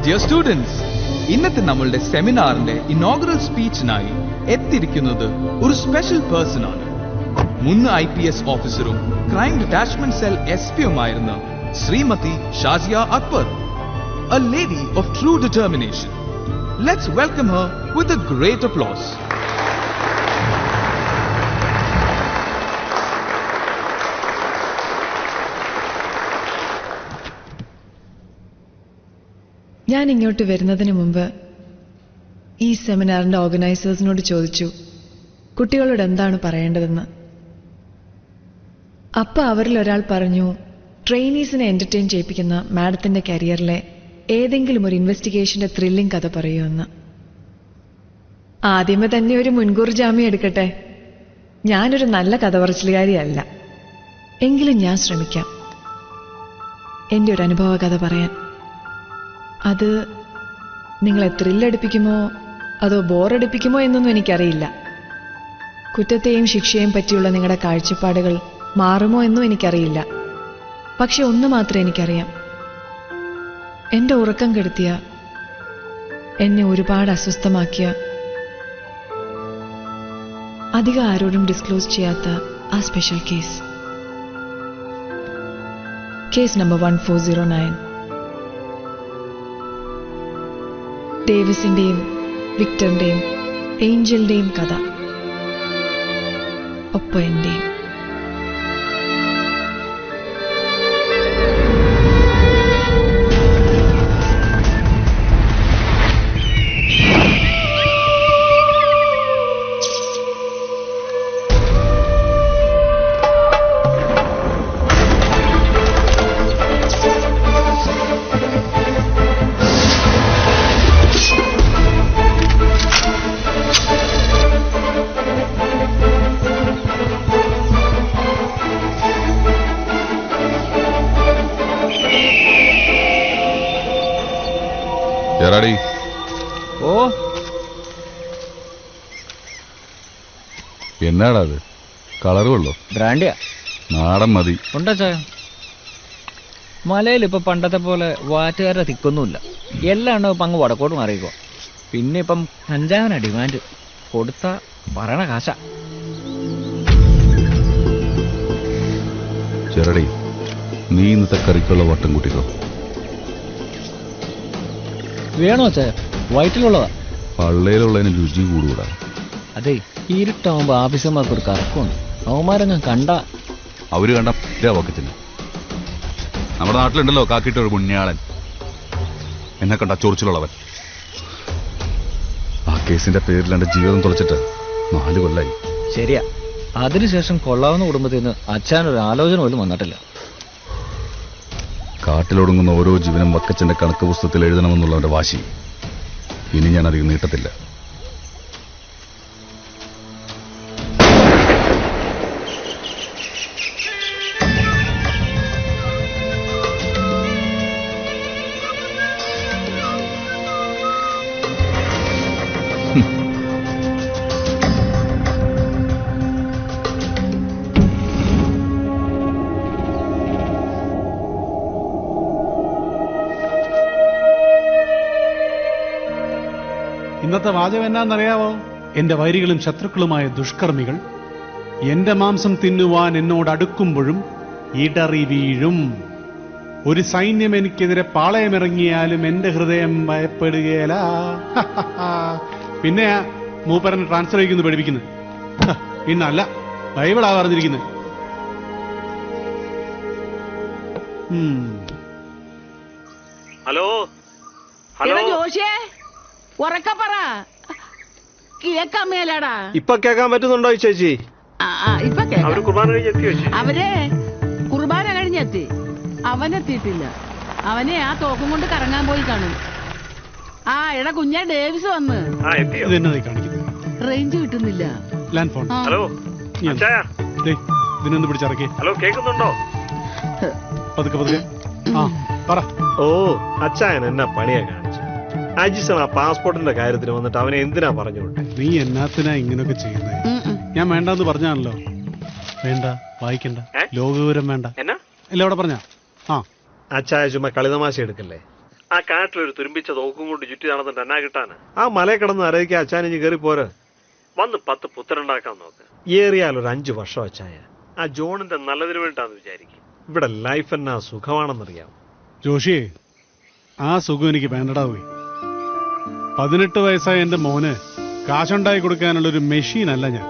Dear students, ഇന്നത്തെ നമ്മളുടെ സെമിനാറിന്റെ inaugural സ്പീച്ചിനായി എത്തിയിരിക്കുന്നത് ഒരു സ്പെഷ്യൽ പേഴ്സൺ ആണ്. മുൻ IPS ഓഫീസറും ക്രൈം ഡിറ്റാച്ച്മെന്റ് സെൽ SP-യുമായിരുന്ന Shrimati Shazia Akbar. A lady of true determination. Let's welcome her with a great applause. ഞാൻ ഇങ്ങോട്ട് വരുന്നതിന് മുമ്പ് ഈ സെമിനാറിന്റെ ഓർഗനൈസേഴ്സിനോട് ചോദിച്ചു കുട്ടികളോട് എന്താണ് പറയേണ്ടതെന്ന്. അപ്പൊ അവരിൽ ഒരാൾ പറഞ്ഞു, ട്രെയിനീസിനെ എന്റർടൈൻ ചെയ്യിപ്പിക്കുന്ന മാഡത്തിന്റെ കരിയറിലെ ഏതെങ്കിലും ഒരു ഇൻവെസ്റ്റിഗേഷന്റെ ത്രില്ലിംഗ് കഥ പറയുമെന്ന്. ആദ്യമേ തന്നെ ഒരു മുൻകൂർ ജാമ്യം എടുക്കട്ടെ. ഞാനൊരു നല്ല കഥ പറച്ചിലുകാരിയല്ല, എങ്കിലും ഞാൻ ശ്രമിക്കാം എന്റെ ഒരു അനുഭവ കഥ പറയാൻ. അത് നിങ്ങളെ ത്രില്ലടിപ്പിക്കുമോ അതോ ബോറടിപ്പിക്കുമോ എന്നൊന്നും എനിക്കറിയില്ല. കുറ്റത്തെയും ശിക്ഷയെയും പറ്റിയുള്ള നിങ്ങളുടെ കാഴ്ചപ്പാടുകൾ മാറുമോ എന്നും എനിക്കറിയില്ല. പക്ഷെ ഒന്ന് മാത്രം എനിക്കറിയാം, എന്റെ ഉറക്കം കെടുത്തിയ, എന്നെ ഒരുപാട് അസ്വസ്ഥമാക്കിയ, അധികം ആരോടും ഡിസ്ക്ലോസ് ചെയ്യാത്ത ആ സ്പെഷ്യൽ കേസ് നമ്പർ 1409, ഡേവിസിന്റെയും വിക്ടറിന്റെയും ഏഞ്ചലിന്റെയും കഥ, ഒപ്പം എന്റെയും. ഓ, എന്നാടാ അത്? കളറ് കൊള്ളോ? ബ്രാൻഡിയാ? നാടൻ മതി. ഉണ്ടാ ചായ? മലയിൽ ഇപ്പൊ പണ്ടത്തെ പോലെ വാറ്റുകാരുടെ തിക്കൊന്നുമില്ല. എല്ലാ എണ്ണവും ഇപ്പം അങ്ങ് വടക്കോട്ട് മാറിക്കോ. പിന്നെ ഇപ്പം കഞ്ചാവിനാ ഡിമാൻഡ്. കൊടുത്ത പറയണ കാശ. ചെറടി, നീ ഇന്നത്തെ കറിക്കുള്ള വട്ടം കൂട്ടിക്കോ. വേണോ ചായ? വയറ്റിലുള്ളതാ. പള്ളയിലുള്ളതിന് രുചി കൂടുകൂടാ. അതെ, ഇരുട്ടാവുമ്പോ ആഫീസർമാർക്ക് ഒരു കറക്കമുണ്ട്. അവന്മാരങ്ങ് കണ്ട അവര് കണ്ട വക്കത്തിന്. നമ്മുടെ നാട്ടിലുണ്ടല്ലോ കാക്കിട്ട ഒരു പുണ്യാളൻ, എന്നെ കണ്ട ചൊറിച്ചിലുള്ളവൻ. ആ കേസിന്റെ പേരിൽ എന്റെ ജീവിതം തുളച്ചിട്ട് 4 കൊല്ലായി. ശരിയാ, അതിനുശേഷം കൊള്ളാവുന്ന കുടുംബത്തിൽ നിന്ന് അച്ഛനൊരു ആലോചന പോലും വന്നിട്ടില്ല. കാട്ടിലൊടുങ്ങുന്ന ഓരോ ജീവനും വക്കച്ചന്റെ കണക്ക് പുസ്തകത്തിൽ എഴുതണമെന്നുള്ളവന്റെ വാശി ഇനി ഞാൻ അധികം നീട്ടത്തില്ല. ഇന്നത്തെ വാചകം എന്നാന്നറിയാവോ? എന്റെ വൈരികളും ശത്രുക്കളുമായ ദുഷ്കർമ്മികൾ എന്റെ മാംസം തിന്നുവാൻ എന്നോട് അടുക്കുമ്പോഴും ഇടറി വീഴും. ഒരു സൈന്യം എനിക്കെതിരെ പാളയമിറങ്ങിയാലും എന്റെ ഹൃദയം ഭയപ്പെടുകയില്ല. പിന്നെ മൂപ്പരനെ ട്രാൻസ്ഫർ ചെയ്യിക്കുന്നു പഠിപ്പിക്കുന്നത്. പിന്നല്ല, ബൈബിളാ പറഞ്ഞിരിക്കുന്നത്. ഹലോ ഹലോ ജോഷേ, ഉറക്ക പറ, കേക്കാൻ മേലാടാ. ഇപ്പൊ കേക്കാൻ പറ്റുന്നുണ്ടോ ചേച്ചി? ഇപ്പൊ അവര് കുർബാന കഴിഞ്ഞെത്തിയോ? അവരെ കുർബാന കഴിഞ്ഞെത്തി. അവനെത്തിയിട്ടില്ല. അവനെ ആ തോക്കും കൊണ്ട് കറങ്ങാൻ പോയി കാണും. ആ എടാ കുഞ്ഞാ, ഡേവിസ് വന്ന്. റേഞ്ച് കിട്ടുന്നില്ല. Land phone. ഹലോ ഇതിനൊന്ന് പിടിച്ചിറക്കി. ഹലോ, കേൾക്കുന്നുണ്ടോ? പതുക്കെ പതുക്കെ. ആ പറ. ഓ, അച്ചായൻ എന്നാ പണിയാ കാണിച്ചു. അജിസൺ ആ പാസ്പോർട്ടിന്റെ കാര്യത്തിന് വന്നിട്ട് അവനെ എന്തിനാ പറഞ്ഞു വിട്ടേ? നീ എന്നാത്തിനാ ഇങ്ങനൊക്കെ ചെയ്യുന്നത്? ഞാൻ വേണ്ടെന്ന് പറഞ്ഞാണല്ലോ. വേണ്ട, വായിക്കണ്ട, ലോകവിവരം വേണ്ട. എന്നാ എല്ലാം അവിടെ പറഞ്ഞ. ആ അച്ചായ ചുമ്മാ കളിതമാശ എടുക്കല്ലേ. ആ കാട്ടിലൊരു തുരുമ്പിച്ച തോക്കും കൊണ്ട് ചുറ്റി നടന്നിട്ട് എന്നാ കിട്ടാന്? ആ മലയിൽ കിടന്ന് അരയ്ക്ക് അച്ചാനിഞ്ഞ് കയറി പോര്. വന്ന് 10 പുത്തനുണ്ടാക്കാൻ നോക്ക്. ഏറിയാൽ ഒരു 5 വർഷം അച്ചായ. ആ ജോണിന്റെ നല്ലതിന് വേണ്ടിട്ടാന്ന് വിചാരിക്കും. ഇവിടെ ലൈഫ് എന്നാ സുഖമാണെന്നറിയാം. ജോഷിയെ, ആ സുഖം എനിക്ക് വേണ്ടടാ പോയി. 18 വയസ്സായ എന്റെ മോന് കാശുണ്ടായി കൊടുക്കാനുള്ള ഒരു മെഷീൻ അല്ല ഞാൻ.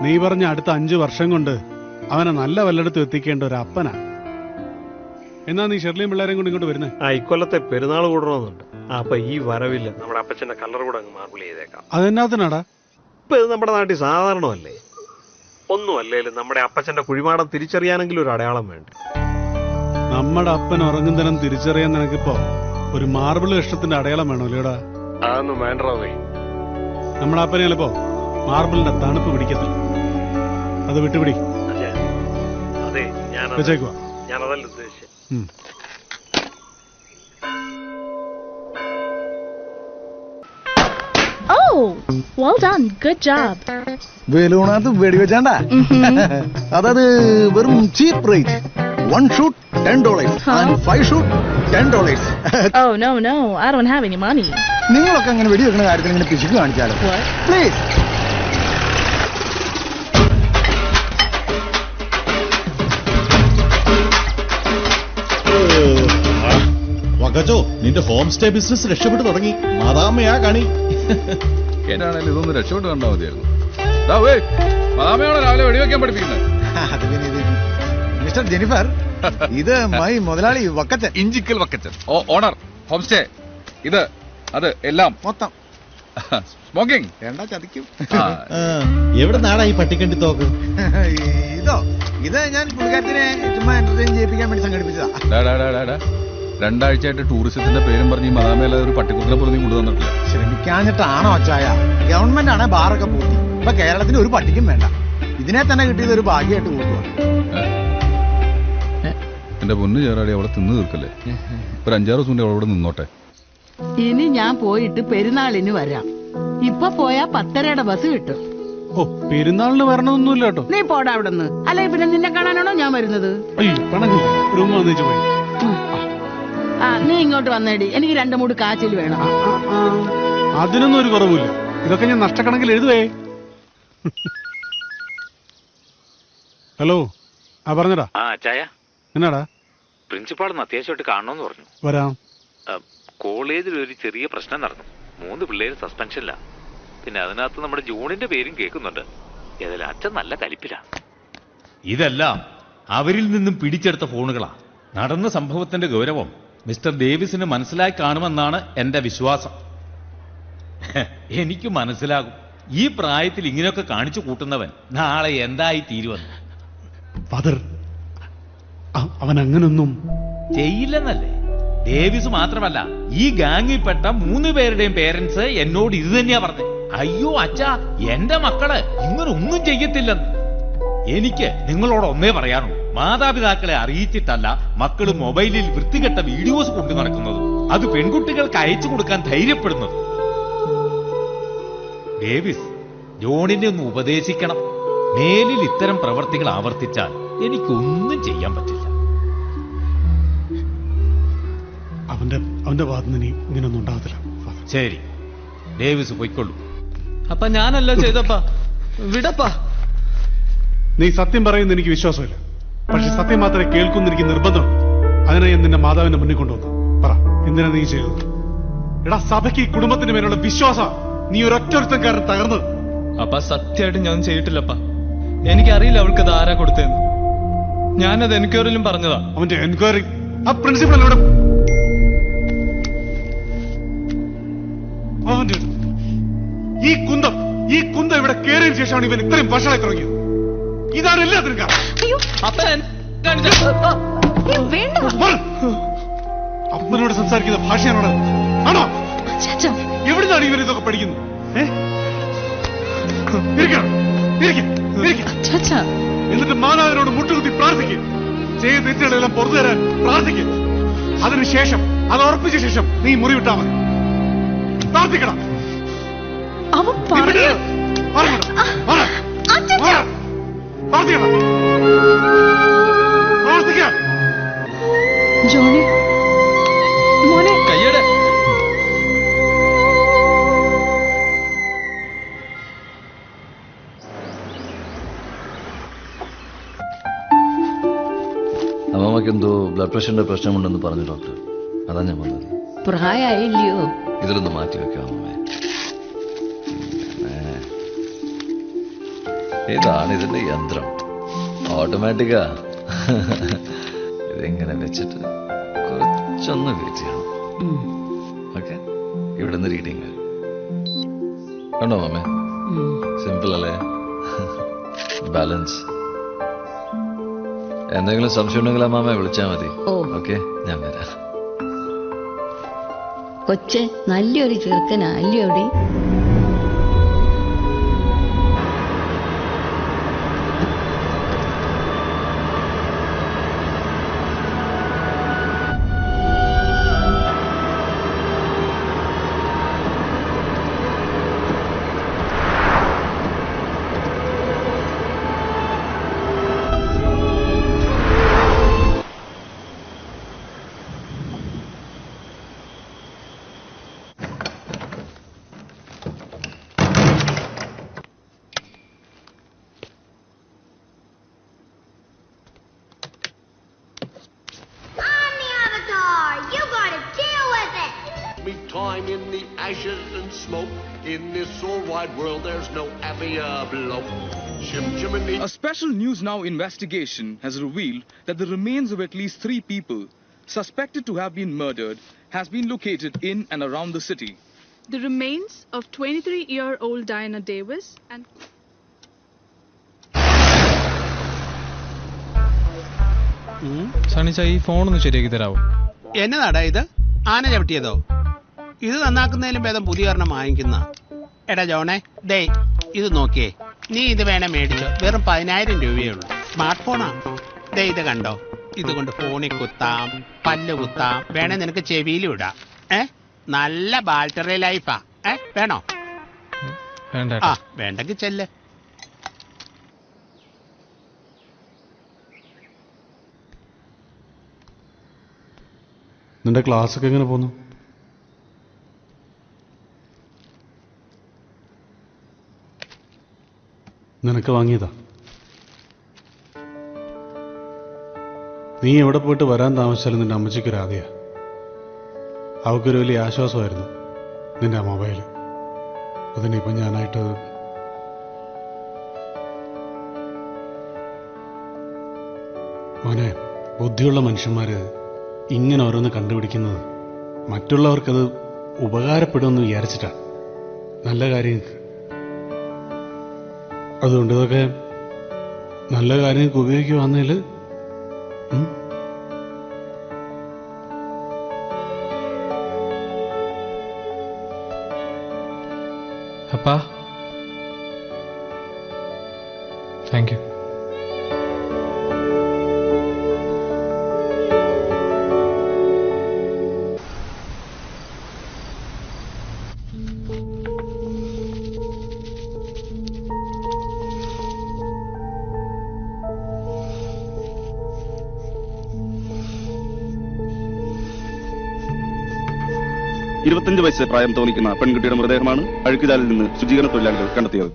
നീ പറഞ്ഞ അടുത്ത 5 വർഷം കൊണ്ട് അവനെ നല്ല വല്ലയിടത്തും എത്തിക്കേണ്ട ഒരു അപ്പനാ. എന്നാ നീ ഷെർലിയും പിള്ളേരെയും കൊണ്ട് ഇങ്ങോട്ട് വരുന്നേ? ആ ഇക്കൊല്ലത്തെ പെരുന്നാൾ കൂടണമെന്നുണ്ട്. അപ്പൊ ഈ വരവില്ല നമ്മുടെ അപ്പച്ചന്റെ കളർ കൂടെ അങ്ങ് മാർബിൾ ചെയ്തേക്കാം. അതെന്നാത്തിനാടാ? ഇപ്പൊ ഇത് നമ്മുടെ നാട്ടിൽ സാധാരണമല്ലേ? ഒന്നും അല്ലേലും നമ്മുടെ അപ്പച്ചന്റെ കുഴിമാടം തിരിച്ചറിയാനെങ്കിലും ഒരു അടയാളം വേണ്ട. നമ്മുടെ അപ്പൻ ഉറങ്ങുന്നതിനും തിരിച്ചറിയാൻ നിനക്കിപ്പോ ഒരു മാർബിൾ കഷ്ണത്തിന്റെ അടയാളം വേണോ അല്ലേടാ? അതൊന്നും വേണ്ടേ. നമ്മുടെ അപ്പനെ ചിലപ്പോ മാർബിളിന്റെ തണുപ്പ് പിടിക്കത്തില്ല. അത് വിട്ടുപിടി. അതെ, വെച്ചേക്കുവാ. ഞാനതല്ല ഉദ്ദേശിച്ചത്. Oh, well done. Good job. വേലൂണാത്ത് വെടിവെച്ചാണ്ട. അതായത് വെറും cheap rate. 1 shoot $10 and 5 shoot $10. Oh, no, I don't have any money. നിങ്ങളൊക്കെ അങ്ങനെ വെടിവെക്കുന്ന കാര്യത്തിൽ ഇങ്ങനെ പിശുക്ക് കാണിച്ചാലോ? പ്ലീസ്. വകച്ചോ, നിന്റെ ഹോം സ്റ്റേ ബിസിനസ് രക്ഷപ്പെട്ടു തുടങ്ങി. മാതാമയാ കാണി. കേട്ടാണേലും ഇതൊന്ന് രക്ഷപ്പെട്ട് കണ്ടാൽ മതിയായിരുന്നു. മാതാമയാണോ രാവിലെ വെടിവെക്കാൻ പഠിപ്പിക്കുന്നത്? മിസ്റ്റർ ജെനിഫർ, ഇത് മൈ മുതലാളി Vakkachan. Inchikkal Vakkachan. Owner home stay. ഇത് അത് എല്ലാം മൊത്തം സ്മോക്കിംഗ്. വേണ്ട ചതിക്കും. എവിടെ നാടാ ഈ പട്ടിക്കണ്ടി തോക്ക്? ഇത് ഞാൻ പുള്ളിക്കാരത്തിനെ ചുമ്മാ എന്റർടൈൻ ചെയ്യിപ്പിക്കാൻ വേണ്ടി സംഘടിപ്പിച്ചതാ. 2 ആഴ്ചയായിട്ട് ടൂറിസത്തിന്റെ പേരും പറഞ്ഞ് ഈ മദാമയല്ലാതെ ഒരു പട്ടിക്കുട്ടിനെ പോലും നീ കൊണ്ടുവന്നിട്ടില്ല. ശ്രമിക്കാഞ്ഞിട്ടാണോ അച്ചായ? ഗവൺമെന്റ് ആണ് ബാറൊക്കെ പൂട്ടി. ഇപ്പൊ കേരളത്തിൽ ഒരു പട്ടിക്കും വേണ്ട. ഇതിനെ തന്നെ കിട്ടിയത് ഒരു ഭാഗ്യമായിട്ട് കൂട്ടുക. എന്റെ പൊന്നു ചേരാടി, അവിടെ തിന്നു തീർക്കല്ലേ. ഒരു 5-6 ദിവസം കൊണ്ട് അവിടെ നിന്നോട്ടെ. ഇനി ഞാൻ പോയിട്ട് പെരുന്നാളിന് വരാം. ഇപ്പൊ പോയാ 10:30 ബസ് കിട്ടും. ഓ, പെരുന്നാളിന് വരണമെന്നൊന്നുമില്ല കേട്ടോ. നീ പോടാ അവിടെ നിന്ന്. അല്ലെ പിന്നെ നിന്നെ കാണാനാണോ ഞാൻ വരുന്നത്? അയ്യോ, പണങ്ങില്ല. റൂം വന്നിച്ച് പോയി. ആ, നീ ഇങ്ങോട്ട് വന്നേടി. എനിക്ക് 2 മൂട് കാച്ചിൽ വേണം. അതിനൊന്നും ഒരു കുറവില്ല. ഇതൊക്കെ ഞാൻ നഷ്ടക്കണക്കിൽ എഴുതുവേ. ഹലോ, ആ പറഞ്ഞടാ. എന്നാടാ? പ്രിൻസിപ്പാളൊന്ന് അത്യാവശ്യമായിട്ട് കാണണമെന്ന് പറഞ്ഞു. വരാം. കോളേജിൽ ഒരു ചെറിയ പ്രശ്നം നടന്നു. 3 പിള്ളേര് സസ്പെൻഷനില്ല. പിന്നെ അതിനകത്ത് നമ്മുടെ ജൂണിന്റെ പേരും കേൾക്കുന്നുണ്ട്. ഏതായാലും അച്ഛൻ നല്ല കലിപ്പിലാ. ഇതെല്ലാം അവരിൽ നിന്നും പിടിച്ചെടുത്ത ഫോണുകളാ. നടന്ന സംഭവത്തിന്റെ ഗൗരവം മിസ്റ്റർ ഡേവിസിന് മനസ്സിലായി കാണുമെന്നാണ് എന്റെ വിശ്വാസം. എനിക്ക് മനസ്സിലാകും, ഈ പ്രായത്തിൽ ഇങ്ങനെയൊക്കെ കാണിച്ചു കൂട്ടുന്നവൻ നാളെ എന്തായി തീരുവെന്ന്. ഫാദർ, അവൻ അങ്ങനൊന്നും ചെയ്യില്ലെന്നല്ലേ? ഡേവിസ് മാത്രമല്ല, ഈ ഗാങ്ങിൽപ്പെട്ട 3 പേരുടെയും പേരൻസ് എന്നോട് ഇത് തന്നെയാ പറഞ്ഞത്. അയ്യോ അച്ഛാ, എന്റെ മക്കള് ഇങ്ങനെ ഒന്നും ചെയ്യത്തില്ലെന്ന്. എനിക്ക് നിങ്ങളോട് ഒന്നേ പറയാനുള്ളൂ, മാതാപിതാക്കളെ അറിയിച്ചിട്ടല്ല മക്കള് മൊബൈലിൽ വൃത്തികെട്ട വീഡിയോസ് കൊണ്ടു നടക്കുന്നതും അത് പെൺകുട്ടികൾക്ക് അയച്ചു കൊടുക്കാൻ ധൈര്യപ്പെടുന്നതും. ഡേവിസ്, ജോണിനെ ഒന്ന് ഉപദേശിക്കണം. മേലിൽ ഇത്തരം പ്രവർത്തികൾ ആവർത്തിച്ചാൽ എനിക്കൊന്നും ചെയ്യാൻ പറ്റില്ല. അവന്റെ ഭാഗത്ത് നിന്ന് ഇങ്ങനൊന്നും ഉണ്ടാകത്തില്ല. ശരി, ഡേവിസ് പൊയ്ക്കൊള്ളൂ. അപ്പൊ ഞാനല്ല ചെയ്തപ്പാ, വിടപ്പാ. നീ സത്യം പറയുന്ന എനിക്ക് വിശ്വാസമില്ല. പക്ഷെ സത്യം മാത്രമേ കേൾക്കുന്ന എനിക്ക് നിർബന്ധമുണ്ട്. അതിനെ ഞാൻ നിന്റെ മാതാവിന്റെ മുന്നിൽ കൊണ്ടുവന്നു. പറ, എന്തിനാ നീ ചെയ്തത്? എടാ, സഭയ്ക്ക് കുടുംബത്തിന് മേലുള്ള വിശ്വാസം നീ ഒരൊറ്റൊരുത്തക്കാരൻ തകർന്നത്. അപ്പ സത്യമായിട്ട് ഞാൻ ചെയ്തിട്ടില്ലപ്പാ. എനിക്കറിയില്ല അവൾക്ക് അത് ആരാ കൊടുത്തതെന്ന്. ഞാനത് എൻക്വയറിയിലും പറഞ്ഞതാ. അവന്റെ എൻക്വയറി ആ പ്രിൻസിപ്പൽ ഇവിടെ അവന്റെ ഈ കുന്തം ഇവിടെ കയറിയതിനു ശേഷമാണ് ഇവൻ ഇത്രയും വഷളായി തുടങ്ങിയത്. ഇതാണ് എല്ലാത്തിനും കാരണം. അപ്പനോട് സംസാരിക്കുന്ന ഭാഷയാണോ? ആണോ? എവിടുന്നാണ് ഇവർ ഇതൊക്കെ പഠിക്കുന്നത്? എന്നിട്ട് മാതാവിനോട് മുട്ടുകുത്തി പ്രാർത്ഥിക്കുക. ചെയ്ത തെറ്റുകളെല്ലാം പുറത്തു തരാൻ പ്രാർത്ഥിക്കുക. അതിനുശേഷം അത് ഉറപ്പിച്ച ശേഷം നീ മുറി വിട്ടാ മതി. പ്രാർത്ഥിക്കണം. ജോണി മോനെ, കൈ അമ്മമ്മക്ക് എന്തോ ബ്ലഡ് പ്രഷറിന്റെ പ്രശ്നമുണ്ടെന്ന് പറഞ്ഞു ഡോക്ടർ. അതാ ഞാൻ വന്നത്. പ്രായമായില്ലയോ? ഇതിലൊന്ന് മാറ്റി വെക്കാം അമ്മമ്മേ. ഇതാണ് ഇതിന്റെ യന്ത്രം, ഓട്ടോമാറ്റിക്കാ. ഇതിങ്ങനെ വെച്ചിട്ട് കുറച്ചൊന്ന് വെയിറ്റ് ചെയ്യണം. ഓക്കെ, ഇവിടെ നിന്ന് റീഡിങ് വരും. കണ്ടോ അമ്മേ? സിമ്പിൾ അല്ലേ? ബാലൻസ്. എന്തെങ്കിലും സംശയം ഉണ്ടെങ്കിൽ അമ്മാമ്മ വിളിച്ചാൽ മതി. ഓക്കെ, ഞാൻ വരാം. കൊച്ചെ നല്ലൊരു ചെറുക്കനാ അല്ലയോടി? Time in the ashes and smoke. In this whole wide world, there's no happier bloke. A special News Now investigation has revealed that the remains of at least 3 people suspected to have been murdered has been located in and around the city. The remains of 23-year-old Diana Davis and സണിച്ച ഈ ഫോണൊന്ന് ശരിയാക്കി തരാമോ? എന്നതാടാ ഇത്? ആന ചവിട്ടിയതോ? ഇത് നന്നാക്കുന്നതിലും ഭേദം പുതിയ ഒരെണ്ണം വാങ്ങിക്കുന്ന. എടാ ജോണേ, ദേ ഇത് നോക്കിയേ. നീ ഇത് വേണേ മേടിച്ചോ, വെറും 10,000 രൂപയേ ഉള്ളൂ. സ്മാർട്ട് ഫോണാ. ദേ ഇത് കണ്ടോ, ഇതുകൊണ്ട് ഫോണിൽ കുത്താം, പല്ല് കുത്താം, വേണേ നിനക്ക് ചെവിയിലും ഇടാം. നല്ല ബാറ്ററി ലൈഫാ. വേണോ? ആ വേണ്ടെങ്കിൽ ചെല്ല്. നിന്റെ ക്ലാസ് ഒക്കെ എങ്ങനെ പോന്നു? നിനക്ക് വാങ്ങിയതാ. നീ എവിടെ പോയിട്ട് വരാൻ താമസിച്ചാലും നിന്റെ അമ്മച്ചിക്കൊരു ആദ്യ. അവൾക്കൊരു വലിയ ആശ്വാസമായിരുന്നു നിന്റെ ആ മൊബൈല്. അതിനിപ്പം ഞാനായിട്ട് മോനെ, ബുദ്ധിയുള്ള മനുഷ്യന്മാര് ഇങ്ങനെ ഓരോന്ന് കണ്ടുപിടിക്കുന്നത് മറ്റുള്ളവർക്കത് ഉപകാരപ്പെടുമെന്ന് വിചാരിച്ചിട്ടാണ്. നല്ല കാര്യങ്ങൾക്ക്. അതുകൊണ്ട് ഇതൊക്കെ നല്ല കാര്യങ്ങൾക്ക് ഉപയോഗിക്കുവാന്നേൽ അപ്പാ താങ്ക് യു. വയസ്സ് പ്രായം തോന്നിക്കുന്ന പെൺകുട്ടിയുടെ മൃതദേഹമാണ് അഴുക്കുചാലിൽ നിന്ന് ശുചീകരണ തൊഴിലാളികൾ കണ്ടെത്തിയത്.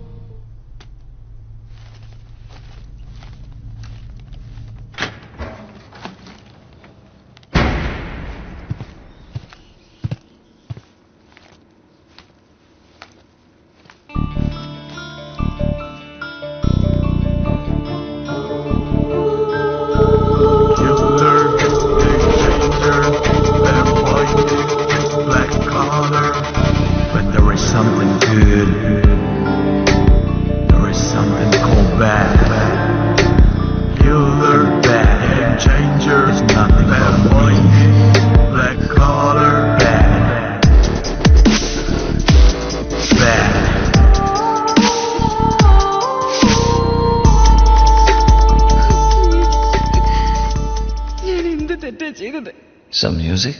Some music?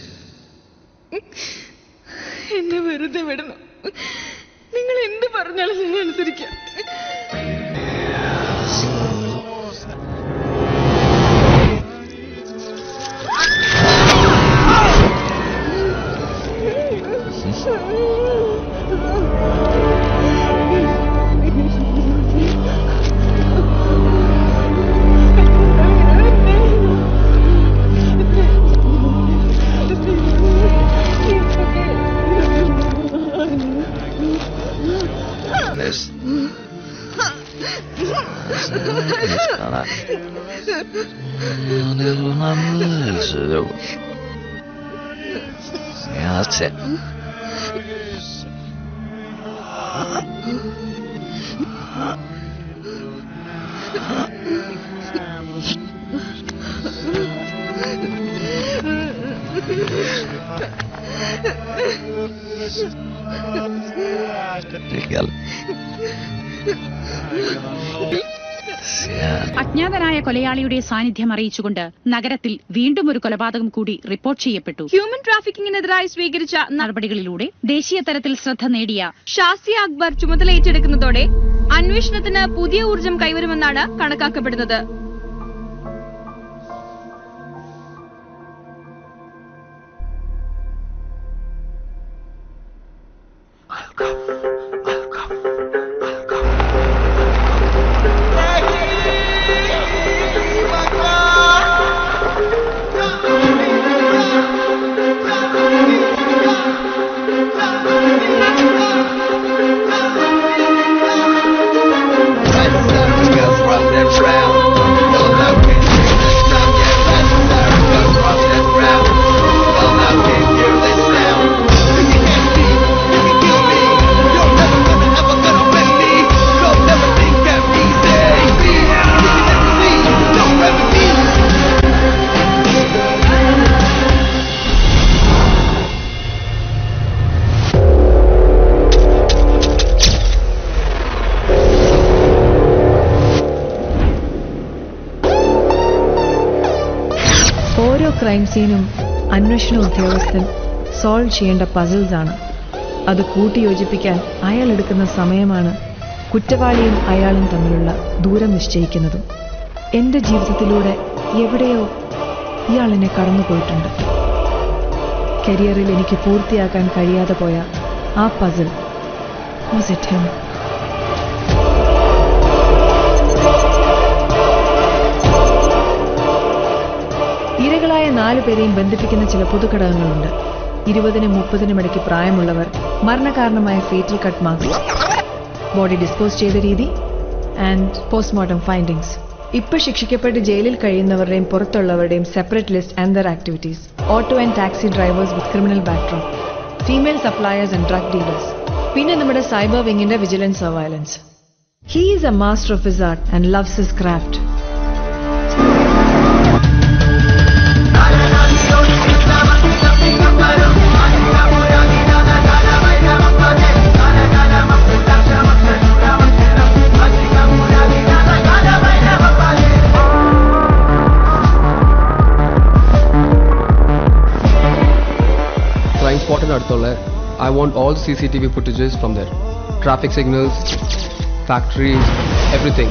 എന്നെ വെറുതെ വിടണം. നിങ്ങൾ എന്ത് പറഞ്ഞാലും ഞാൻ അനുസരിക്കാം. That's it. അജ്ഞാതനായ കൊലയാളിയുടെ സാന്നിധ്യം അറിയിച്ചുകൊണ്ട് നഗരത്തിൽ വീണ്ടും ഒരു കൊലപാതകം കൂടി റിപ്പോർട്ട് ചെയ്യപ്പെട്ടു. ഹ്യൂമൻ ട്രാഫിക്കിംഗിനെതിരായി സ്വീകരിച്ച നടപടികളിലൂടെ ദേശീയ തലത്തിൽ ശ്രദ്ധ നേടിയ ഷാസിയ അക്ബർ ചുമതല ഏറ്റെടുക്കുന്നതോടെ അന്വേഷണത്തിന് പുതിയ ഊർജം കൈവരുമെന്നാണ് കണക്കാക്കപ്പെടുന്നത്. ക്രൈം സീനും അന്വേഷണ ഉദ്യോഗസ്ഥൻ സോൾവ് ചെയ്യേണ്ട പസിൽസ് ആണ്. അത് കൂട്ടിയോജിപ്പിക്കാൻ അയാൾ എടുക്കുന്ന സമയമാണ് കുറ്റവാളിയും അയാളും തമ്മിലുള്ള ദൂരം നിശ്ചയിക്കുന്നതും. എന്റെ ജീവിതത്തിലൂടെ എവിടെയോ ഇയാൾ എന്നെ കടന്നുപോയിട്ടുണ്ട്. കരിയറിൽ എനിക്ക് പൂർത്തിയാക്കാൻ കഴിയാതെ പോയ ആ പസിൽ വാസ് ഇറ്റ് ഹിം? ഇരകളായ 4 പേരെയും ബന്ധിപ്പിക്കുന്ന ചില പൊതുഘടകങ്ങളുണ്ട്. 20-30 ഇടയ്ക്ക് പ്രായമുള്ളവർ, മരണകാരണമായ fatal cut marks, body dispose ചെയ്ത രീതി ആൻഡ് പോസ്റ്റ്മോർട്ടം ഫൈൻഡിങ്സ്. ഇപ്പൊ ശിക്ഷിക്കപ്പെട്ട് ജയിലിൽ കഴിയുന്നവരുടെയും പുറത്തുള്ളവരുടെയും separate list and their activities. Auto and taxi drivers with criminal backdrop, female suppliers and drug dealers. പിന്നെ നമ്മുടെ സൈബർ വിങ്ങിന്റെ vigilance surveillance. He is a master of his art and loves his craft. I want all CCTV footages from there. Traffic signals, factories, everything.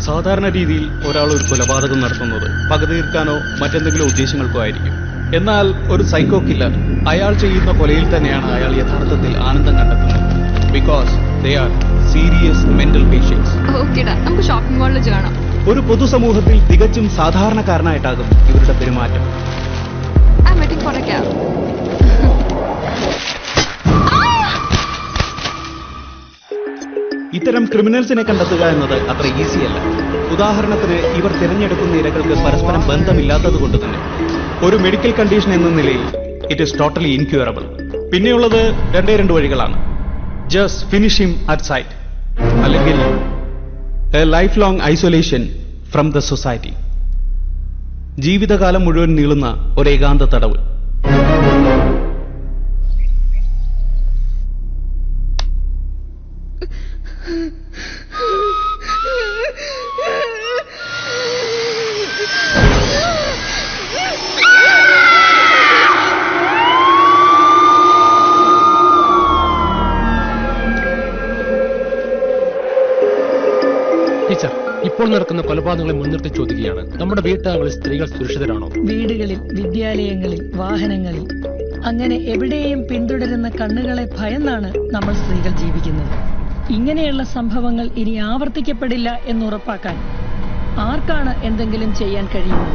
സാധാരണ രീതിയിൽ ഒരാൾ ഒരു കൊലപാതകം നടത്തുന്നത് പക തീർക്കാനോ മറ്റെന്തെങ്കിലും ഉദ്ദേശങ്ങൾക്കോ ആയിരിക്കും. എന്നാൽ ഒരു സൈക്കോ കില്ലർ അയാൾ ചെയ്യുന്ന കൊലയിൽ തന്നെയാണ് അയാൾ യഥാർത്ഥത്തിൽ ആനന്ദം കണ്ടെത്തുന്നത്. Because they are serious mental patients. നമുക്ക് ഷോപ്പിംഗ് മാളിൽ കാണാം. ഒരു പൊതുസമൂഹത്തിൽ തികച്ചും സാധാരണക്കാരനായിട്ടാകും ഇവരുടെ പെരുമാറ്റം. ഇത്തരം ക്രിമിനൽസിനെ കണ്ടെത്തുക എന്നത് അത്ര ഈസിയല്ല. ഉദാഹരണത്തിന് ഇവർ തിരഞ്ഞെടുക്കുന്ന ഇരകൾക്ക് പരസ്പരം ബന്ധമില്ലാത്തത് കൊണ്ട് തന്നെ ഒരു മെഡിക്കൽ കണ്ടീഷൻ എന്ന നിലയിൽ ഇറ്റ് ഈസ് ടോട്ടലി ഇൻക്യൂറബിൾ. പിന്നെയുള്ളത് 2 വഴികളാണ്. Just finish him at sight, അല്ലെങ്കിൽ a life long isolation from the society. ജീവിതകാലം മുഴുവൻ നീളുന്ന ഒരു ഏകാന്ത തടവ്. ടീച്ചർ, ഇപ്പോൾ നടക്കുന്ന കൊലപാതകങ്ങളെ മുൻനിർത്തി ചോദിക്കുകയാണ്, നമ്മുടെ വീട്ടാങ്ങളിൽ സ്ത്രീകൾ സുരക്ഷിതരാണോ? വീടുകളിൽ, വിദ്യാലയങ്ങളിൽ, വാഹനങ്ങളിൽ, അങ്ങനെ എവിടെയും പിന്തുടരുന്ന കണ്ണുകളെ ഭയന്നാണ് നമ്മൾ സ്ത്രീകൾ ജീവിക്കുന്നത്. ഇങ്ങനെയുള്ള സംഭവങ്ങൾ ഇനി ആവർത്തിക്കപ്പെടില്ല എന്നുറപ്പാക്കാൻ ആർക്കാണ് എന്തെങ്കിലും ചെയ്യാൻ കഴിയുമോ?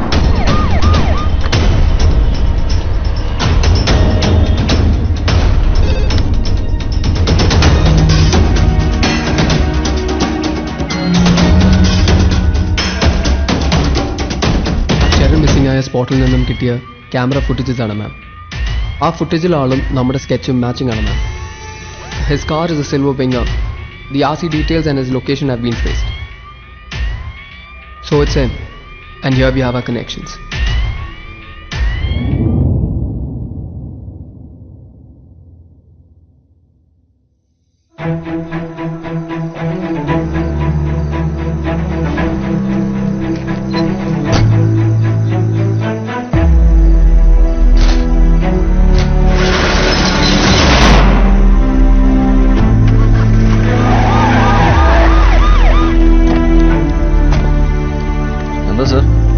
മിസ്സിംഗ് ആയ സ്പോട്ടിൽ നിന്നും കിട്ടിയ ക്യാമറ ഫുട്ടേജസ് ആണ് മാം. ആ ഫുട്ടേജിൽ ആളും നമ്മുടെ സ്കെച്ചും മാച്ചിങ് ആണ് ma'am. His car is a silver winger. The RC details and his location have been traced. So it's him. And here we have our connections.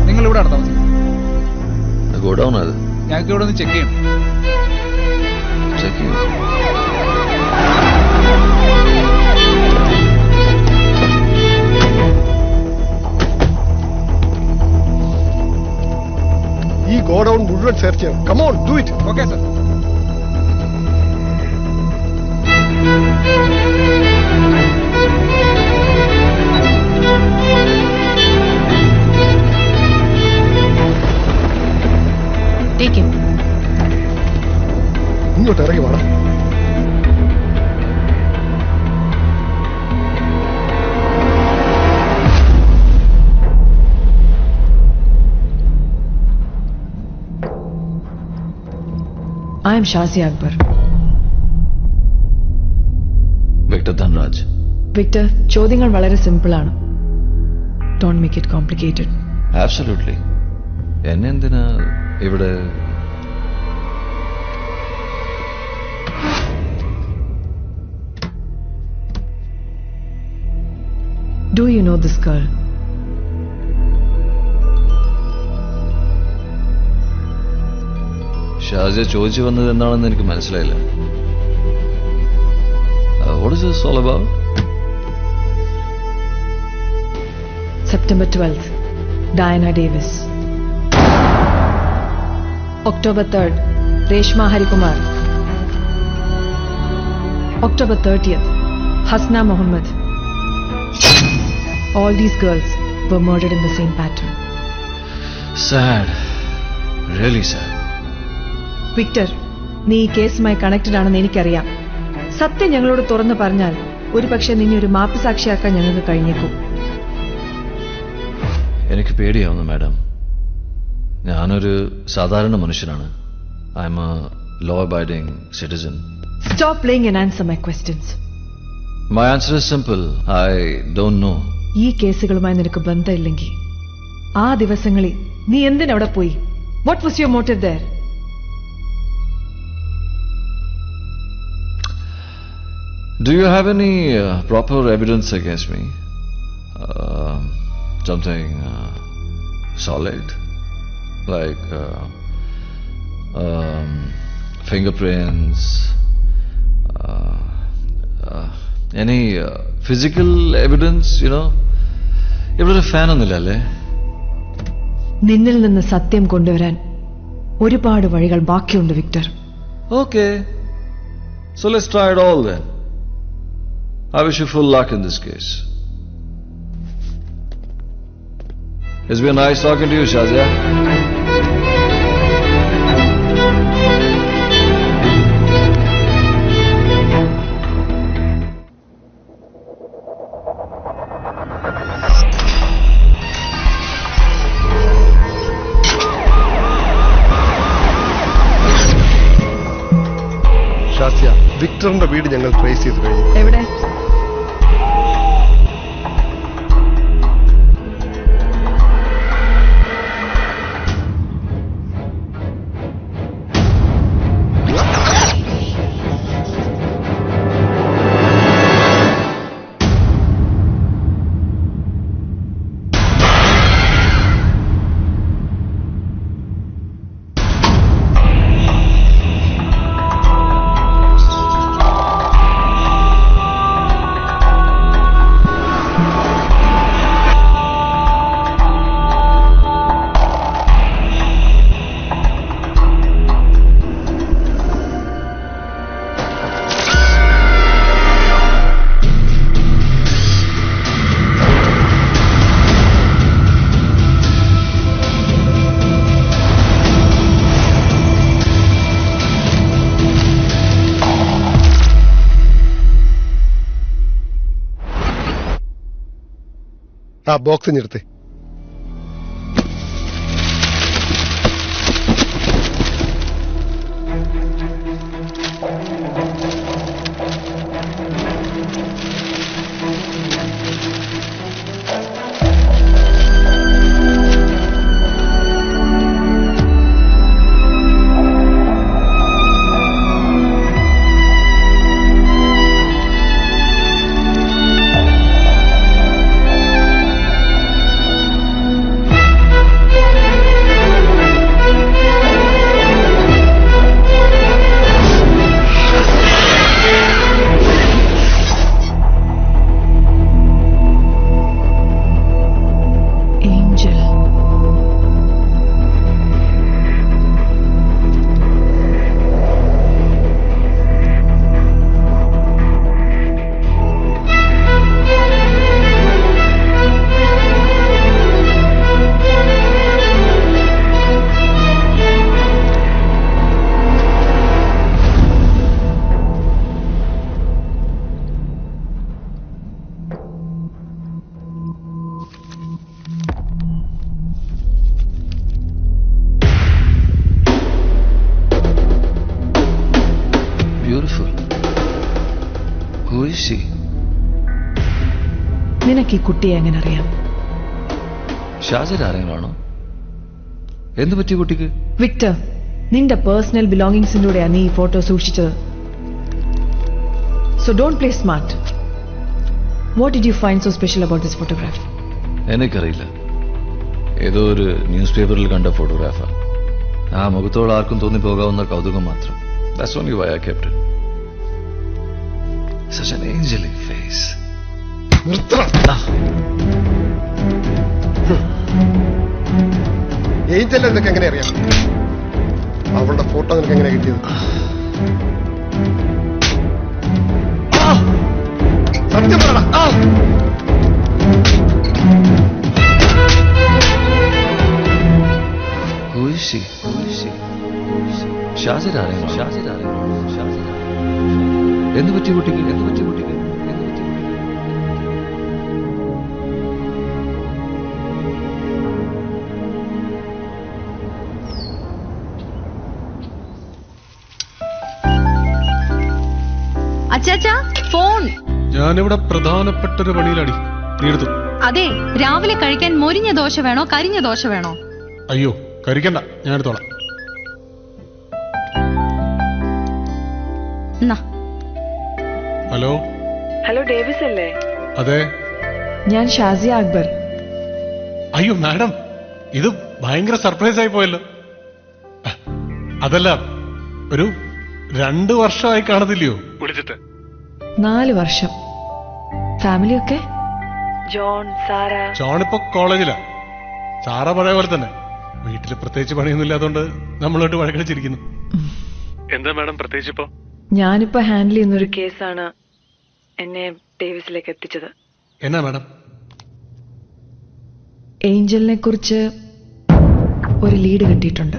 നിങ്ങൾ ഇവിടെ താമസിക്കുന്നത്? ഗോഡൌൺ അത് ഞങ്ങൾക്ക് ഇവിടെ ഒന്ന് ചെക്ക് ചെയ്യണം. ചെക്ക് ചെയ്യും. ഈ ഗോഡൌൺ മുഴുവൻ സെർച്ച് ചെയ്യണം. Come on, do it. Okay sir. ഇങ്ങോട്ട് ഇറങ്ങി വേണം. I am Shazia Akbar. Victor Dhanraj. Victor, ചോദ്യങ്ങൾ വളരെ സിമ്പിളാണ്. Don't make it complicated. Absolutely. എന്നെ എന്തിനാ ഇവിടെ? Do you know this girl? Shajiya ചോദിച്ചു വന്നത് എന്താണെന്ന് എനിക്ക് മനസ്സിലായില്ല. What is this all about? September 12th, Diana Davis. October 3rd, Reshma Harikumar. October 30th, Hasna Mohammed. All these girls were murdered in the same pattern. Sad. Really sad. Victor, നീ ഈ കേസുമായി connected ആണെന്ന് എനിക്കറിയാം. സത്യം ഞങ്ങളോട് തുറന്നു പറഞ്ഞാൽ ഒരു പക്ഷെ നിന്നെ ഒരു മാപ്പ് സാക്ഷിയാക്കാൻ ഞങ്ങൾക്ക് കഴിഞ്ഞേക്കും. എനിക്ക് പേടിയാവുന്നു മാഡം. ഞാനൊരു സാധാരണ മനുഷ്യനാണ്. I am a law abiding citizen. Stop playing and answer my questions. My answer is simple. I don't know. ഈ കേസുകളുമായി നിനക്ക് ബന്ധമില്ലെങ്കിൽ ആ ദിവസങ്ങളിൽ നീ എന്തിനവിടെ പോയി? What was your motive there? Do you have any proper evidence against me? Something solid? Like fingerprints? Any physical evidence, you know? ഇവിടെ ഒരു fan ഒന്നുമില്ലല്ലേ? നിന്നിൽ നിന്ന് സത്യം കൊണ്ടുവരാൻ ഒരുപാട് വഴികൾ ബാക്കിയുണ്ട് Victor. Okay. So let's try it all then. I wish you full luck in this case. It's been nice talking to you, Shazia. Shazia, വിക്ടറിന്റെ വീട് ഞങ്ങൾ ട്രേസ് ചെയ്ത് കഴിഞ്ഞു. എവിടെ? ആ ബോക്സ് നിർത്ത്. നിനക്ക് ഈ കുട്ടിയെ എങ്ങനെ അറിയാം? ഷാജർ ആരെങ്കിലാണോ? എന്ത് പറ്റി കുട്ടിക്ക്? വിക്ടർ, നിന്റെ പേഴ്സണൽ ബിലോങ്ങിങ്സിലൂടെയാ നീ ഈ ഫോട്ടോ സൂക്ഷിച്ചത്. So don't play smart. What did you find so special about this photograph? എനിക്കറിയില്ല. ഏതോ ഒരു ന്യൂസ് പേപ്പറിൽ കണ്ട ഫോട്ടോഗ്രാഫാ. ആ മുഖത്തോട് ആർക്കും തോന്നിപ്പോകാവുന്ന കൗതുകം മാത്രം. That's only why I kept it. Such an angelic face. Angel നിനക്ക് എങ്ങനെ അറിയാം? അവളുടെ ഫോട്ടോ നിനക്ക് എങ്ങനെ കിട്ടിയത്? സത്യം പറയടാ. Who is she? ഷാജർ ആരെങ്കിലാണോ? എന്ത് പറ്റി കുട്ടിക്ക്? അച്ചാച്ചാ, ഫോൺ. ഞാനിവിടെ പ്രധാനപ്പെട്ടൊരു പണിയിലടി. നീ എടുത്തു. അതെ, രാവിലെ കഴിക്കാൻ മൊരിഞ്ഞ ദോശ വേണോ കരിഞ്ഞ ദോശ വേണോ? അയ്യോ, കരിക്കണ്ട, ഞാൻ എടുത്തോളാം. ഹലോ. ഹലോ, ഡേവിസ് അല്ലേ? അതെ. ഞാൻ ഷാസിയ അക്ബർ. അയ്യോ മാഡം, ഇത് ഭയങ്കര സർപ്രൈസ് ആയി പോയല്ലോ. അതല്ല, ഒരു 2 വർഷമായി കാണത്തില്ലയോ വിളിച്ചിട്ട്? 4 വർഷം. ഫാമിലി ഒക്കെ? John, Sara. ജോൺ ഇപ്പൊ കോളേജിലാ. സാറ പഴയ പോലെ തന്നെ. വീട്ടില് പ്രത്യേകിച്ച് പണിയൊന്നും ഇല്ലാത്തോണ്ട് നമ്മളോട്ട് വഴക്കടിച്ചിരിക്കുന്നു. എന്താ മാഡം പ്രത്യേകിച്ച് ഇപ്പൊ? ഞാനിപ്പോ ഹാൻഡിൽ ചെയ്യുന്നൊരു കേസാണ് എന്നെ ഡേവിസിലേക്ക് എത്തിച്ചത്. എന്നാ മാഡം? ഏഞ്ചലിനെ കുറിച്ച് ഒരു ലീഡ് കിട്ടിയിട്ടുണ്ട്.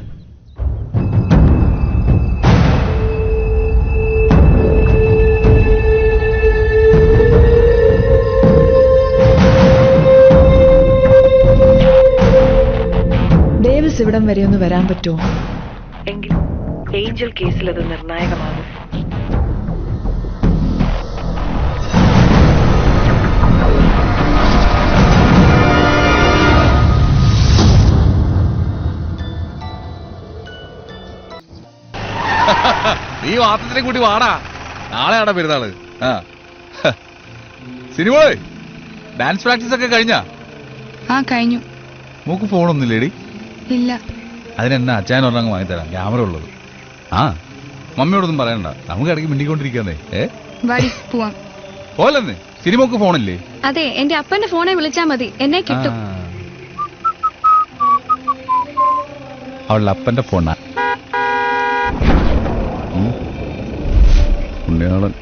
ഡേവിസ് ഇവിടം വരെ ഒന്ന് വരാൻ പറ്റുമോ? എങ്കിൽ ഏഞ്ചൽ കേസിൽ അത് നിർണായകമാകും. നീ വാർത്തത്തിനെ കൂട്ടി വാടാ. നാളെയാടാ പെരുന്നാള്. സിനിമോളെ, ഡാൻസ് പ്രാക്ടീസ് ഒക്കെ കഴിഞ്ഞാ? കഴിഞ്ഞു. മൂക്ക് ഫോണൊന്നുമില്ലേടി? ഇല്ല. അതിനെന്നാ അച്ഛൻ ഒരെണ്ണം വാങ്ങിത്തരാം, ക്യാമറ ഉള്ളത്. മമ്മിയോടൊന്നും പറയണ്ട, നമുക്ക് ഇടയ്ക്ക് മിണ്ടിക്കൊണ്ടിരിക്കാന്നേ. പോലെന്നെ സിനിമക്ക് ഫോണില്ലേ? അതെ, എന്റെ അപ്പന്റെ ഫോണെ വിളിച്ചാ മതി, എന്നെ കിട്ടും. അവളുടെ അപ്പന്റെ ഫോണാ. പുണ്യാളൻ.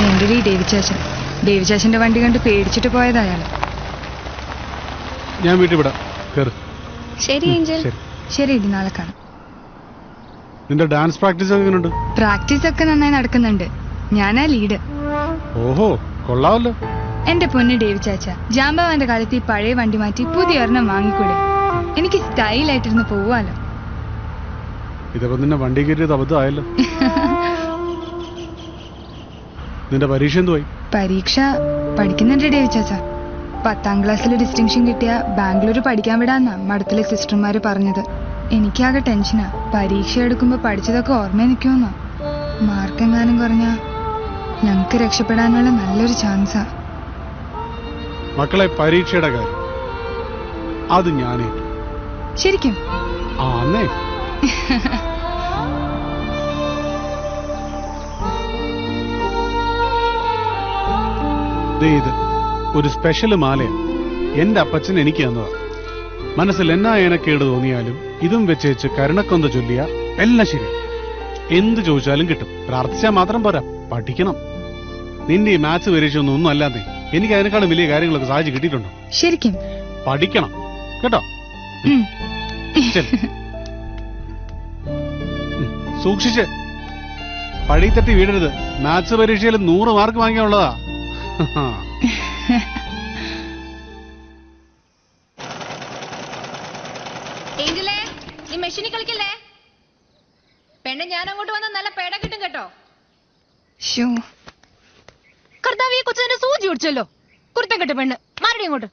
എന്റെ ദേവിചാച്ചന്റെ വണ്ടി കണ്ട് പേടിച്ചിട്ട് പോയതായാലും. ഞാൻ വീട്ടിൽ വിടാം. ശരി ഏഞ്ചൽ. ശരി, നാളെ കാണാം. നിന്റെ ഡാൻസ് പ്രാക്ടീസ് എങ്ങനെയുണ്ട്? പ്രാക്ടീസ് ഒക്കെ നന്നായി നടക്കുന്നുണ്ട്. ഞാനാ ലീഡ്. ഓഹോ, കൊള്ളാമല്ലോ. എന്റെ പൊന്ന് ഡേവി ചാച്ച, ജാമ്പവാന്റെ കാലത്ത് ഈ പഴയ വണ്ടി മാറ്റി പുതിയ ഒരെണ്ണം വാങ്ങിക്കൂടെ? എനിക്ക് സ്റ്റൈലായിട്ടിരുന്ന് പോവാലോ. ഇതിപ്പോ നിന്നെ വണ്ടി കയറ്റിയത് അബദ്ധമായല്ലോ. നിന്റെ പരീക്ഷ എന്തുവായി? പരീക്ഷ പഠിക്കുന്നുണ്ട് ഡേവി ചാച്ച. 10ാം ക്ലാസ്സിൽ ഡിസ്റ്റിങ്ഷൻ കിട്ടിയ ബാംഗ്ലൂർ പഠിക്കാൻ വിടാന്നാ മഠത്തിലെ സിസ്റ്റർമാര് പറഞ്ഞത്. എനിക്കാകെ ടെൻഷനാ. പരീക്ഷ എടുക്കുമ്പോ പഠിച്ചതൊക്കെ ഓർമ്മ നിൽക്കുമെന്നോ? മാർക്കെങ്ങാനും കുറഞ്ഞാ ഞങ്ങക്ക് രക്ഷപ്പെടാനുള്ള നല്ലൊരു ചാൻസാ. മക്കളെ, പരീക്ഷയുടെ കാര്യം അത് ഞാനേ. ശരിക്കും? ആന്നേ. ഇത് ഒരു സ്പെഷ്യൽ മാലയാണ്. എന്റെ അപ്പച്ചൻ എനിക്ക് തന്നതാ. മനസ്സിൽ എന്നാ ഏനക്കേട് തോന്നിയാലും ഇതും വെച്ചേച്ച് കരുണക്കൊന്ത ചൊല്ലിയ എല്ലാം ശരി. എന്ത് ചോദിച്ചാലും കിട്ടും. പ്രാർത്ഥിച്ചാൽ മാത്രം പോരാ, പഠിക്കണം. നിന്റെ ഈ മാത്സ് പരീക്ഷ ഒന്നും അല്ലാതെ എനിക്ക് അതിനേക്കാളും വലിയ കാര്യങ്ങളൊക്കെ സാധിച്ചു കിട്ടിയിട്ടുണ്ടോ? ശരിക്കും പഠിക്കണം കേട്ടോ. സൂക്ഷിച്ച് പഴി തട്ടി വീടരുത്. മാത്സ് പരീക്ഷയിൽ 100 മാർക്ക് വാങ്ങിയാനുള്ളതാ. നീ മെഷീനിൽ കളിക്കല്ലേ പെണ്ണെ. ഞാൻ അങ്ങോട്ട് വന്ന നല്ല പേട കിട്ടും കേട്ടോ. കർത്താവ്, ഈ കൊച്ചിന്റെ സൂചി ഒടിച്ചല്ലോ. കുരുത്തം കെട്ട പെണ്ണ്. മാരടി അങ്ങോട്ട്.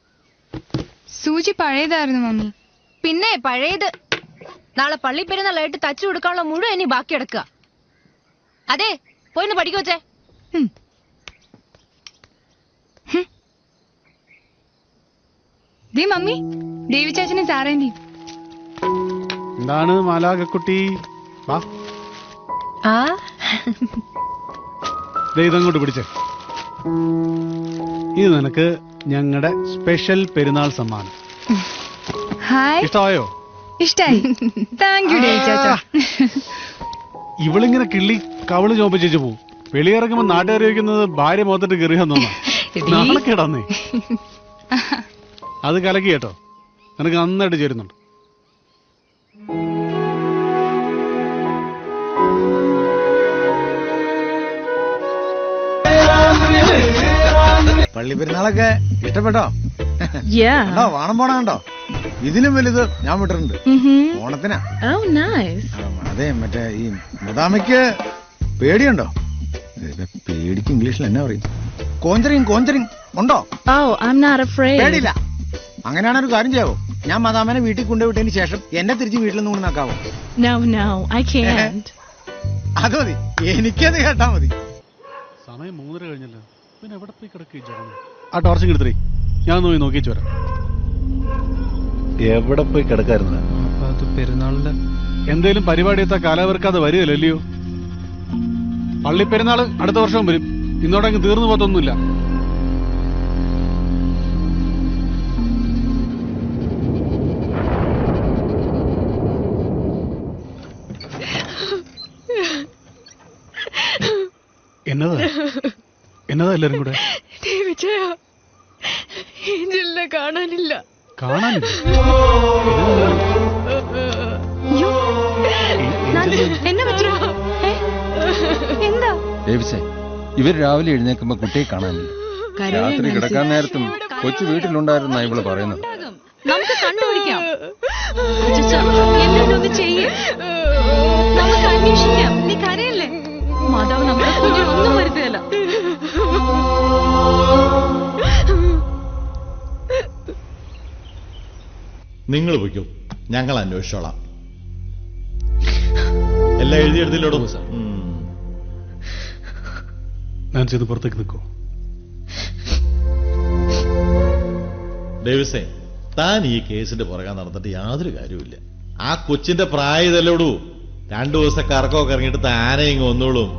സൂചി പഴയതായിരുന്നു മമ്മി. പിന്നെ പഴയത്. നാളെ പള്ളി പെരുന്നാളായിട്ട് തച്ചു കൊടുക്കാനുള്ള മുഴുവൻ ഇനി ബാക്കി എടുക്കുക. അതെ, പോയിന്ന് പഠിക്കുവച്ചേ. ദേ മമ്മി, ദേവി ചാച്ചനെ സാറേന്റി. എന്താണ് മാലാകക്കുട്ടി? വാ, ഇതങ്ങോട്ട് പിടിച്ചേ. ഇത് നിനക്ക് ഞങ്ങളുടെ സ്പെഷ്യൽ പെരുന്നാൾ സമ്മാനം. ഇഷ്ടമായോ? ഇഷ്ടായി. താങ്ക് യു ദേവി ചാച്ച. ഇവളിങ്ങനെ കിള്ളി കവള് ചോപ്പിച്ചു പോവും. വെളിയിറങ്ങുമ്പോ നാട്ടുകാർ ചോദിക്കുന്നത് ഭാര്യ മുഖത്തിട്ട് കയറിയാന്നോ? നാളെ അത് കലക്കി കേട്ടോ. നിനക്ക് നന്നായിട്ട് ചേരുന്നുണ്ട്. പള്ളി പെരുന്നാളൊക്കെ ഇഷ്ടപ്പെട്ടോ? വാണം പോണ കണ്ടോ? ഇതിലും വലുത് ഞാൻ വിട്ടിട്ടുണ്ട്. ഓണത്തിനാ. അതെ, മറ്റേ ഈ മുതാമയ്ക്ക് പേടിയുണ്ടോ? പേടിക്ക് ഇംഗ്ലീഷിൽ എന്നാ പറയും? കോഞ്ചറിങ് ഉണ്ടോ? പേടിയില്ല. അങ്ങനെയാണ് ഒരു കാര്യം ചെയ്യാവോ? ഞാൻ മദാമനെ വീട്ടിൽ കൊണ്ടുവിട്ടതിന് ശേഷം എന്നെ തിരിച്ച് വീട്ടിൽ നിന്ന് കൊണ്ട് നോക്കാവോ? അത് മതി, എനിക്കത് കേട്ടാ മതി. സമയം 3:30 കഴിഞ്ഞല്ലോ. പിന്നെ എവിടെ പോയി കിടക്കുക? ആ ടോർച്ചിങ് എടുത്തേ, ഞാൻ നോക്കിച്ചു വരാം. എവിടെ പോയി കിടക്കായിരുന്നു? പെരുന്നാളിന്റെ എന്തേലും പരിപാടി എത്താ കാലവർക്കാതെ വരികയല്ലല്ലയോ? പള്ളി പെരുന്നാള് അടുത്ത വർഷവും വരും. ഇന്നോടങ്ങ് തീർന്നു പോത്തൊന്നുമില്ല. എന്നതാ എല്ലാരും കൂടെ? കാണാനില്ല. ഇവർ രാവിലെ എഴുന്നേക്കുമ്പോ കുട്ടിയെ കാണാനില്ല. രാത്രി കിടക്കാൻ നേരത്തും കൊച്ചു വീട്ടിലുണ്ടായിരുന്ന ഇവള് പറയുന്നത്. നമുക്ക് കണ്ടുപിടിക്കാം. എന്തെങ്കിലും ഒന്ന് ചെയ്യേ. നമുക്ക് അന്വേഷിക്കാം. നീ കരയല്ലേ? മാതാവ് നമ്മുടെ കുഞ്ഞിനൊന്നും വരുത്തുകയല്ല. നിങ്ങൾ പോയിക്കോ, ഞങ്ങൾ അന്വേഷിച്ചോളാം. എല്ലാം എഴുതിയെടുത്തില്ലോടോ? ഞാൻ ചെയ്ത് പുറത്തേക്ക് നിൽക്കോ? ഡേവിസേ, താൻ ഈ കേസിന്റെ പുറകെ നടന്നിട്ട് യാതൊരു കാര്യമില്ല. ആ കൊച്ചിന്റെ പ്രായതല്ലോടൂ. 2 ദിവസം കറക്കമൊക്കെ ഇറങ്ങിയിട്ട് താനയിങ് വന്നോളും.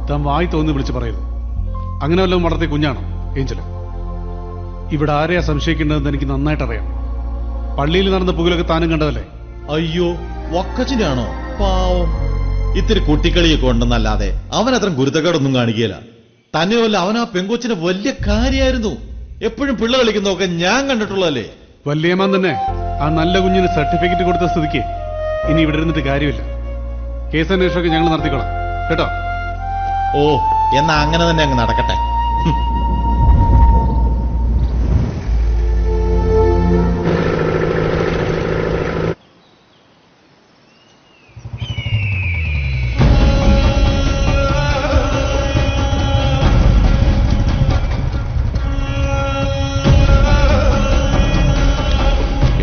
താൻ വായി തോന്നി വിളിച്ച് പറയരുത്. അങ്ങനെ വല്ലതും വളർത്തിയ കുഞ്ഞാണോ ഏഞ്ചല്? ഇവിടെ ആരെയാ സംശയിക്കേണ്ടതെന്ന് എനിക്ക് നന്നായിട്ട് അറിയാം. പള്ളിയിൽ നടന്ന പുകലൊക്കെ താനും കണ്ടതല്ലേ? അയ്യോ, വക്കച്ചിനാണോ? പാവം. ഇത്തിരി കുട്ടിക്കളിയൊക്കെ ഉണ്ടെന്നല്ലാതെ അവനത്ര ഗുരുത്തക്കേടൊന്നും കാണിക്കുകയില്ല. തന്നെയല്ല, അവൻ ആ പെങ്കൊച്ചിന് വലിയ കാര്യമായിരുന്നു. എപ്പോഴും പിള്ള കളിക്കുന്നതൊക്കെ ഞാൻ കണ്ടിട്ടുള്ളതല്ലേ. വല്യമ്മൻ തന്നെ ആ നല്ല കുഞ്ഞിന് സർട്ടിഫിക്കറ്റ് കൊടുത്ത സ്ഥിതിക്ക് ഇനി ഇവിടെ ഇരുന്നിട്ട് കാര്യമില്ല. കേസന്വേഷണമൊക്കെ ഞങ്ങൾ നടത്തിക്കോളാം കേട്ടോ. ഓ, എന്നാ അങ്ങനെ തന്നെ അങ്ങ് നടക്കട്ടെ.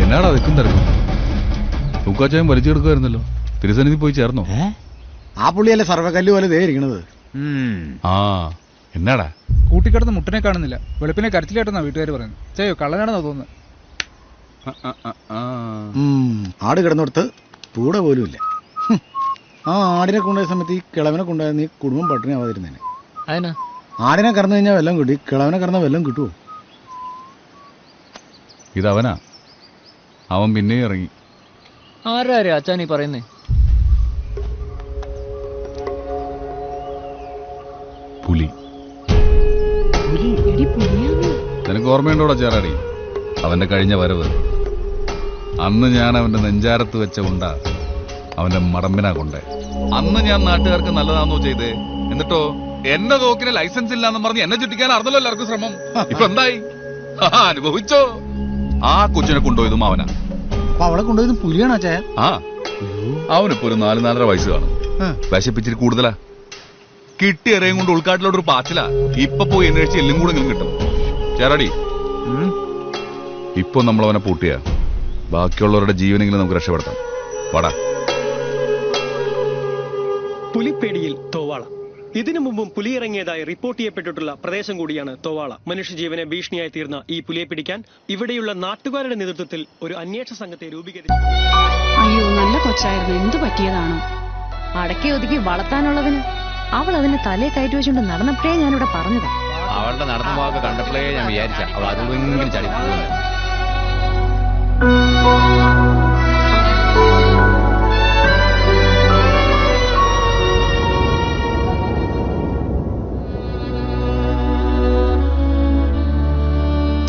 എന്നാടാ വെക്കും തിരക്കും? തൂക്കാച്ചായം വലിച്ചു കൊടുക്കുമായിരുന്നല്ലോ. തിരുസന്നിധി പോയി ചേർന്നോ? ആ പുള്ളിയല്ലേ സർവകല്ല് പോലെ ദേ ഇരിക്കണത്. ആ എന്നാടാ? കൂട്ടിക്കിടന്ന് മുട്ടനെ കാണുന്നില്ല. വെളുപ്പിനെ കരച്ചിലേട്ടെന്നാ വീട്ടുകാർ പറയുന്നത്. ചെയ്യോ കള്ളനാണെന്നാ തോന്നുന്നത്. ആട് കിടന്നിടത്ത് പൂടെ പോലും ഇല്ല. ആ ആടിനെ കൊണ്ടുപോയ സമയത്ത് ഈ കിളവനെ കൊണ്ടുപോയ നീ കുടുംബം പട്ടിണി ആവാതിരുന്നേനെ. ആടിനെ കറന്നു കഴിഞ്ഞാൽ വെല്ലം കിട്ടി, കിളവനെ കറന്ന വെല്ലം കിട്ടുമോ? ഇതവനാ, അവൻ പിന്നെയും ഇറങ്ങി. ആരാ അച്ഛാ നീ പറയുന്നേ? പുലി. നിനക്ക് ഓർമ്മയുണ്ടോടാ ചേറാടി അവന്റെ കഴിഞ്ഞ വരവ്? അന്ന് ഞാൻ അവന്റെ നെഞ്ചാരത്ത് വെച്ച ഉണ്ട അവന്റെ മടമ്പിനാ കൊണ്ടേ. അന്ന് ഞാൻ നാട്ടുകാർക്ക് നല്ലതാണോ ചെയ്തേ? എന്നിട്ടോ എന്റെ തോക്കിന് ലൈസൻസ് ഇല്ലാന്ന് പറഞ്ഞ് എന്നെ ചുറ്റിക്കാനായിരുന്നല്ലോ എല്ലാവർക്കും ശ്രമം. ഇപ്പൊ എന്തായി? അനുഭവിച്ചോ? ആ കൊച്ചിനെ കൊണ്ടുപോയതും അവനാ. അവളെ കൊണ്ടുപോയത് പുലിയാണോ ചായ? ആ, അവനിപ്പോ ഒരു 4-4.5 വയസ്സ് കാണും. വിശപ്പിച്ചിരി കൂടുതലാ. കിട്ടിയറയും കൊണ്ട് ഉൾക്കാട്ടിലോട്ടൊരു പാച്ചിലാ. ഇപ്പൊ പോയി അന്വേഷിച്ച് എല്ലും കൂടെ കിട്ടും. ചേറാടി, ഇപ്പൊ നമ്മളവനെ പൂട്ടിയ ബാക്കിയുള്ളവരുടെ ജീവനെങ്കിലും നമുക്ക് രക്ഷപ്പെടുത്താം. വാടാ. പുലിപ്പേടിയിൽ തോവാള. ഇതിനു മുമ്പും പുലി ഇറങ്ങിയതായി റിപ്പോർട്ട് ചെയ്യപ്പെട്ടിട്ടുള്ള പ്രദേശം കൂടിയാണ് തോവാള. മനുഷ്യജീവനെ ഭീഷണിയായി തീർന്ന ഈ പുലിയെ പിടിക്കാൻ ഇവിടെയുള്ള നാട്ടുകാരുടെ നേതൃത്വത്തിൽ ഒരു അന്വേഷണ സംഘത്തെ രൂപീകരിച്ചു. അയ്യോ, നല്ല കൊച്ചായിരുന്നു. എന്തു പറ്റിയതാണ്? അടക്കി ഒതുക്കി വളർത്താനുള്ളതിന് അവൾ അതിന്റെ തലയെ കയറ്റി വെച്ചുകൊണ്ട് നടന്നപ്പോഴേ ഞാനിവിടെ പറഞ്ഞതാ. അവളുടെ നടന്ന ഭാഗമൊക്കെ കണ്ടപ്പോഴേ ഞാൻ വിചാരിച്ച അവൾ അതെങ്കിലും ചടി പോകുന്നു.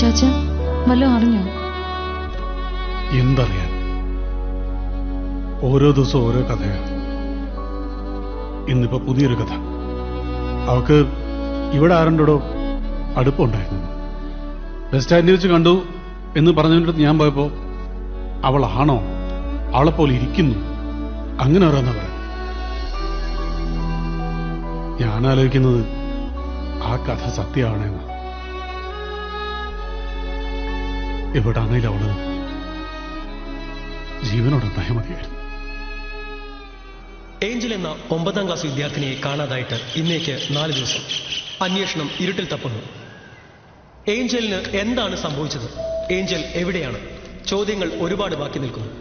ചാച്ച വല്ലതും അറിഞ്ഞോ? എന്തറിയാൻ, ഓരോ ദിവസവും ഓരോ കഥയാണ്. ഇന്നിപ്പോ പുതിയൊരു കഥ. അവക്ക് ഇവിടെ ആരുണ്ടോ അടുപ്പമുണ്ടായിരുന്നു. ബസ് സ്റ്റാൻഡിൽ വെച്ച് കണ്ടു എന്ന് പറഞ്ഞിട്ട് ഞാൻ പോയപ്പോ അവളാണോ, അവളെപ്പോലെ ഇരിക്കുന്നു, അങ്ങനെ ഓരോന്നാ പറയാം. ഞാൻ ആലോചിക്കുന്നത് ആ കഥ സത്യമാണെന്ന്. എവിടാണേലും അവള് ജീവനോടൊന്നായ മതിയായിരുന്നു. ഏഞ്ചൽ എന്ന 9ാം ക്ലാസ് വിദ്യാർത്ഥിനിയെ കാണാതായിട്ട് ഇന്നേക്ക് 4 ദിവസം. അന്വേഷണം ഇരുട്ടിൽ തപ്പുന്നു. ഏഞ്ചലിന് എന്താണ് സംഭവിച്ചത്? ഏഞ്ചൽ എവിടെയാണ്? ചോദ്യങ്ങൾ ഒരുപാട് ബാക്കി നിൽക്കുന്നു.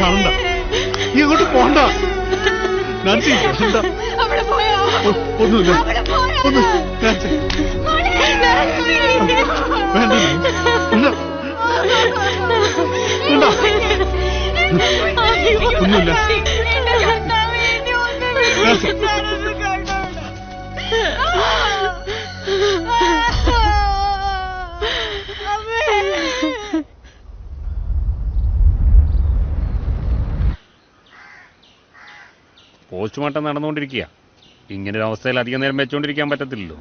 കാണണ്ട, നീ അങ്ങോട്ട് പോണ്ട. നാൻസി വേണ്ട, ഒന്നുമില്ല, ഒന്നും നാൻസി വേണ്ട, വേണ്ട, ഒന്നുമില്ല. പോസ്റ്റ്മോർട്ടം നടന്നുകൊണ്ടിരിക്കുക. ഇങ്ങനൊരു അവസ്ഥയിൽ അധികം നേരം വെച്ചുകൊണ്ടിരിക്കാൻ പറ്റത്തില്ലല്ലോ.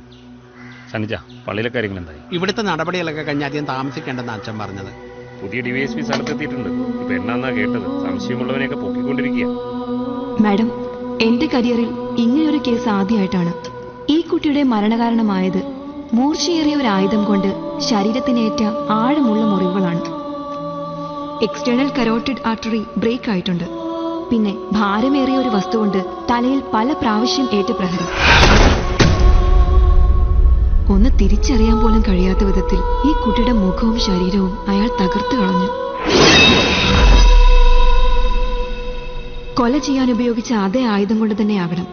സനിജ, പള്ളിയിലെ കാര്യങ്ങൾ എന്തായി? ഇവിടുത്തെ നടപടികളൊക്കെ കഴിഞ്ഞ് അധികം താമസിക്കേണ്ടെന്ന് അച്ഛൻ പറഞ്ഞത്. പുതിയ DYSP സ്ഥലത്തെത്തിയിട്ടുണ്ട്. ഇപ്പൊ എന്നാന്നാ കേട്ടത്? സംശയമുള്ളവനെയൊക്കെ പൊക്കിക്കൊണ്ടിരിക്കുക. മാഡം, എന്റെ കരിയറിൽ ഇങ്ങനെയൊരു കേസ് ആദ്യമായിട്ടാണ്. ഈ കുട്ടിയുടെ മരണകാരണമായത് മൂർച്ചയേറിയ ഒരു ആയുധം കൊണ്ട് ശരീരത്തിനേറ്റ ആഴമുള്ള മുറിവുകളാണ്. എക്സ്റ്റേണൽ കരോട്ടിഡ് ആർട്ടറി ബ്രേക്ക് ആയിട്ടുണ്ട്. പിന്നെ ഭാരമേറിയ ഒരു വസ്തു കൊണ്ട് തലയിൽ പല പ്രാവശ്യം ഏറ്റ പ്രഹരം. ഒന്ന് തിരിച്ചറിയാൻ പോലും കഴിയാത്ത വിധത്തിൽ ഈ കുട്ടിയുടെ മുഖവും ശരീരവും അയാൾ തകർത്തു കളഞ്ഞു. കൊല ചെയ്യാൻ ഉപയോഗിച്ച അതേ ആയുധം കൊണ്ട് തന്നെയാകണം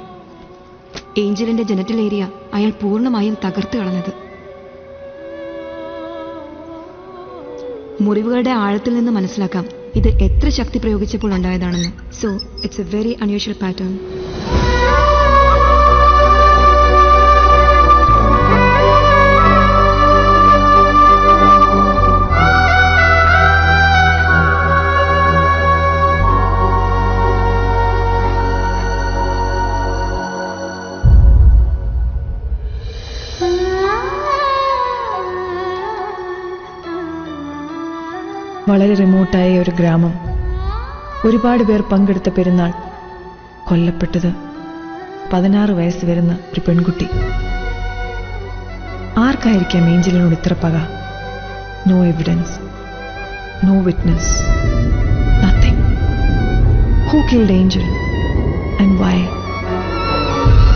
ഏഞ്ചലിന്റെ ജനറ്റൽ ഏരിയ അയാൾ പൂർണ്ണമായും തകർത്തു കളഞ്ഞത്. മുറിവുകളുടെ ആഴത്തിൽ നിന്ന് മനസ്സിലാക്കാം ഇത് എത്ര ശക്തി പ്രയോഗിച്ചപ്പോൾ ഉണ്ടായതാണെന്ന്. So it's a very unusual pattern. വളരെ റിമോട്ടായ ഒരു ഗ്രാമം, ഒരുപാട് പേർ പങ്കെടുത്ത പെരുന്നാൾ, കൊല്ലപ്പെട്ടത് 16 വയസ്സ് വരുന്ന ഒരു പെൺകുട്ടി. ആർക്കായിരിക്കാം ഏഞ്ചലിനോട് ഇത്ര പക? No evidence, no witness, nothing. Who killed Angel and why?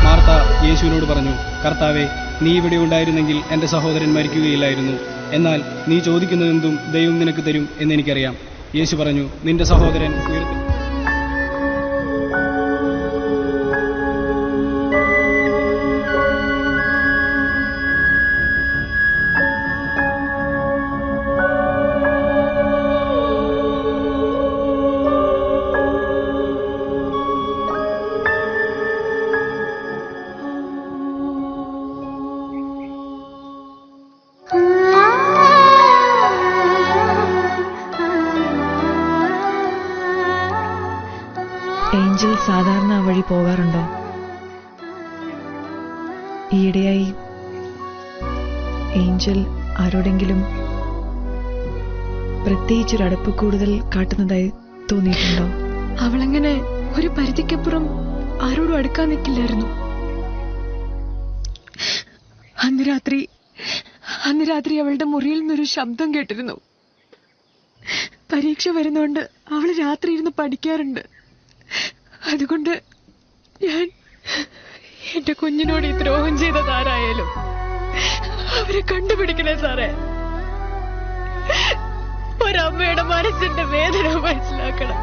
Martha യേശുവിനോട് പറഞ്ഞു, കർത്താവേ, നീ ഇവിടെ ഉണ്ടായിരുന്നെങ്കിൽ എന്റെ സഹോദരൻ മരിക്കുകയില്ലായിരുന്നു. എന്നാൽ നീ ചോദിക്കുന്നതെന്തും ദൈവം നിനക്ക് തരും എന്നെനിക്കറിയാം. യേശു പറഞ്ഞു, നിന്റെ സഹോദരൻ ഉയർത്തി. ഏഞ്ചൽ സാധാരണ ആ വഴി പോകാറുണ്ടോ? ഈയിടെയായി ഏഞ്ചൽ ആരോടെങ്കിലും പ്രത്യേകിച്ചൊരടുപ്പ് കൂടുതൽ കാട്ടുന്നതായി തോന്നിയിട്ടുണ്ടോ? അവളങ്ങനെ ഒരു പരിധിക്കപ്പുറം ആരോടും അടുക്കാൻ നിൽക്കില്ലായിരുന്നു. അന്ന് രാത്രി അവളുടെ മുറിയിൽ നിന്നൊരു ശബ്ദം കേട്ടിരുന്നു. പരീക്ഷ വരുന്നോണ്ട് അവള് രാത്രി ഇരുന്ന് പഠിക്കാറുണ്ട്. അതുകൊണ്ട് ഞാൻ എന്റെ കുഞ്ഞിനോട് ഈ ദ്രോഹം ചെയ്തതാരായാലും അവരെ കണ്ടുപിടിക്കണേ സാറേ. ഒരമ്മയുടെ മനസ്സിന്റെ വേദന മനസ്സിലാക്കണം.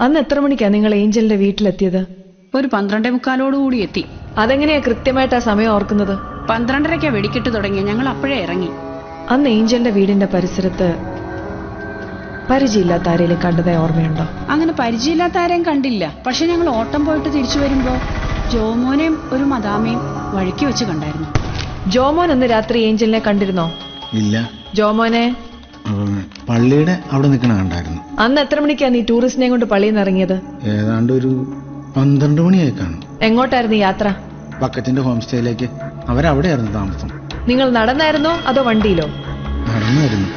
അന്ന് എത്ര മണിക്കാ നിങ്ങൾ ഏഞ്ചലിന്റെ വീട്ടിലെത്തിയത്? ഒരു 12:45 എത്തി. അതെങ്ങനെയാ കൃത്യമായിട്ട് ആ സമയം ഓർക്കുന്നത്? 12:30 വെടിക്കെട്ട് തുടങ്ങി. ഞങ്ങൾ അപ്പോഴേ ഇറങ്ങി. അന്ന് ഏഞ്ചലിന്റെ വീടിന്റെ പരിസരത്ത് പരിചയമില്ലാത്ത ആരെയും കണ്ടതായി ഓർമ്മയുണ്ടോ? അങ്ങനെ പരിചയമില്ലാത്ത ആരെയും കണ്ടില്ല. പക്ഷെ ഞങ്ങൾ ഓട്ടം പോയിട്ട് തിരിച്ചു വരുമ്പോ ജോമോനെയും ഒരു മദാമയും വഴിക്ക് വെച്ച് കണ്ടായിരുന്നു. ജോമോൻ അന്ന് രാത്രി ഏഞ്ചലിനെ കണ്ടിരുന്നോ? ഇല്ല. ജോമോനെ പള്ളിയുടെ അവിടെ നിൽക്കണ കണ്ടായിരുന്നു. അന്ന് എത്ര മണിക്കാ നീ ടൂറിസ്റ്റിനെ കൊണ്ട് പള്ളിയിൽ നിന്ന് ഇറങ്ങിയത്? ഏതാണ്ട് ഒരു 12 മണിയായി കാണും. എങ്ങോട്ടായിരുന്നു യാത്ര? ബക്കറ്റിന്റെ ഹോം സ്റ്റേയിലേക്ക്. അവരവിടെയായിരുന്നു താമസം. നിങ്ങൾ നടന്നായിരുന്നോ അതോ വണ്ടിയിലോ? നടന്നായിരുന്നു.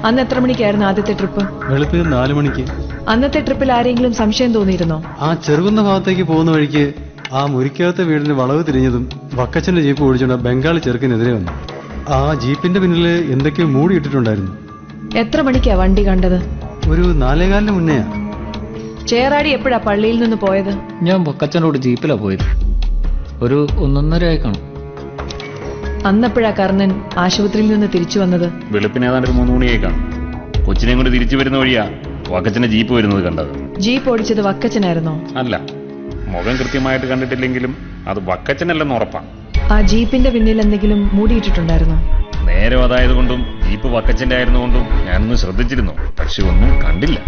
അന്ന് എത്ര മണിക്കായിരുന്നു ആദ്യത്തെ ട്രിപ്പ്? വെളുപ്പിന് 4 മണിക്ക്. അന്നത്തെ ട്രിപ്പിൽ ആരെങ്കിലും സംശയം തോന്നിയിരുന്നോ? ആ ചെറുകുന്ന ഭാഗത്തേക്ക് പോകുന്ന വഴിക്ക് ആ മുറിക്കകത്തെ വീടിന് വളവ് തിരിഞ്ഞതും വക്കച്ചന്റെ ജീപ്പ് ഓടിച്ചുകൊണ്ട് ബംഗാളി ചെറുക്കിനെതിരെ വന്നു. ആ ജീപ്പിന്റെ പിന്നിൽ എന്തൊക്കെയോ മൂടിയിട്ടിട്ടുണ്ടായിരുന്നു. എത്ര മണിക്കാ വണ്ടി കണ്ടത്? ഒരു 4:15 മുന്നെയാ. ചേറാടി എപ്പോഴാ പള്ളിയിൽ നിന്ന് പോയത്? ഞാൻ വക്കച്ചനോട് ജീപ്പിലാ പോയത്. ഒരു 1:30 ആയി കാണും. അന്നെപ്പോഴാ കർണൻ ആശുപത്രിയിൽ നിന്ന് തിരിച്ചു വന്നത്? വെളുപ്പിന് ഏതാണ്ട് 3 മണിയായി കാണും. കൊച്ചിനെയും കൊണ്ട് തിരിച്ചു വരുന്ന വഴിയാ വക്കച്ചന്റെ ജീപ്പ് വരുന്നത് കണ്ടത്. ജീപ്പ് ഓടിച്ചത് വക്കച്ചനായിരുന്നോ? അല്ല, മുഖം കൃത്യമായിട്ട് കണ്ടിട്ടില്ലെങ്കിലും അത് വക്കച്ചനല്ലെന്ന് ഉറപ്പാ. ആ ജീപ്പിന്റെ പിന്നിൽ എന്തെങ്കിലും മൂടിയിട്ടിട്ടുണ്ടായിരുന്നോ? നേരം അതായതുകൊണ്ടും ജീപ്പ് വക്കച്ചന്റെ ആയിരുന്നുകൊണ്ടും ഞാനൊന്ന് ശ്രദ്ധിച്ചിരുന്നു. പക്ഷെ ഒന്നും കണ്ടില്ല.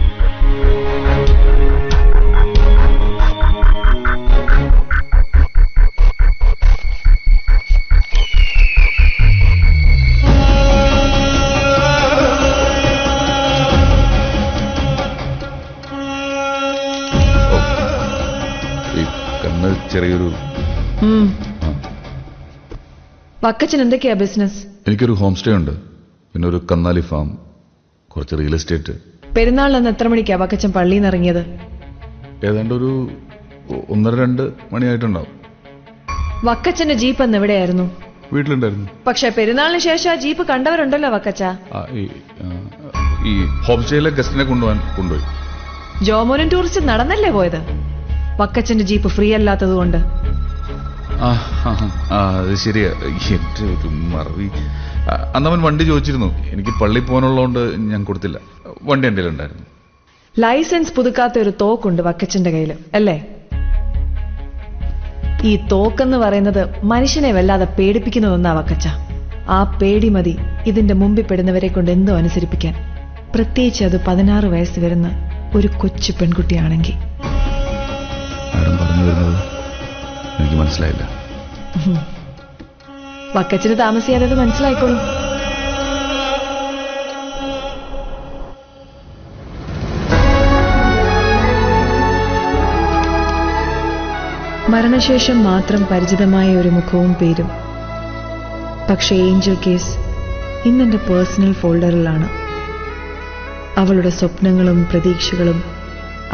ചെറിയൊരു വക്കച്ചൻ എന്തൊക്കെയാ ബിസിനസ്? എനിക്കൊരു ഹോം സ്റ്റേ ഉണ്ട്, പിന്നെ ഒരു കന്നാലി ഫാം, കുറച്ച് റിയൽ എസ്റ്റേറ്റ്. പെരുന്നാളിന് എത്ര മണിക്കാ വക്കച്ചൻ പള്ളിയിൽ നിന്ന് ഇറങ്ങിയത്? ഏതാണ്ട് ഒരു 1:30-2 മണിയായിട്ടുണ്ടാവും. വക്കച്ചന്റെ ജീപ്പ് എന്ന് എവിടെയായിരുന്നു? വീട്ടിലുണ്ടായിരുന്നു. പക്ഷെ പെരുന്നാളിന് ശേഷം ആ ജീപ്പ് കണ്ടവരുണ്ടല്ലോ വക്കച്ച. ഈ ഹോം സ്റ്റേയിലെ ഗസ്റ്റിനെ കൊണ്ടുപോയി. ജോമോനും ടൂറിസ്റ്റ് നടന്നല്ലേ പോയത്? വക്കച്ചന്റെ ജീപ്പ് ഫ്രീ അല്ലാത്തത് കൊണ്ട്. അത് ശരിയാ, എന്റെ ഒരു മറവി. അന്നവൻ വണ്ടി ചോദിച്ചിരുന്നു. എനിക്ക് പള്ളി പോകാനുള്ളതുകൊണ്ട് ഞാൻ കൊടുത്തില്ല. വണ്ടി എൻ്റെ ഉണ്ടായിരുന്നു. ലൈസൻസ് പുതുക്കാത്ത ഒരു തോക്കുണ്ട് വക്കച്ചന്റെ കയ്യിൽ അല്ലേ? ഈ തോക്കെന്ന് പറയുന്നത് മനുഷ്യനെ വല്ലാതെ പേടിപ്പിക്കുന്നതൊന്നാ വക്കച്ച. ആ പേടി മതി ഇതിന്റെ മുമ്പിൽ പെടുന്നവരെ കൊണ്ട് എന്തോ അനുസരിപ്പിക്കാൻ. പ്രത്യേകിച്ച് അത് 16 വയസ്സ് വരുന്ന ഒരു കൊച്ചു പെൺകുട്ടിയാണെങ്കിൽ. മാഡം പറഞ്ഞു വരുന്നത് എനിക്ക് മനസ്സിലായില്ല. വക്കച്ചിന് താമസിയാതെ അത് മനസ്സിലായിക്കോളും. മരണശേഷം മാത്രം പരിചിതമായ ഒരു മുഖവും പേരും. പക്ഷേ ഏഞ്ചൽ കേസ് ഇന്നെന്റെ പേഴ്സണൽ ഫോൾഡറിലാണ്. അവളുടെ സ്വപ്നങ്ങളും പ്രതീക്ഷകളും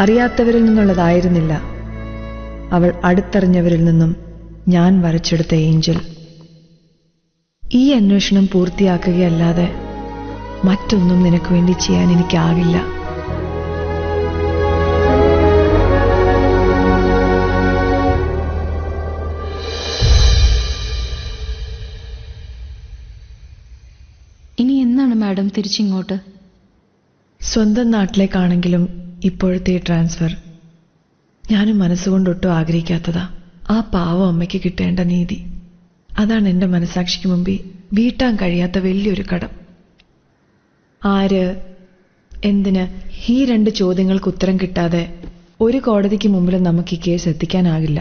അറിയാത്തവരിൽ നിന്നുള്ളതായിരുന്നില്ല, അവൾ അടുത്തറിഞ്ഞവരിൽ നിന്നും ഞാൻ വരച്ചെടുത്ത ഏഞ്ചൽ. ഈ അന്വേഷണം പൂർത്തിയാക്കുകയല്ലാതെ മറ്റൊന്നും നിനക്ക് വേണ്ടി ചെയ്യാൻ എനിക്കാകില്ല. ഇനി എന്നാണ് മാഡം തിരിച്ചിങ്ങോട്ട്? സ്വന്തം നാട്ടിലേക്കാണെങ്കിലും ഇപ്പോഴത്തെ ട്രാൻസ്ഫർ ഞാനും മനസ്സുകൊണ്ടൊട്ടും ആഗ്രഹിക്കാത്തതാ. ആ പാവം അമ്മയ്ക്ക് കിട്ടേണ്ട നീതി, അതാണ് എൻ്റെ മനസാക്ഷിക്ക് മുമ്പിൽ വീട്ടാൻ കഴിയാത്ത വലിയൊരു കടം. ആര്, എന്തിന്, ഈ 2 ചോദ്യങ്ങൾക്ക് ഉത്തരം കിട്ടാതെ ഒരു കോടതിക്ക് മുമ്പിലും നമുക്ക് ഈ കേസ് എത്തിക്കാനാകില്ല.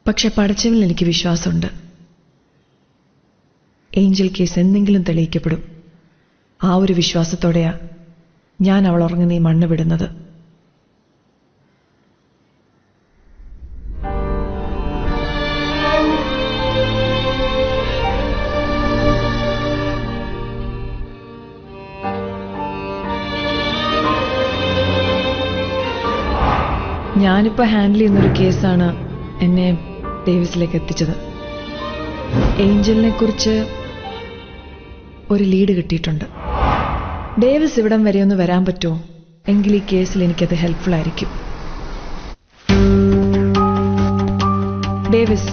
പക്ഷെ പടച്ചവനിൽ എനിക്ക് വിശ്വാസമുണ്ട്. ഏഞ്ചൽ കേസ് എന്തെങ്കിലും തെളിയിക്കപ്പെടും. ആ ഒരു വിശ്വാസത്തോടെയാ ഞാൻ അവൾ ഉറങ്ങുന്ന ഈ മണ്ണ് വിടുന്നത്. ഞാനിപ്പോൾ ഹാൻഡിൽ ചെയ്യുന്നൊരു കേസാണ് എന്നെ ഡേവിസിലേക്ക് എത്തിച്ചത്. ഏഞ്ചലിനെ കുറിച്ച് ഒരു ലീഡ് കിട്ടിയിട്ടുണ്ട്. ഡേവിസ് ഇവിടം വരെ ഒന്ന് വരാൻ പറ്റുമോ? എങ്കിൽ ഈ കേസിൽ എനിക്കത് ഹെൽപ്ഫുൾ ആയിരിക്കും. ഡേവിസ്,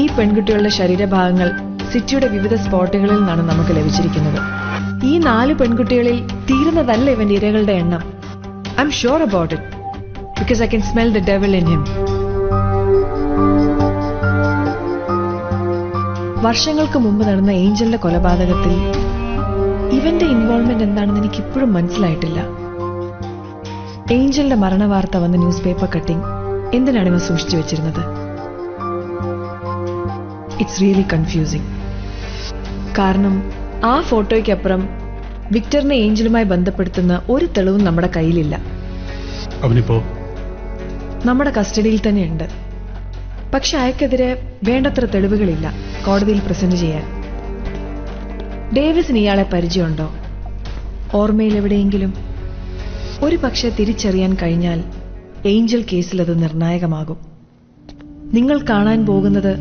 ഈ പെൺകുട്ടികളുടെ ശരീരഭാഗങ്ങൾ സിറ്റിയുടെ വിവിധ സ്പോട്ടുകളിൽ നിന്നാണ് നമുക്ക് ലഭിച്ചിരിക്കുന്നത്. ഈ 4 പെൺകുട്ടികളിൽ തീരുന്നതല്ല ഇവന്റെ ഇരകളുടെ എണ്ണം. I am sure about it. because I can smell the devil in him. വർഷങ്ങൾക്ക് മുമ്പ് നടന്ന ഏഞ്ചലിന്റെ കൊലപാതകത്തിൽ ഇവന്റെ ഇൻവോൾവ്മെന്റ് എന്താണെന്ന് എനിക്ക് ഇപ്പോഴും മനസ്സിലായിട്ടില്ല. ഏഞ്ചലിന്റെ മരണവാർത്ത വന്ന ന്യൂസ് പേപ്പർ കട്ടിംഗ് എന്തിനാണ് ഇവ സൂക്ഷിച്ചു വെച്ചിരുന്നത്? It's really confusing. കാരണം ആ ഫോട്ടോയ്ക്കപ്പുറം വിക്ടറിനെ ഏഞ്ചലുമായി ബന്ധപ്പെടുത്തുന്ന ഒരു തെളിവും നമ്മുടെ കയ്യിലില്ല. അവനിപ്പോ നമ്മുടെ കസ്റ്റഡിയിൽ തന്നെയുണ്ട്. പക്ഷെ അയാൾക്കെതിരെ വേണ്ടത്ര തെളിവുകളില്ല കോടതിയിൽ പ്രസന്റ് ചെയ്യാൻ. ഡേവിസിന് ഇയാളെ പരിചയമുണ്ടോ? ഓർമ്മയിൽ എവിടെയെങ്കിലും? ഒരു പക്ഷെ തിരിച്ചറിയാൻ കഴിഞ്ഞാൽ ഏഞ്ചൽ കേസിൽ അത് നിർണായകമാകും. നിങ്ങൾ കാണാൻ പോകുന്നത്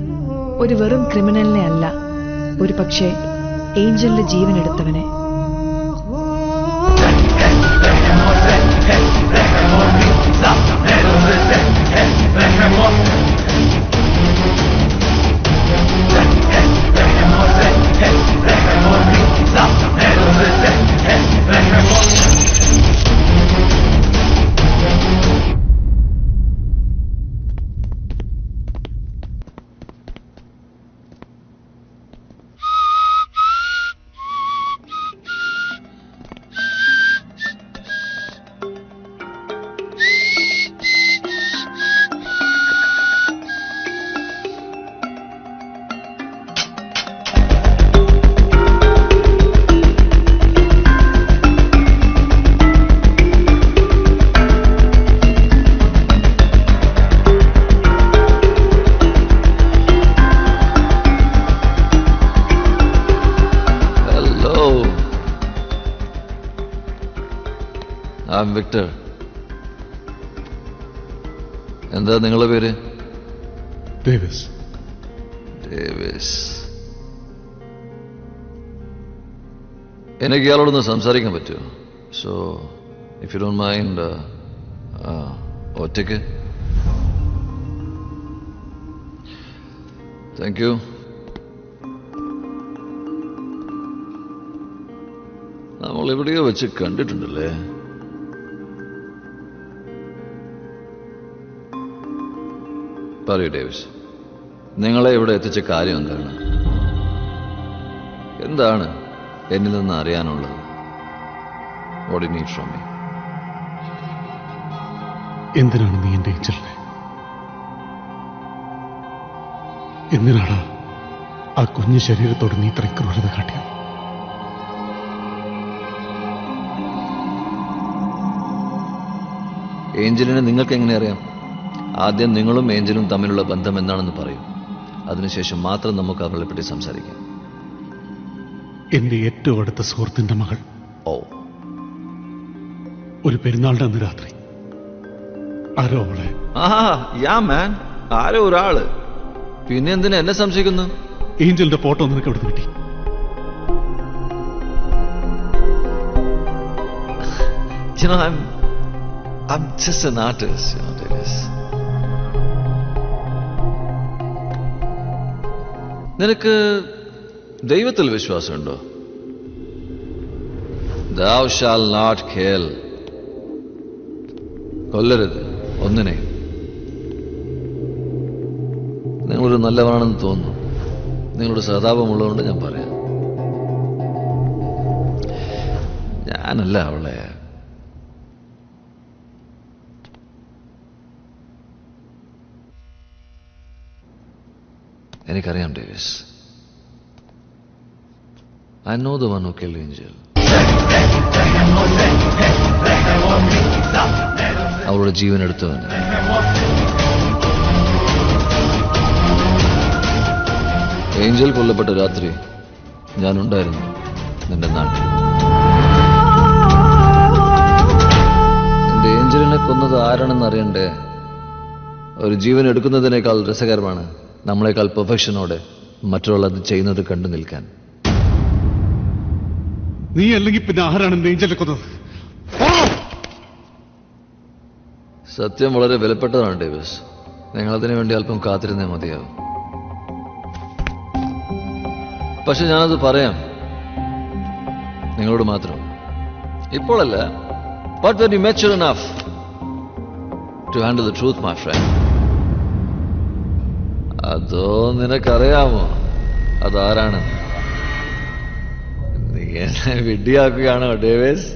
ഒരു വെറും ക്രിമിനലിനെ അല്ല, ഒരു പക്ഷേ ഏഞ്ചലിന്റെ ജീവൻ എടുത്തവനെ. I'm Victor. എന്താ നിങ്ങളുടെ പേര്? ഡേവിസ്. ഡേവിസ്. എനിക്ക് ഇയാളോടൊന്ന് സംസാരിക്കാൻ പറ്റുമോ? So if you don't mind ഒറ്റയ്ക്ക്. Thank you. നമ്മൾ എവിടെയോ വെച്ച് കണ്ടിട്ടുണ്ടല്ലേ? പറയൂ ഡേവിസ്, നിങ്ങളെ ഇവിടെ എത്തിച്ച കാര്യം എന്താണ്? എന്താണ് എന്നിൽ നിന്ന് അറിയാനുള്ളത്? What do you need from me? എന്തിനാണ് നീ എന്റെ ഏഞ്ചലിനെ, എന്തിനാണ് ആ കുഞ്ഞു ശരീരത്തോട് നീ ഇത്ര ക്രൂരത കാട്ടിയത്? ഏഞ്ചലിനെ നിങ്ങൾക്ക് എങ്ങനെ അറിയാം? ആദ്യം നിങ്ങളും ഏഞ്ചലും തമ്മിലുള്ള ബന്ധം എന്താണെന്ന് പറയും. അതിനുശേഷം മാത്രം നമുക്ക് അവളെ പറ്റി സംസാരിക്കാം. എന്റെ ഏറ്റവും അടുത്ത സുഹൃത്തിന്റെ മകൾ. ഓ. ഒരു പെരുന്നാളിന്റെ അന്ന് രാത്രി ആരോ അവളെ. ആരോ ഒരാള്. പിന്നെ എന്തിനാ എന്നെ സംശയിക്കുന്നു? ഏഞ്ചലിന്റെ ഫോട്ടോ നിനക്ക് എവിടെ കിട്ടി? I'm just an artist, Dennis. നിനക്ക് ദൈവത്തിൽ വിശ്വാസമുണ്ടോ? Thou shall not kill. കൊല്ലരുത് ഒന്നിനെ. നിങ്ങളൊരു നല്ലവനാണെന്ന് തോന്നുന്നു. നിങ്ങളുടെ സഹതാപമുള്ളതുകൊണ്ട് ഞാൻ പറയാം. ഞാനല്ല അവളെ. എനിക്കറിയാം Davis. I know the one who killed Angel. അവളുടെ ജീവൻ എടുത്തവൻ. ഏഞ്ചൽ കൊല്ലപ്പെട്ട രാത്രി ഞാനുണ്ടായിരുന്നു നിന്റെ നാട്ടിൽ. എന്റെ ഏഞ്ചലിനെ കൊന്നത് ആരാണെന്ന് അറിയണ്ടേ? ഒരു ജീവൻ എടുക്കുന്നതിനേക്കാൾ രസകരമാണ് നമ്മളെക്കാൾ പെർഫെക്ഷനോടെ മറ്റുള്ള അത് ചെയ്യുന്നത് കണ്ടു നിൽക്കാൻ. നീ അല്ലെങ്കിൽ പിന്നെ ആരാണ് എന്റെ ഏഞ്ചലിനെ കൊന്നത്? സത്യം വളരെ വിലപ്പെട്ടതാണ് ഡേവിസ്. നിങ്ങളതിനു വേണ്ടി അല്പം കാത്തിരുന്നേ മതിയാവും. പക്ഷെ ഞാനത് പറയാം, നിങ്ങളോട് മാത്രം. ഇപ്പോഴല്ല, but when you mature enough, to handle the truth, my friend. അതോ നിനക്കറിയാമോ അതാരാണ്? നീ എന്നെ വിഡ്ഢിയാക്കുകയാണോ ഡേവിസ്?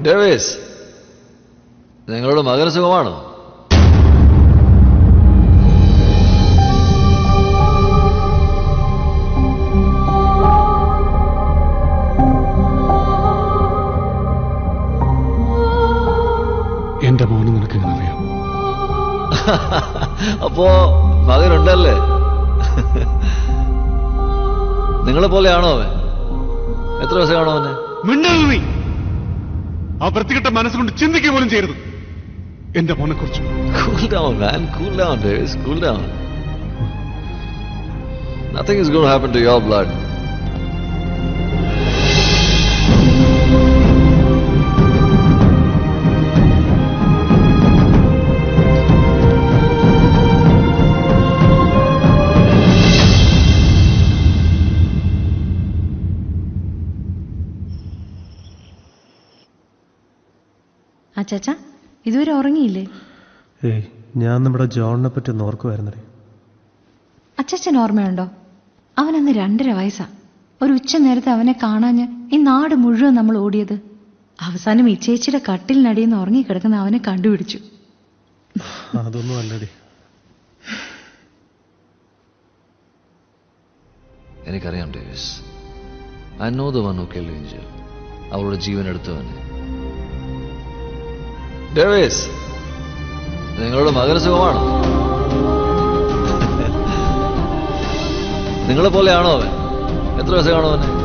ഡേവിസ്, നിങ്ങളുടെ മകന് സുഖമാണോ? എന്റെ മോന് നിനക്ക് എങ്ങനെ അറിയാം? അപ്പോ മകനുണ്ടല്ലേ? നിങ്ങളെ പോലെയാണോ അവൻ? എത്ര വയസ്സാണോ അവന്? മിണ്ടരുത് നീ. ആ വൃത്തികെട്ട മനസ്സുകൊണ്ട് ചിന്തിക്കുക പോലും ചെയ്യരുത് എന്റെ മോനെ കുറിച്ച്. Cool down, man. Cool down, Davis. Cool down. Nothing is going to happen to your blood. അച്ചാച്ചാ, ഇതുവരെ ഉറങ്ങിയില്ലേ? ഏയ്, ഞാൻ നമ്മുടെ ജോണിനെ പറ്റി ഒന്ന് ഓർക്കുമായിരുന്നേ. അച്ചാച്ചന് ഓർമ്മയുണ്ടോ? അവനന്ന് 2.5 വയസ്സാ. ഒരു ഉച്ച നേരത്തെ അവനെ കാണാഞ്ഞ് ഈ നാട് മുഴുവൻ നമ്മൾ ഓടിയത്. അവസാനം ഇച്ചേച്ചിയുടെ കട്ടിലിനടിയിൽ നിന്ന് ഉറങ്ങിക്കിടക്കുന്ന അവനെ കണ്ടുപിടിച്ചു. അതൊന്നും അല്ലടി. എനിക്കറിയാം Davis. I know the one who killed Angel. അവളുടെ ജീവൻ എടുത്തവനെ. ഡേവിസ്, നിങ്ങളുടെ മകന് സുഖമാണോ? നിങ്ങളെ പോലെയാണോ അവൻ? എത്ര വയസ്സാണോ അവന്?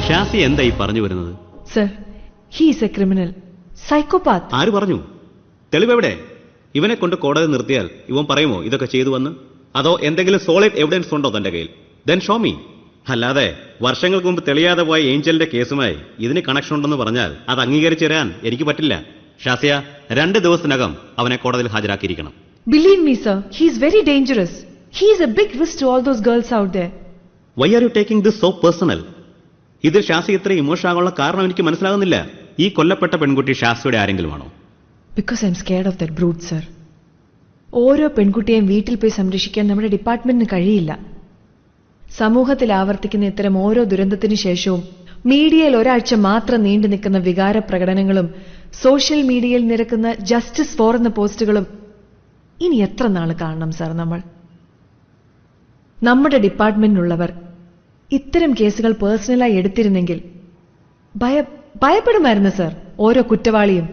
ഷാസി എന്തായി പറഞ്ഞു വരുന്നത്? Sir, he is A criminal, psychopath. ആര് പറഞ്ഞു? തെളിവെവിടെ? ഇവനെ കൊണ്ട് കോടതി നിർത്തിയാൽ ഇവൻ പറയുമോ ഇതൊക്കെ ചെയ്തു വന്ന്? അതോ എന്തെങ്കിലും സോളിഡ് എവിഡൻസ് ഉണ്ടോ തന്റെ കയ്യിൽ? Then show me. അല്ലാതെ വർഷങ്ങൾക്ക് മുമ്പ് തെളിയാതെ പോയ ഏഞ്ചലിന്റെ കേസുമായി ഇതിന് കണക്ഷൻ ഉണ്ടെന്ന് പറഞ്ഞാൽ അത് അംഗീകരിച്ചു തരാൻ എനിക്ക് പറ്റില്ല. ഷാസിയ, 2 ദിവസത്തിനകം അവനെ കോടതിയിൽ ഹാജരാക്കിയിരിക്കണം. Believe me, sir, he is very dangerous. He is a big risk to all those girls out there. Why are you taking this so personal? ഇതിൽ ഷാസി ഇത്ര ഇമോഷൻ ആകാനുള്ള കാരണം എനിക്ക് മനസ്സിലാകുന്നില്ല. ഈ കൊല്ലപ്പെട്ട പെൺകുട്ടി ഷാസിയുടെ ആരെങ്കിലും ആണോ? Because I'm scared of that brute, sir. ഓരോ പെൺകുട്ടിയെയും വീട്ടിൽ പോയി സംരക്ഷിക്കാൻ നമ്മുടെ ഡിപ്പാർട്ട്മെന്റിന് കഴിയില്ല. സമൂഹത്തിൽ ആവർത്തിക്കുന്ന ഇത്തരം ഓരോ ദുരന്തത്തിനു ശേഷവും മീഡിയയിൽ ഒരാഴ്ച മാത്രം നീണ്ടു നിൽക്കുന്ന വികാര പ്രകടനങ്ങളും സോഷ്യൽ മീഡിയയിൽ നിരക്കുന്ന ജസ്റ്റിസ് ഫോർ എന്ന പോസ്റ്റുകളും ഇനി എത്ര നാൾ കാണണം സാർ? നമ്മുടെ ഡിപ്പാർട്ട്മെന്റിനുള്ളവർ ഇത്തരം കേസുകൾ പേഴ്സണലായി എടുത്തിരുന്നെങ്കിൽ ഭയപ്പെടുമായിരുന്നു സാർ ഓരോ കുറ്റവാളിയും.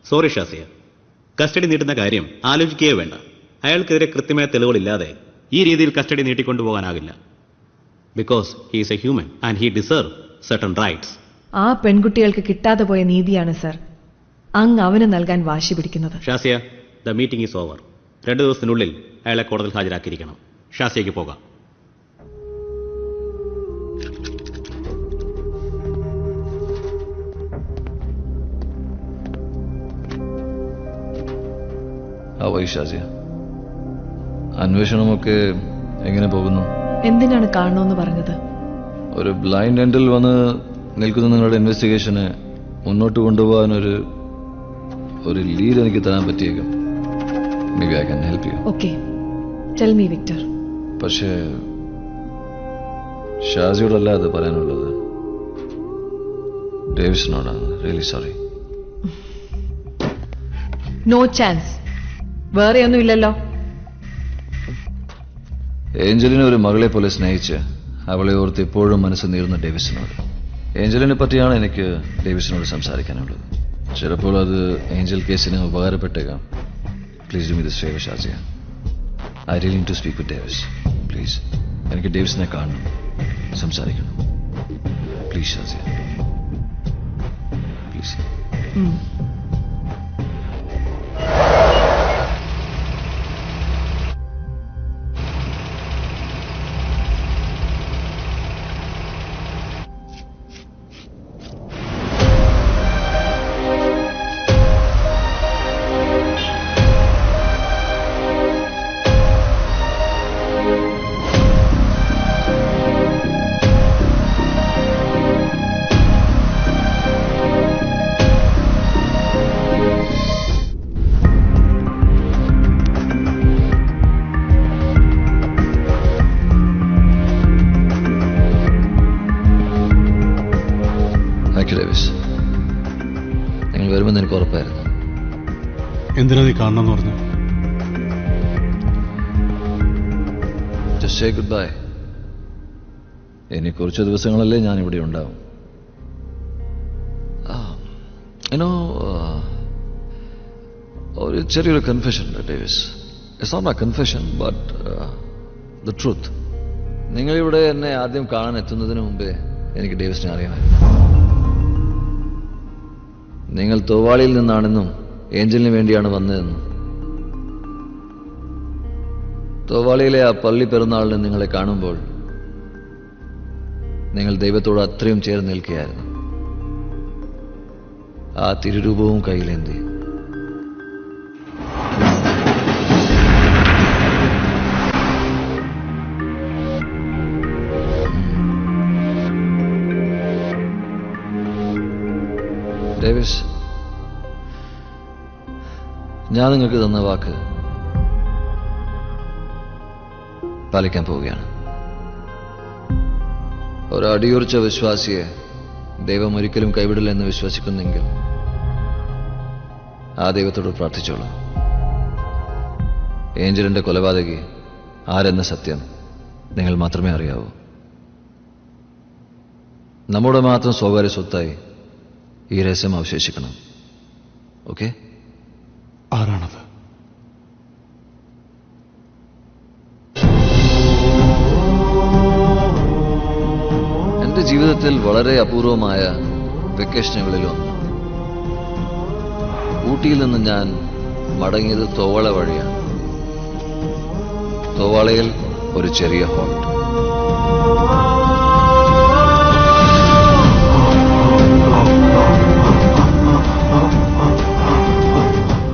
സോറി ഷാസിയ, കസ്റ്റഡി നീട്ടുന്ന കാര്യം ആലോചിക്കുകയേ വേണ്ട. അയാൾക്കെതിരെ കൃത്യമായ തെളിവുകളില്ലാതെ ഈ രീതിയിൽ കസ്റ്റഡി നീട്ടിക്കൊണ്ടുപോകാനാകില്ല. Because he is a human and he deserve certain rights. ആ പെൺകുട്ടികൾക്ക് കിട്ടാതെ പോയ നീതിയാണ് സാർ അങ്ങ് അവന് നൽകാൻ വാശി പിടിക്കുന്നത്. Shazia, the meeting is over. 2 ദിവസത്തിനുള്ളിൽ അയാളെ കോടതിയിൽ ഹാജരാക്കിയിരിക്കണം. ഷാസിയയ്ക്ക് പോകാം. ഷാസിയ, അന്വേഷണമൊക്കെ എങ്ങനെ പോകുന്നു? എന്തിനാണ് കാണണമെന്ന് പറഞ്ഞത്? ഒരു ബ്ലൈൻഡ് എൻഡിൽ വന്ന് നിൽക്കുന്ന നിങ്ങളുടെ ഇൻവെസ്റ്റിഗേഷനെ മുന്നോട്ട് കൊണ്ടുപോകാൻ ഒരു ലീഡ് എനിക്ക് തരാൻ പറ്റിയേക്കും. Maybe I can help you. Okay. Tell me, Victor. പക്ഷേ ഷാസിയോടല്ല അത് പറയാനുള്ളത്, ഡേവിസിനോടാണ്. Really sorry. No chance. വേറെ ഒന്നുമില്ലല്ലോ. ഏഞ്ചലിനെ ഒരു മകളെ പോലെ സ്നേഹിച്ച് അവളെ ഓർത്ത് എപ്പോഴും മനസ്സ് നീറുന്ന ഡേവിസിനോട്. ഏഞ്ചലിനെ പറ്റിയാണ് എനിക്ക് ഡേവിസിനോട് സംസാരിക്കാനുള്ളത്. ചിലപ്പോൾ അത് ഏഞ്ചൽ കേസിന് ഉപകാരപ്പെട്ടേക്കാം. Please do me this favor, Shazia. I really need to speak with Davis. Please. എനിക്ക് ഡേവിസിനെ കാണണം, സംസാരിക്കണം. Please, Shazia. Please. എന്തിനാ നീ കാണണമെന്ന് പറഞ്ഞു? Just say goodbye. ഇനി കുറച്ച് ദിവസങ്ങളല്ലേ ഞാൻ ഇവിടെ ഉണ്ടാവും. ഒരു ചെറിയൊരു കൺഫെഷൻ ഉണ്ട് Davis. It's not my confession but the truth. നിങ്ങളിവിടെ എന്നെ ആദ്യം കാണാൻ എത്തുന്നതിന് മുമ്പേ എനിക്ക് ഡേവിസിനെ അറിയാമായിരുന്നു. നിങ്ങൾ തോവാളിയിൽ നിന്നാണെന്നും ഏഞ്ചലിന് വേണ്ടിയാണ് വന്നതെന്നും തോവാളിയിലെ ആ പള്ളി പെരുന്നാളിന് നിങ്ങളെ കാണുമ്പോൾ നിങ്ങൾ ദൈവത്തോട് അത്രയും ചേർന്ന് നിൽക്കുകയായിരുന്നു. ആ തിരുരൂപവും കയ്യിലേന്തി. ഡേവിസ്, ഞാൻ നിങ്ങൾക്ക് തന്ന വാക്ക് പാലിക്കാൻ പോവുകയാണ്. ഒരു അടിയുറച്ച വിശ്വാസിയെ ദൈവം ഒരിക്കലും കൈവിടില്ല എന്ന് വിശ്വസിക്കുന്നെങ്കിൽ ആ ദൈവത്തോട് പ്രാർത്ഥിച്ചോളൂ. ഏഞ്ചലിന്റെ കൊലപാതകി ആരെന്ന സത്യം നിങ്ങൾ മാത്രമേ അറിയാവൂ. നമ്മുടെ മാത്രം സ്വകാര്യ സ്വത്തായി ഈ രഹസ്യം അവശേഷിക്കണം. ഓക്കെ? ആരാണത്? എന്റെ ജീവിതത്തിൽ വളരെ അപൂർവമായ വെക്കേഷനുകളിൽ ഒന്ന്. ഊട്ടിയിൽ നിന്ന് ഞാൻ മടങ്ങിയത് തോവാള വഴിയാണ്. തോവാളയിൽ ഒരു ചെറിയ ഹോൾട്ട്.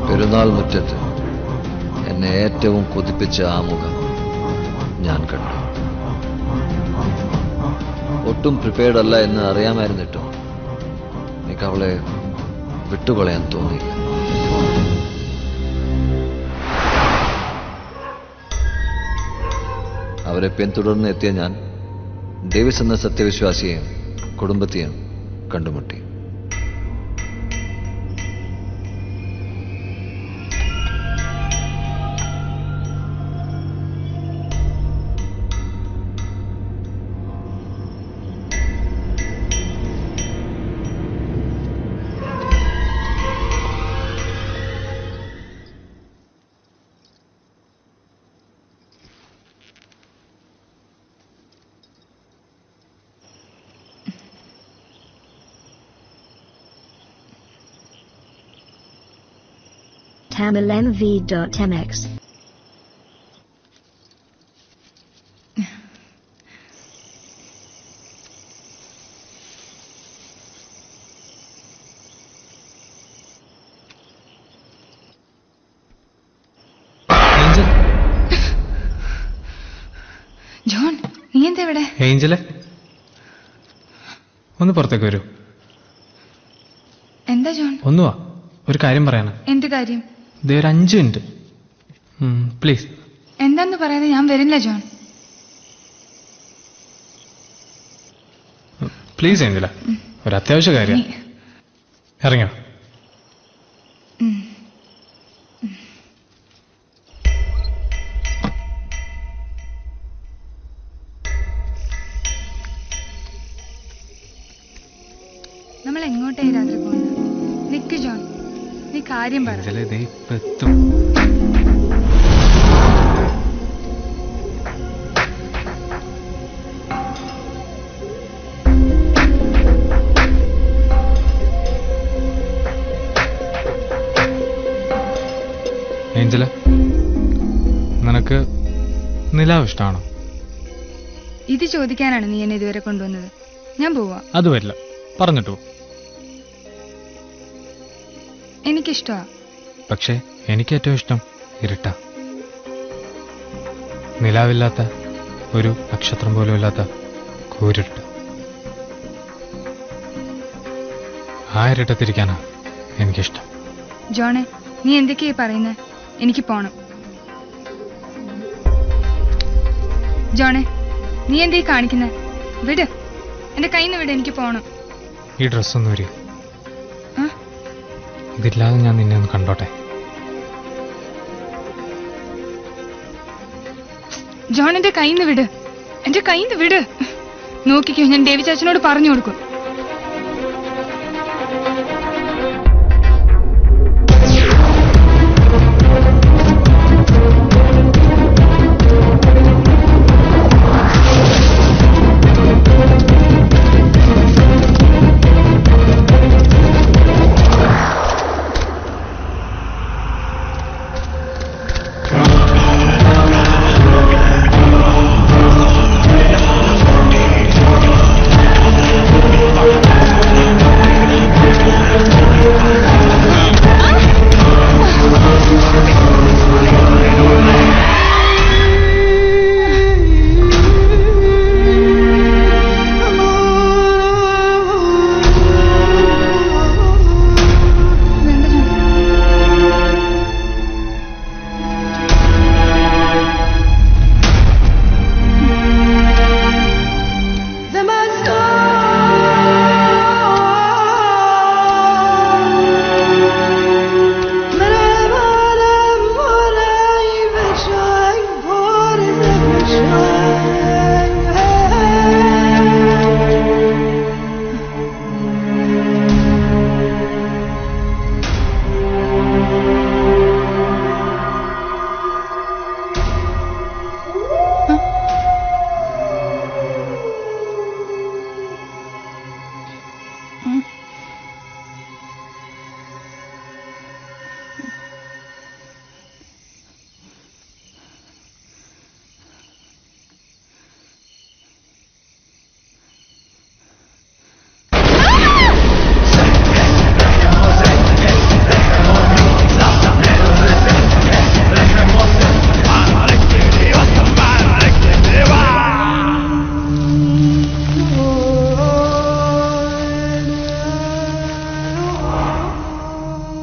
പെരുന്നാൾ മുറ്റത്ത് എന്നെ ഏറ്റവും കൊതിപ്പിച്ച ആ മുഖം ഞാൻ കണ്ടു. ഒട്ടും പ്രിപ്പയർഡ് അല്ല എന്ന് അറിയാമായിരുന്നിട്ടും എനിക്ക് അവളെ വിട്ടുകളയാൻ തോന്നിയില്ല. അവരെ പിന്തുടർന്ന് എത്തിയ ഞാൻ ഡേവിസ് എന്ന സത്യവിശ്വാസിയെയും കുടുംബത്തെയും കണ്ടുമുട്ടി. TamilNV.mx. ജോൺ, നീ എന്താ ഇവിടെ? ഏഞ്ചലെ, ഒന്ന് പുറത്തേക്ക് വരൂ. എന്താ ജോൺ? ഒന്നുവാ, ഒരു കാര്യം പറയാനാ. എന്ത് കാര്യം? ദേ ഒരു 5 മിനിറ്റ് പ്ലീസ്. എന്താന്ന് പറയാതെ ഞാൻ വരില്ല ജോൺ. പ്ലീസ് ഏഞ്ചല, ഒരു അത്യാവശ്യ കാര്യം. ഇറങ്ങോ. നമ്മൾ എങ്ങോട്ടായി രാത്രി പോകുന്നത്? നിക്ക് ജോൺ, നീ കാര്യം പറ. ഏഞ്ചല, നിനക്ക് നിലാവ് ഇഷ്ടമാണോ? ഇത് ചോദിക്കാനാണ് നീ എന്നെ ഇതുവരെ കൊണ്ടുവന്നത്. ഞാൻ പോവാ. അത് വരില്ല, പറഞ്ഞിട്ടു. എനിക്കിഷ്ടമാ. പക്ഷേ എനിക്ക് ഏറ്റവും ഇഷ്ടം ഇരുട്ട. നിലാവില്ലാത്ത, ഒരു നക്ഷത്രം പോലും ഇല്ലാത്ത കൂരിട്ട്. ആ ഇരുട്ടത്തിരിക്കാനാ എനിക്കിഷ്ടം. ജോണെ, നീ എന്തൊക്കെയാ പറയുന്നത്? എനിക്ക് പോണം. ജോണെ, നീ എന്തേ കാണിക്കുന്നത്? വിട്, എന്റെ കയ്യിൽ നിന്ന് വിട്, എനിക്ക് പോണം. ഈ ഡ്രസ്സൊന്നും ഒരു ഇതില്ലാതെ ഞാൻ നിന്നെ ഒന്ന് കണ്ടോട്ടെ. ജോൺ എന്റെ കയ്യിൽ നിന്ന് വിട്, എന്റെ കയ്യിൽ നിന്ന് വിട്. നോക്കിക്കോ, ഞാൻ ദേവി ചാച്ചനോട് പറഞ്ഞു കൊടുക്കും.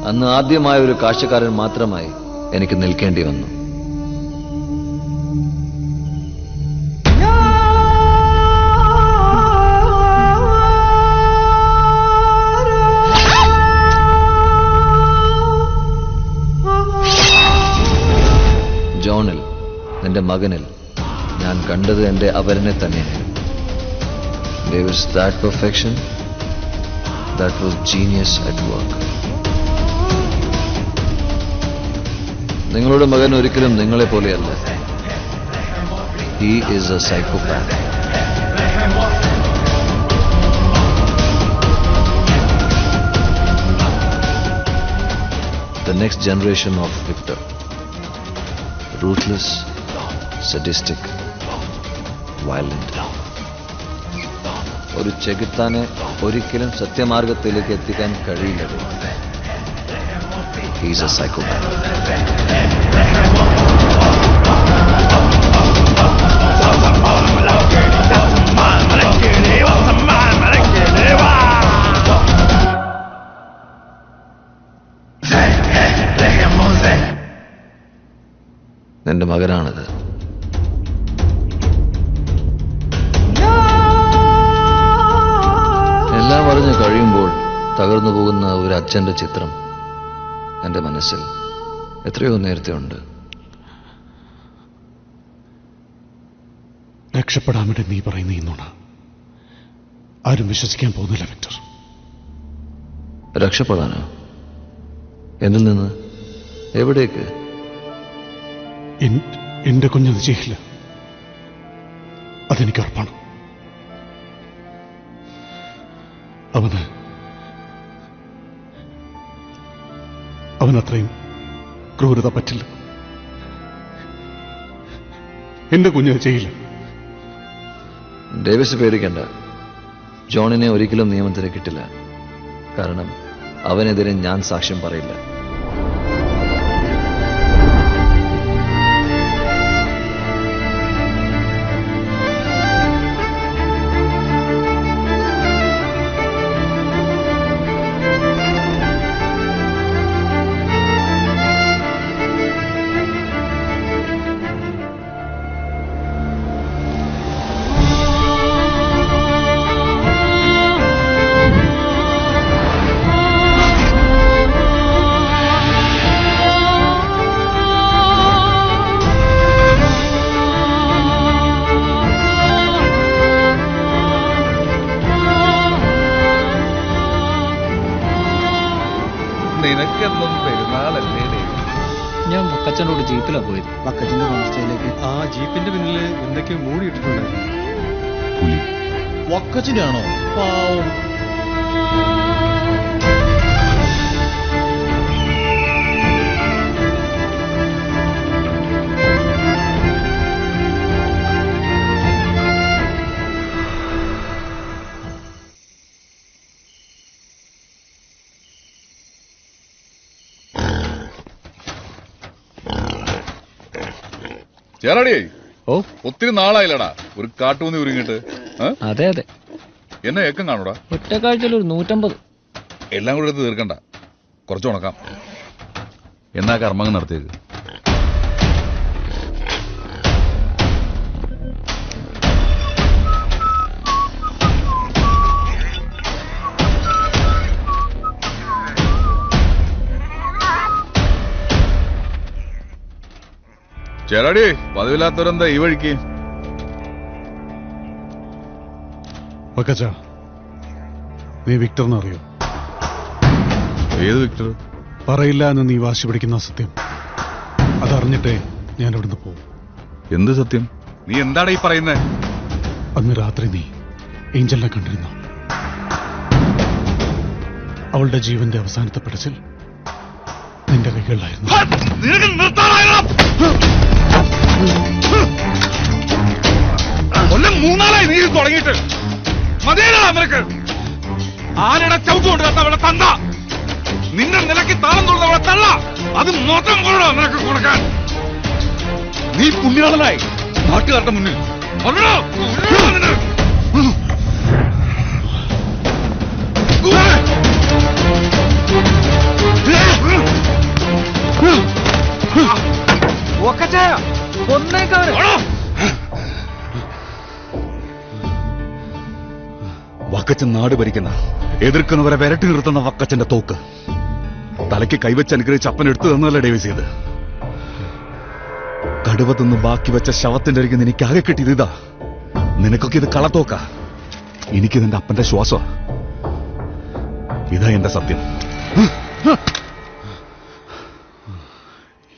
അന്ന് ആദ്യമായ ഒരു കാഴ്ചക്കാരൻ മാത്രമായി എനിക്ക് നിൽക്കേണ്ടി വന്നു. ജോണിൽ, നിന്റെ മകനിൽ ഞാൻ കണ്ടത് എന്റെ അവരനെ തന്നെയാണ്. There was that perfection, that was genius at work. നിങ്ങളുടെ മകൻ ഒരിക്കലും നിങ്ങളെ പോലെയല്ല. He is a psychopath. The next generation of Victor. Ruthless, sadistic, violent. ഒരു ചെകുത്താനെ ഒരിക്കലും സത്യമാർഗത്തിലേക്ക് എത്തിക്കാൻ കഴിയില്ല. He is a psychopath. നിന്റെ മകനാണിത്. എല്ലാം അറിഞ്ഞ് കഴിയുമ്പോൾ തകർന്നു പോകുന്ന ഒരു അച്ഛന്റെ ചിത്രം എന്റെ മനസ്സിൽ എത്രയോ നേരത്തെ ഉണ്ട്. രക്ഷപ്പെടാൻ വേണ്ടി നീ പറയുന്ന ഈ നുണ ആരും വിശ്വസിക്കാൻ പോകുന്നില്ല വിക്ടർ. രക്ഷപ്പെടാനോ? എന്നിൽ നിന്ന്? എവിടേക്ക്? എന്റെ കുഞ്ഞത് ചെയ്യില്ല, അതെനിക്ക് ഉറപ്പാണ്. അവനത്രയും ക്രൂരത പറ്റില്ല. എന്റെ കുഞ്ഞത് ചെയ്യില്ല. ഡേവിസ് പേടിക്കണ്ട. ജോണിനെ ഒരിക്കലും നിയമത്തിന് കിട്ടില്ല. കാരണം അവനെതിരെ ഞാൻ സാക്ഷ്യം പറയില്ല. ജീപ്പിലാ പോയത്. വക്കച്ചന്റെ ഹോം സ്റ്റേയിലേക്ക്. ആ ജീപ്പിന്റെ പിന്നിൽ എന്തൊക്കെയോ മൂടിയിട്ടിട്ടുണ്ടായിരുന്നു. പുലി. വക്കച്ചന്റെ ആണോ? പാവം. ചേരാടി, ഒത്തിരി നാളായില്ലടാ ഒരു കാട്ടൂന്നി ഉരുങ്ങിട്ട്. അതെ അതെ. എന്നെ ഏക്കം കാണൂടാ. ഒറ്റക്കാഴ്ചയിൽ ഒരു 150. എല്ലാം കൂടെ എടുത്ത് തീർക്കണ്ട, കുറച്ച് ഉണക്കാം. എന്നാ കർമ്മങ്ങൾ നടത്തിയത്. ചേരാടി, പതിവില്ലാത്തവരെന്താ ഈ വഴിക്ക്? വക്കച്ച, നീ വിക്ടറിനെ അറിയോ? ഏത് വിക്ടർ? പറയില്ല എന്ന് നീ വാശി പിടിക്കുന്ന സത്യം. അതറിഞ്ഞിട്ടേ ഞാൻ ഇവിടുന്ന് പോകും. എന്ത് സത്യം? നീ എന്താണ് ഈ പറയുന്നത്? അന്ന് രാത്രി നീ ഏഞ്ചലിനെ കണ്ടിരുന്നു. അവളുടെ ജീവന്റെ അവസാനത്തെ പിടച്ചിൽ നിന്റെ കൈകളിലായിരുന്നു. മൂന്നാളായി നീ തുടങ്ങിയിട്ട് മതിയല്ല നിനക്ക്. ആരുടെ ചവിട്ടുകൊണ്ട് അവളെ തന്ന, നിന്റെ നിലയ്ക്ക് താളം തുറന്നവളെ തള്ള, അത് മൊത്തം കൊള്ളോ നിനക്ക് കൊടുക്കാൻ. നീ പുണ്യാളനായി നാട്ടുകാരുടെ മുന്നിൽ വക്കച്ചൻ നാട് ഭരിക്കുന്ന, എതിർക്കുന്നവരെ വിരട്ടി നിർത്തുന്ന വക്കച്ചന്റെ തോക്ക് തലയ്ക്ക് കൈവച്ച് അനുഗ്രഹിച്ച് അപ്പൻ എടുത്തു തന്നതല്ല ഡേവിസ് ചെയ്ത്. കടുവ തിന്ന് ബാക്കി വെച്ച ശവത്തിന്റെ അരികിൽ എനിക്കാകെ കിട്ടിയത് ഇതാ. നിനക്കൊക്കെ ഇത് കളത്തോക്ക, എനിക്കിതെന്റെ അപ്പന്റെ ശ്വാസ. ഇതാ എന്റെ സത്യം.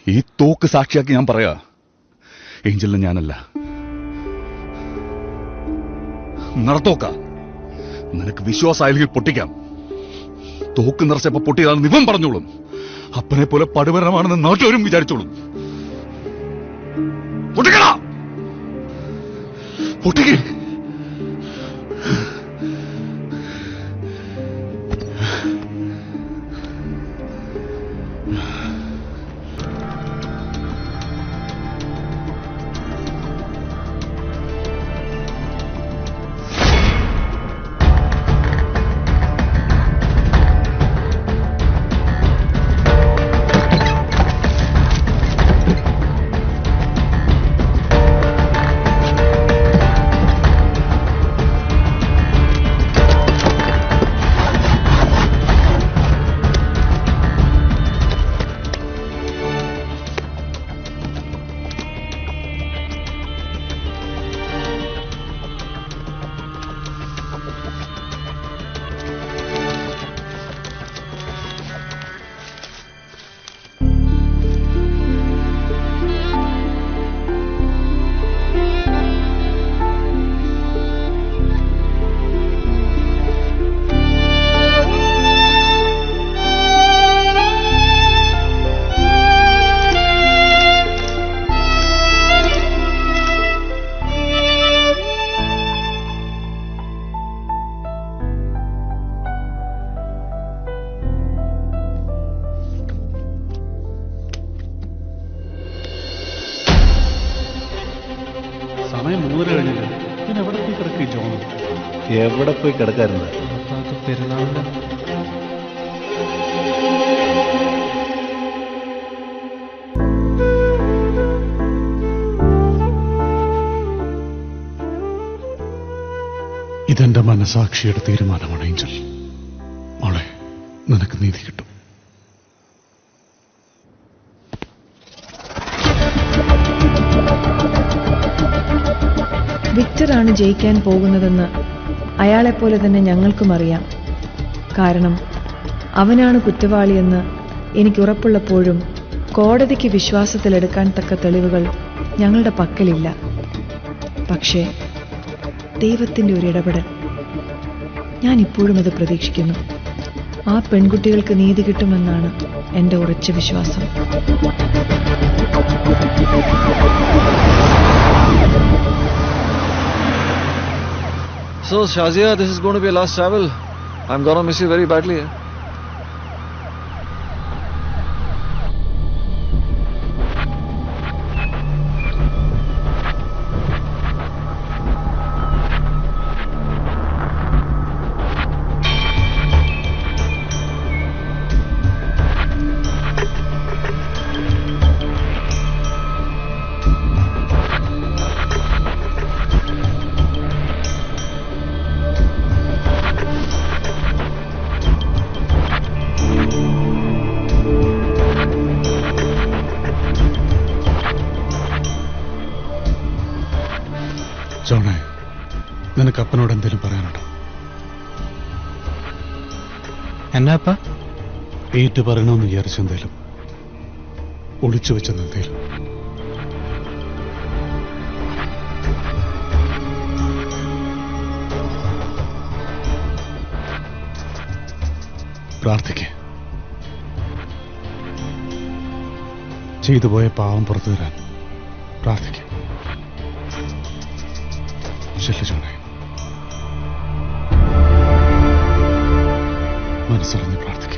ഈ തോക്ക് സാക്ഷിയാക്കി ഞാൻ പറയാ, ഏഞ്ചലിന് ഞാനല്ല. നടത്തോക്ക, നിനക്ക് വിശ്വാസമായില്ലെങ്കിൽ പൊട്ടിക്കാം. തോക്ക് നിറച്ചപ്പോ പൊട്ടിയതാണ് നിവൻ പറഞ്ഞോളും. അപ്പനെ പോലെ പടുവരമാണെന്ന് നാട്ടുകാരും വിചാരിച്ചോളും. പൊട്ടിക്കണ, പൊട്ടിക്ക്. സമയം 3 കഴിഞ്ഞില്ല. പിന്നെ എവിടെ പോയി കിടക്കുക ജോൺ? എവിടെ പോയി കിടക്കാറുണ്ട്? പെരുന്നാളിന്റെ ഇതെന്റെ മനസാക്ഷിയുടെ തീരുമാനമാണ് ഏഞ്ചൽ. മോളെ, നിനക്ക് നീതി കിട്ടും. വിക്ടറാണ് ജയിക്കാൻ പോകുന്നതെന്ന് അയാളെപ്പോലെ തന്നെ ഞങ്ങൾക്കും അറിയാം. കാരണം അവനാണ് കുറ്റവാളിയെന്ന് എനിക്കുറപ്പുള്ളപ്പോഴും കോടതിക്ക് വിശ്വാസത്തിലെടുക്കാൻ തക്ക തെളിവുകൾ ഞങ്ങളുടെ പക്കലില്ല. പക്ഷേ ദൈവത്തിന്റെ ഒരു ഇടപെടൽ, ഞാൻ ഇപ്പോഴും അത് പ്രതീക്ഷിക്കുന്നു. ആ പെൺകുട്ടികൾക്ക് നീതി കിട്ടുമെന്നാണ് എൻ്റെ ഉറച്ച വിശ്വാസം. So, Shazia, this is going to be your last travel. I'm going to miss you very badly. ജോണേ, നിനക്ക് അപ്പനോട് എന്തെങ്കിലും പറയാനുണ്ടോ? എന്നാ ഏറ്റു പറയണമെന്ന് വിചാരിച്ചെന്തേലും, ഒളിച്ചു വെച്ചെന്തേലും? പ്രാർത്ഥിക്ക. ചെയ്തുപോയ പാവം പുറത്തു തരാൻ പ്രാർത്ഥിക്ക. ജോണേ, മനസ്സറിഞ്ഞ് പ്രാർത്ഥിക്കുക.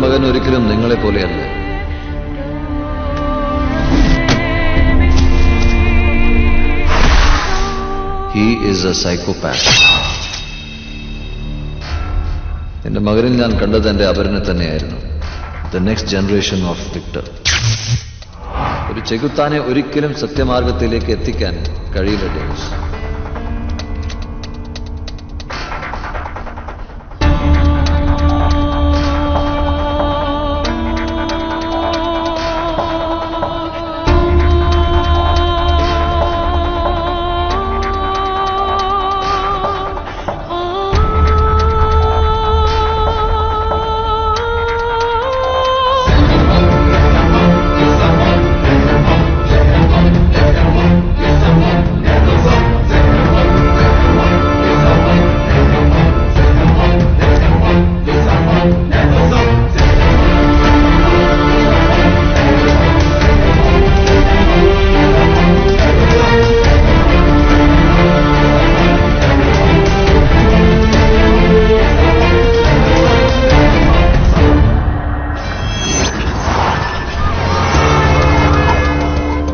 മകൻ ഒരിക്കലും നിങ്ങളെ പോലെയല്ല. He is a psychopath. എന്റെ മകനിൽ ഞാൻ കണ്ടത് എന്റെ അപരനെ തന്നെയായിരുന്നു. The next generation of Victor. ഒരു ചെകുത്താനെ ഒരിക്കലും സത്യമാർഗത്തിലേക്ക് എത്തിക്കാൻ കഴിയില്ല ഡേവിസ്.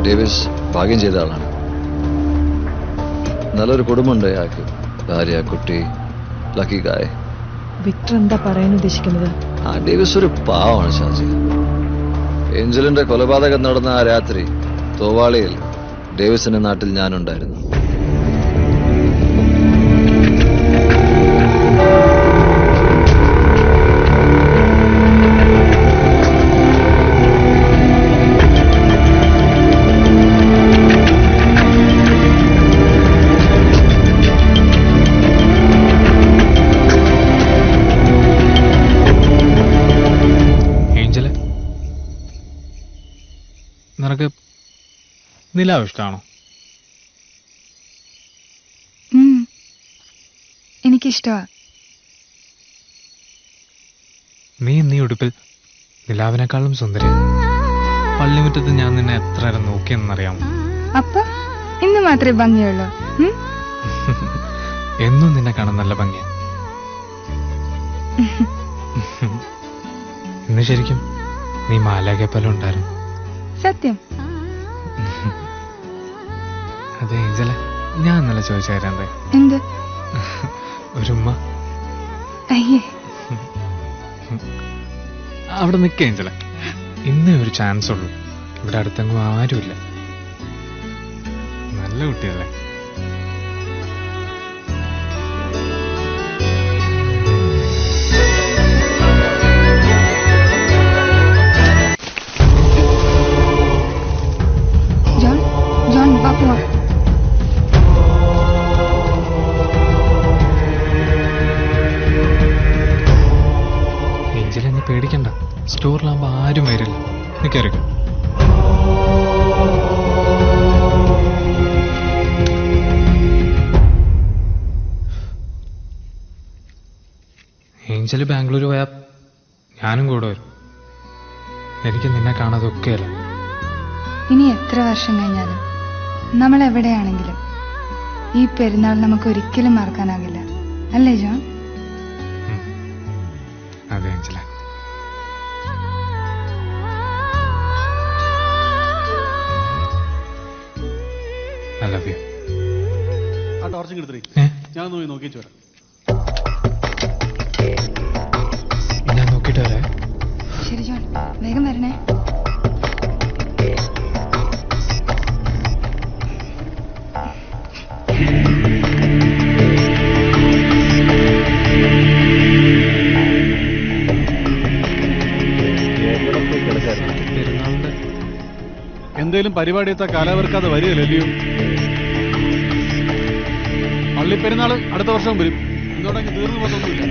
ഡേവിസ് ഭാഗ്യം ചെയ്ത ആളാണ്. നല്ലൊരു കുടുംബമുണ്ട് അയാൾക്ക്. ഭാര്യ, കുട്ടി, ലക്കി ഗായ്. വിക്ടർ എന്താ പറയാൻ ഉദ്ദേശിക്കുന്നത്? ആ ഡേവിസ് ഒരു പാവമാണ് ഷാജി. ഏഞ്ചലിന്റെ കൊലപാതകം നടന്ന ആ രാത്രി തോവാളിയിൽ ഡേവിസിന്റെ നാട്ടിൽ ഞാനുണ്ടായിരുന്നു. നിനക്ക് നിലാവ് ഇഷ്ടമാണോ? എനിക്കിഷ്ടമാ. നീ ഉടുപ്പിൽ നിലാവിനേക്കാളും സുന്ദരി. പള്ളിമുറ്റത്ത് ഞാൻ നിന്നെ എത്ര നേരം നോക്കിയെന്നറിയാമോ? അപ്പൊ ഇന്ന് മാത്രമേ ഭംഗിയുള്ളൂ? എന്നും നിന്നെ കാണാൻ നല്ല ഭംഗിയാ. ഇന്ന് ശരിക്കും നീ മാലാഖയെ പോലെ ഉണ്ടായിരുന്നു. സത്യം. അതെ ഏഞ്ചലെ, ഞാൻ ഇന്നലെ ചോദിച്ചായിരുന്നേ. എന്ത്? ഒരു ഉമ്മ. അയ്യേ, അവിടെ നിൽക്കുക ഏഞ്ചലെ. ഇന്നേ ഒരു ചാൻസ് ഉള്ളൂ. ഇവിടെ അടുത്തെങ്ങും ആരുമില്ല. നല്ല കുട്ടിയല്ലേ? ജോൺ വാ പോവാം. ഏഞ്ചലെ, നീ പേടിക്കണ്ട. സ്റ്റോറിലാകുമ്പോ ആരും വരില്ല. നീ കയറിക്കോ. ഏഞ്ചല് ബാംഗ്ലൂർ പോയാ ഞാനും കൂടെ വരും. എനിക്ക് നിന്നെ കാണാതെ ഒക്കെയല്ല. ഇനി എത്ര വർഷം കഴിഞ്ഞാലും നമ്മൾ എവിടെയാണെങ്കിലും ഈ പെരുന്നാൾ നമുക്ക് ഒരിക്കലും മറക്കാനാകില്ല, അല്ലേ ജോൺ? അതെ ഏഞ്ചല. I love you. ആ ടോർച്ചും എടുത്തേ, ഞാൻ നോക്കിച്ചു വരാം. ഞാൻ നോക്കിട്ട് വരാം. ശരി ജോൺ, വേഗം വരണേ. എന്തേലും പരിപാടി എത്താ കാലാവർക്കാതെ വരികയല്ലല്ലോ. പള്ളിപ്പെരുന്നാള് അടുത്ത വർഷം വരും. ഇതോടൊക്കെ തീർന്നു പോകുന്നില്ല.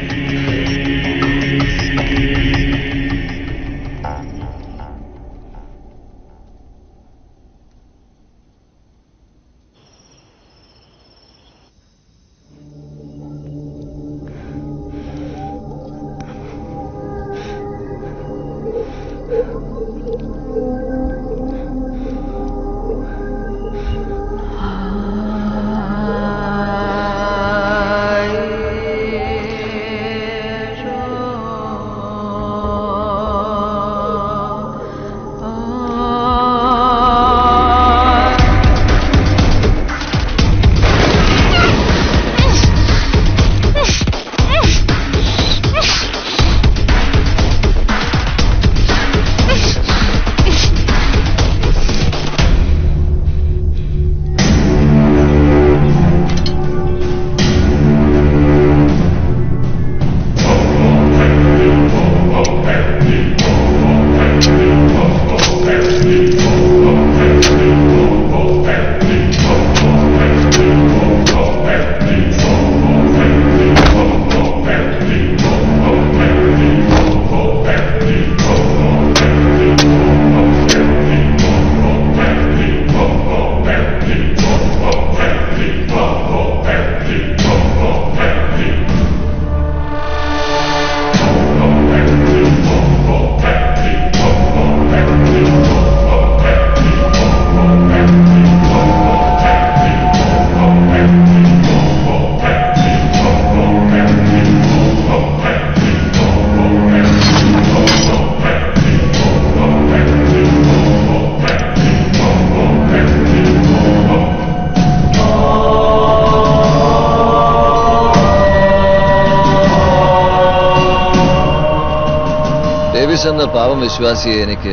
എന്ന പാവം വിശ്വാസിയെ എനിക്ക്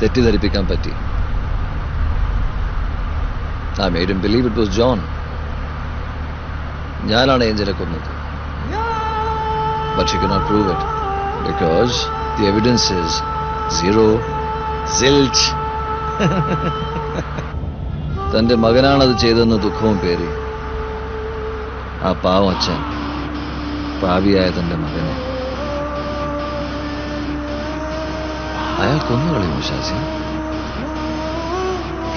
തെറ്റിദ്ധരിപ്പിക്കാൻ പറ്റി. I made him believe it was John. ഞാനാണ് ഏഞ്ചലെ കൊന്നത്. But she cannot prove it because the evidence is zero, zilch. തന്റെ മകനാണത് ചെയ്തെന്ന് ദുഃഖവും പേറി ആ പാവം അച്ഛൻ പാവിയായ തന്റെ മകനെ അയാൾ കൊന്നുകളയും. വിശ്വാസി,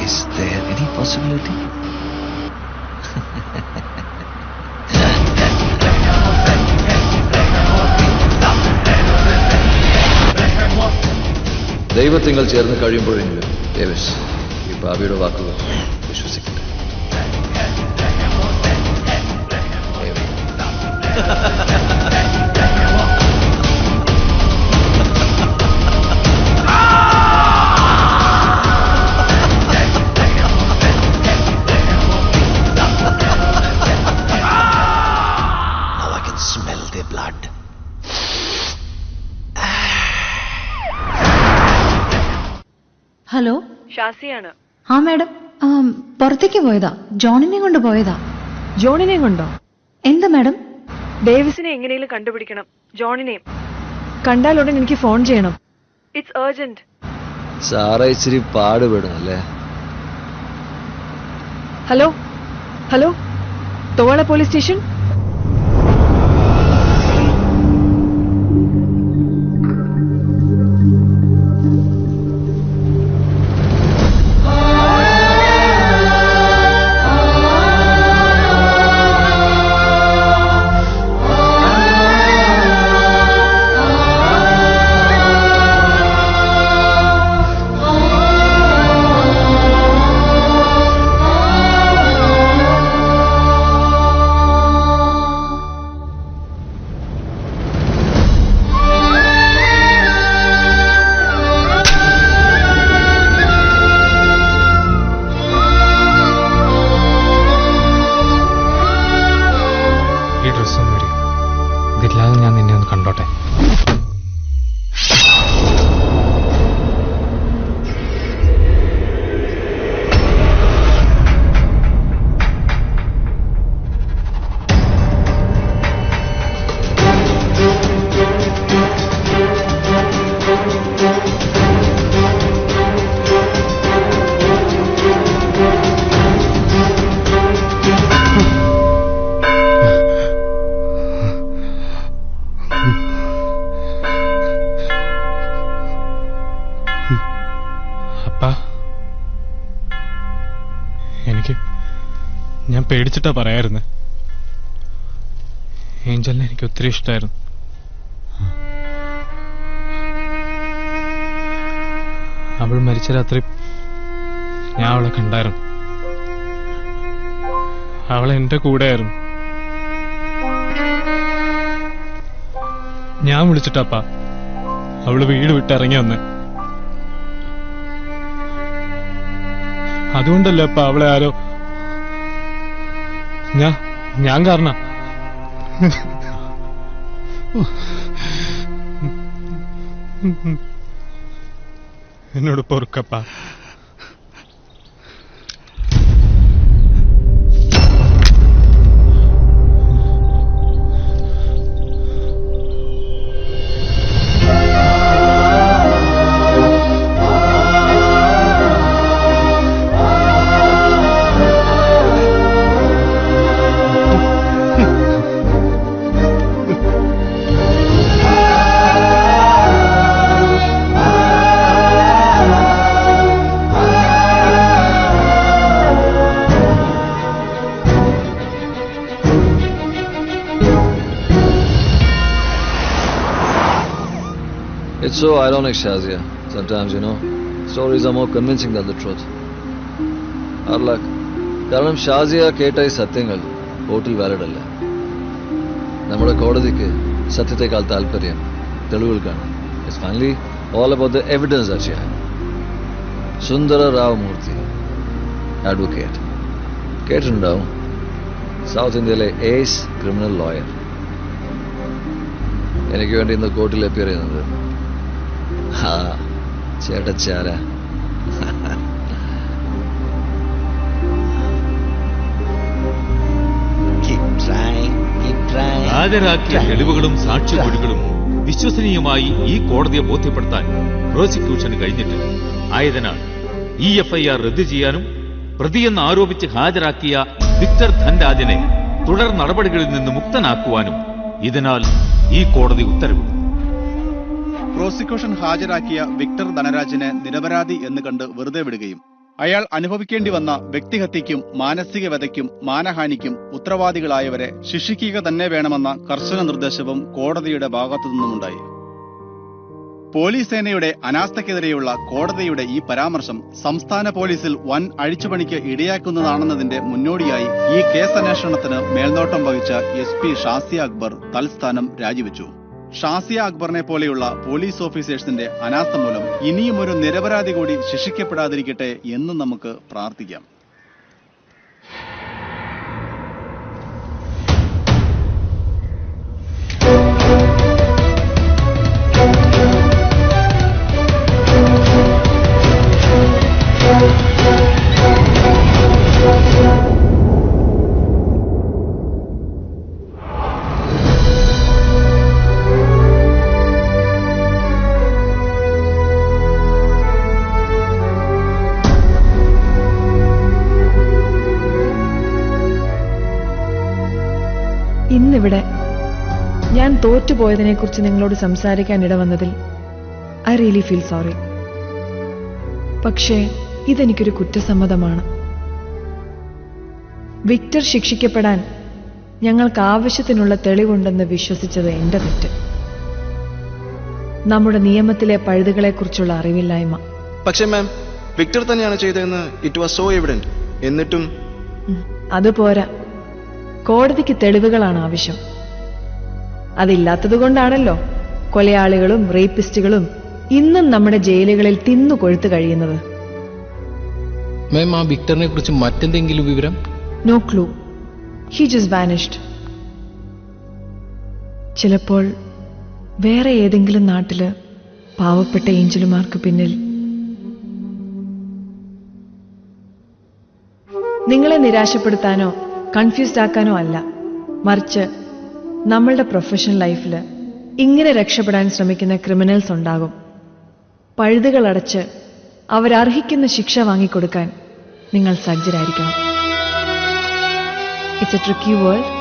is there any possibility? ദൈവത്തിങ്ങൾ ചേർന്ന് കഴിയുമ്പോഴെങ്കിലും ഡേവിസ് ഈ പാപിയുടെ വാക്കുകൾ വിശ്വസിക്കട്ടെ. ഷാസിയാണ്. ആ മാഡം, പുറത്തേക്ക് പോയതാ. ജോണിനെ കൊണ്ട് പോയതാ. ജോണിനെ കൊണ്ടോ? എന്താ മാഡം? ഡേവിസിനെ എങ്ങനെയും കണ്ടുപിടിക്കണം. ജോണിനെയും കണ്ടാൽ ഉടൻ എനിക്ക് ഫോൺ ചെയ്യണം. It's urgent. സാറ ഇച്ചിരി പാടുപെടും അല്ലേ? Hello hello, Thovalai police station. ഇതില്ലാതെ ഞാൻ നിന്നെ ഒന്ന് കണ്ടോട്ടെ. ഞാൻ പേടിച്ചിട്ടാ പറയായിരുന്നു. ഏഞ്ചലിനെ എനിക്ക് ഒത്തിരി ഇഷ്ടമായിരുന്നു. അവൾ മരിച്ച രാത്രി ഞാൻ അവളെ കണ്ടായിരുന്നു. അവളെ എന്റെ കൂടെയായിരുന്നു. ഞാൻ വിളിച്ചിട്ടപ്പാ അവള് വീട് വിട്ടിറങ്ങി വന്ന്. അതുകൊണ്ടല്ലേ അപ്പ അവളെ ആരോ ഞാൻ കാരണം. എന്നോട് പൊറുക്കപ്പാ. It's so ironic, Shazia. Sometimes, stories are more convincing than the truth. Our luck. കാരണം ഷാസിയ കേട്ട ഈ സത്യങ്ങൾ കോർട്ടിൽ വാലിഡ് അല്ല. നമ്മുടെ കോടതിക്ക് സത്യത്തെക്കാൾ താല്പര്യം തെളിവുകൾക്കാണ്. It's finally all about the evidence that she had. Sundara Rao Murthy, advocate, കേട്ടിട്ടുണ്ടാവും. സൗത്ത് ഇന്ത്യയിലെ ഏസ് ക്രിമിനൽ ലോയർ. എനിക്ക് വേണ്ടി ഇന്ന് കോർട്ടിൽ അപ്പിയർ ചെയ്യുന്നത് ചേട്ടച്ചാര. ഹാജരാക്കിയ തെളിവുകളും സാക്ഷിമൊഴികളും വിശ്വസനീയമായി ഈ കോടതിയെ ബോധ്യപ്പെടുത്താൻ പ്രോസിക്യൂഷന് കഴിഞ്ഞിട്ടില്ല. ആയതിനാൽ ഈ എഫ്ഐആർ റദ്ദു ചെയ്യാനും പ്രതിയെന്ന് ആരോപിച്ച് ഹാജരാക്കിയ വിക്ടർ ധൻരാജിനെ തുടർ നടപടികളിൽ നിന്ന് മുക്തനാക്കുവാനും ഇതിനാൽ ഈ കോടതി ഉത്തരവിട്ടു. പ്രോസിക്യൂഷൻ ഹാജരാക്കിയ വിക്ടർ ധനരാജിനെ നിരപരാധി എന്ന് കണ്ട് വെറുതെ വിടുകയും അയാൾ അനുഭവിക്കേണ്ടി വന്ന വ്യക്തിഹത്യയ്ക്കും മാനസിക വ്യതയ്ക്കും മാനഹാനിക്കും ഉത്തരവാദികളായവരെ ശിക്ഷിക്കുക തന്നെ വേണമെന്ന കർശന നിർദ്ദേശവും കോടതിയുടെ ഭാഗത്തുനിന്നുമുണ്ടായി. പോലീസ് സേനയുടെ അനാസ്ഥക്കെതിരെയുള്ള കോടതിയുടെ ഈ പരാമർശം സംസ്ഥാന പോലീസിൽ വൻ അഴിച്ചുപണിക്ക് ഇടയാക്കുന്നതാണെന്നതിന്റെ മുന്നോടിയായി ഈ കേസന്വേഷണത്തിന് മേൽനോട്ടം വഹിച്ച SP ഷാസിയ അക്ബർ തൽസ്ഥാനം രാജിവെച്ചു. ഷാസിയ അക്ബറിനെ പോലെയുള്ള പോലീസ് ഓഫീസേഴ്സിന്റെ അനാസ്ഥ മൂലം ഇനിയും ഒരു നിരപരാധി കൂടി ശിക്ഷിക്കപ്പെടാതിരിക്കട്ടെ എന്നും നമുക്ക് പ്രാർത്ഥിക്കാം. ഇന്നിവിടെ ഞാൻ തോറ്റുപോയതിനെക്കുറിച്ച് നിങ്ങളോട് സംസാരിക്കാൻ ഇടവന്നതിൽ ഐ റിയലി ഫീൽ സോറി. പക്ഷേ ഇതെനിക്കൊരു കുറ്റസമ്മതമാണ്. വിക്ടർ ശിക്ഷിക്കപ്പെടാൻ ഞങ്ങൾക്ക് ആവശ്യത്തിനുള്ള തെളിവുണ്ടെന്ന് വിശ്വസിച്ചത് എന്റെ തെറ്റ്. നമ്മുടെ നിയമത്തിലെ പഴുതുകളെക്കുറിച്ചുള്ള അറിവില്ലായ്മ. പക്ഷേ മാം, വിക്ടർ തന്നെയാണ് ചെയ്തതെന്ന് ഇറ്റ് വാസ് സോ എവിഡന്റ്. എന്നിട്ടും അതുപോരാ, കോടതിക്ക് തെളിവുകളാണ് ആവശ്യം. അതില്ലാത്തതുകൊണ്ടാണല്ലോ കൊലയാളികളും റേപ്പിസ്റ്റുകളും ഇന്നും നമ്മുടെ ജയിലുകളിൽ തിന്നുകൊഴുത്തു കഴിയുന്നത്. മാം, ആ വിക്ടറിനെ കുറിച്ച് മറ്റെന്തെങ്കിലും വിവരം? No clue. He just vanished. ചിലപ്പോൾ വേറെ ഏതെങ്കിലും നാട്ടില് പാവപ്പെട്ട ഏഞ്ചലുമാർക്ക് പിന്നിൽ. നിങ്ങളെ നിരാശപ്പെടുത്താനോ കൺഫ്യൂസ്ഡ് ആക്കാനോ അല്ല, മറിച്ച് നമ്മളുടെ പ്രൊഫഷണൽ ലൈഫിൽ ഇങ്ങനെ രക്ഷപ്പെടാൻ ശ്രമിക്കുന്ന ക്രിമിനൽസ് ഉണ്ടാകും. പഴുതുകൾ അടച്ച് അവരർഹിക്കുന്ന ശിക്ഷ വാങ്ങിക്കൊടുക്കാൻ നിങ്ങൾ സജ്ജരായിരിക്കണം. It's a tricky world.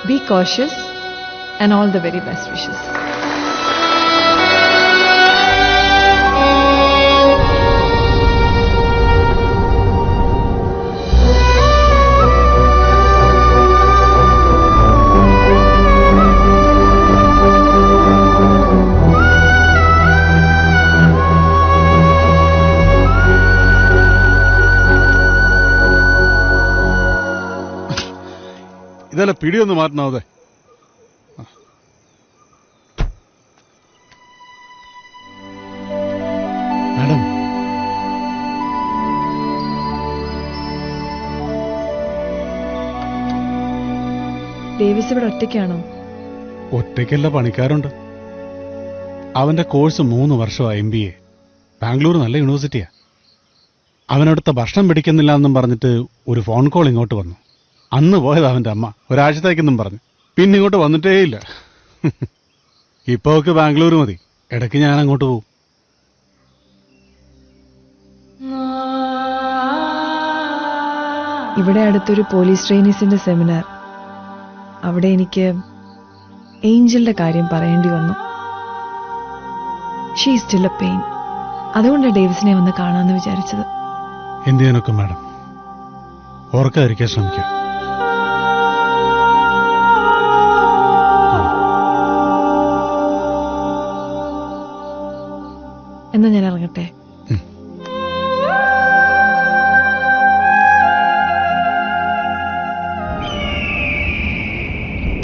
Be cautious and all the very best wishes. ഇതല്ല പിടിയൊന്ന് മാറ്റണതെ. മാഡം, ഡേവിസ് ഇവിടെ ഒറ്റയ്ക്കാണോ? ഒറ്റയ്ക്കല്ല, പണിക്കാരുണ്ട്. അവന്റെ കോഴ്സ് 3 വർഷമായി MBA. ബാംഗ്ലൂർ നല്ല യൂണിവേഴ്സിറ്റിയാ. അവനടുത്ത ഭക്ഷണം പിടിക്കുന്നില്ല എന്നും പറഞ്ഞിട്ട് ഒരു ഫോൺ കോൾ ഇങ്ങോട്ട് വന്നു. അന്ന് പോയത് അവന്റെ അമ്മ, ഒരാഴ്ചത്തേക്കെന്നും പറഞ്ഞു. പിന്നെ ഇങ്ങോട്ട് വന്നിട്ടേയില്ല. ഇപ്പൊ ഒക്കെ ബാംഗ്ലൂർ മതി. ഇടയ്ക്ക് ഞാൻ അങ്ങോട്ട് പോകും. ഇവിടെ അടുത്തൊരു പോലീസ് ട്രെയിനീസിന്റെ സെമിനാർ. അവിടെ എനിക്ക് ഏഞ്ചലിന്റെ കാര്യം പറയേണ്ടി വന്നു. She is still A pain. അതുകൊണ്ടാണ് ഡേവിസിനെ വന്ന് കാണാമെന്ന് വിചാരിച്ചത്. എന്ത് ചെയ്യാനൊക്കെ മാഡം, ഓർക്കാതിരിക്കാൻ ശ്രമിക്കാം. എന്നാ ഞാൻ ഇറങ്ങട്ടെ.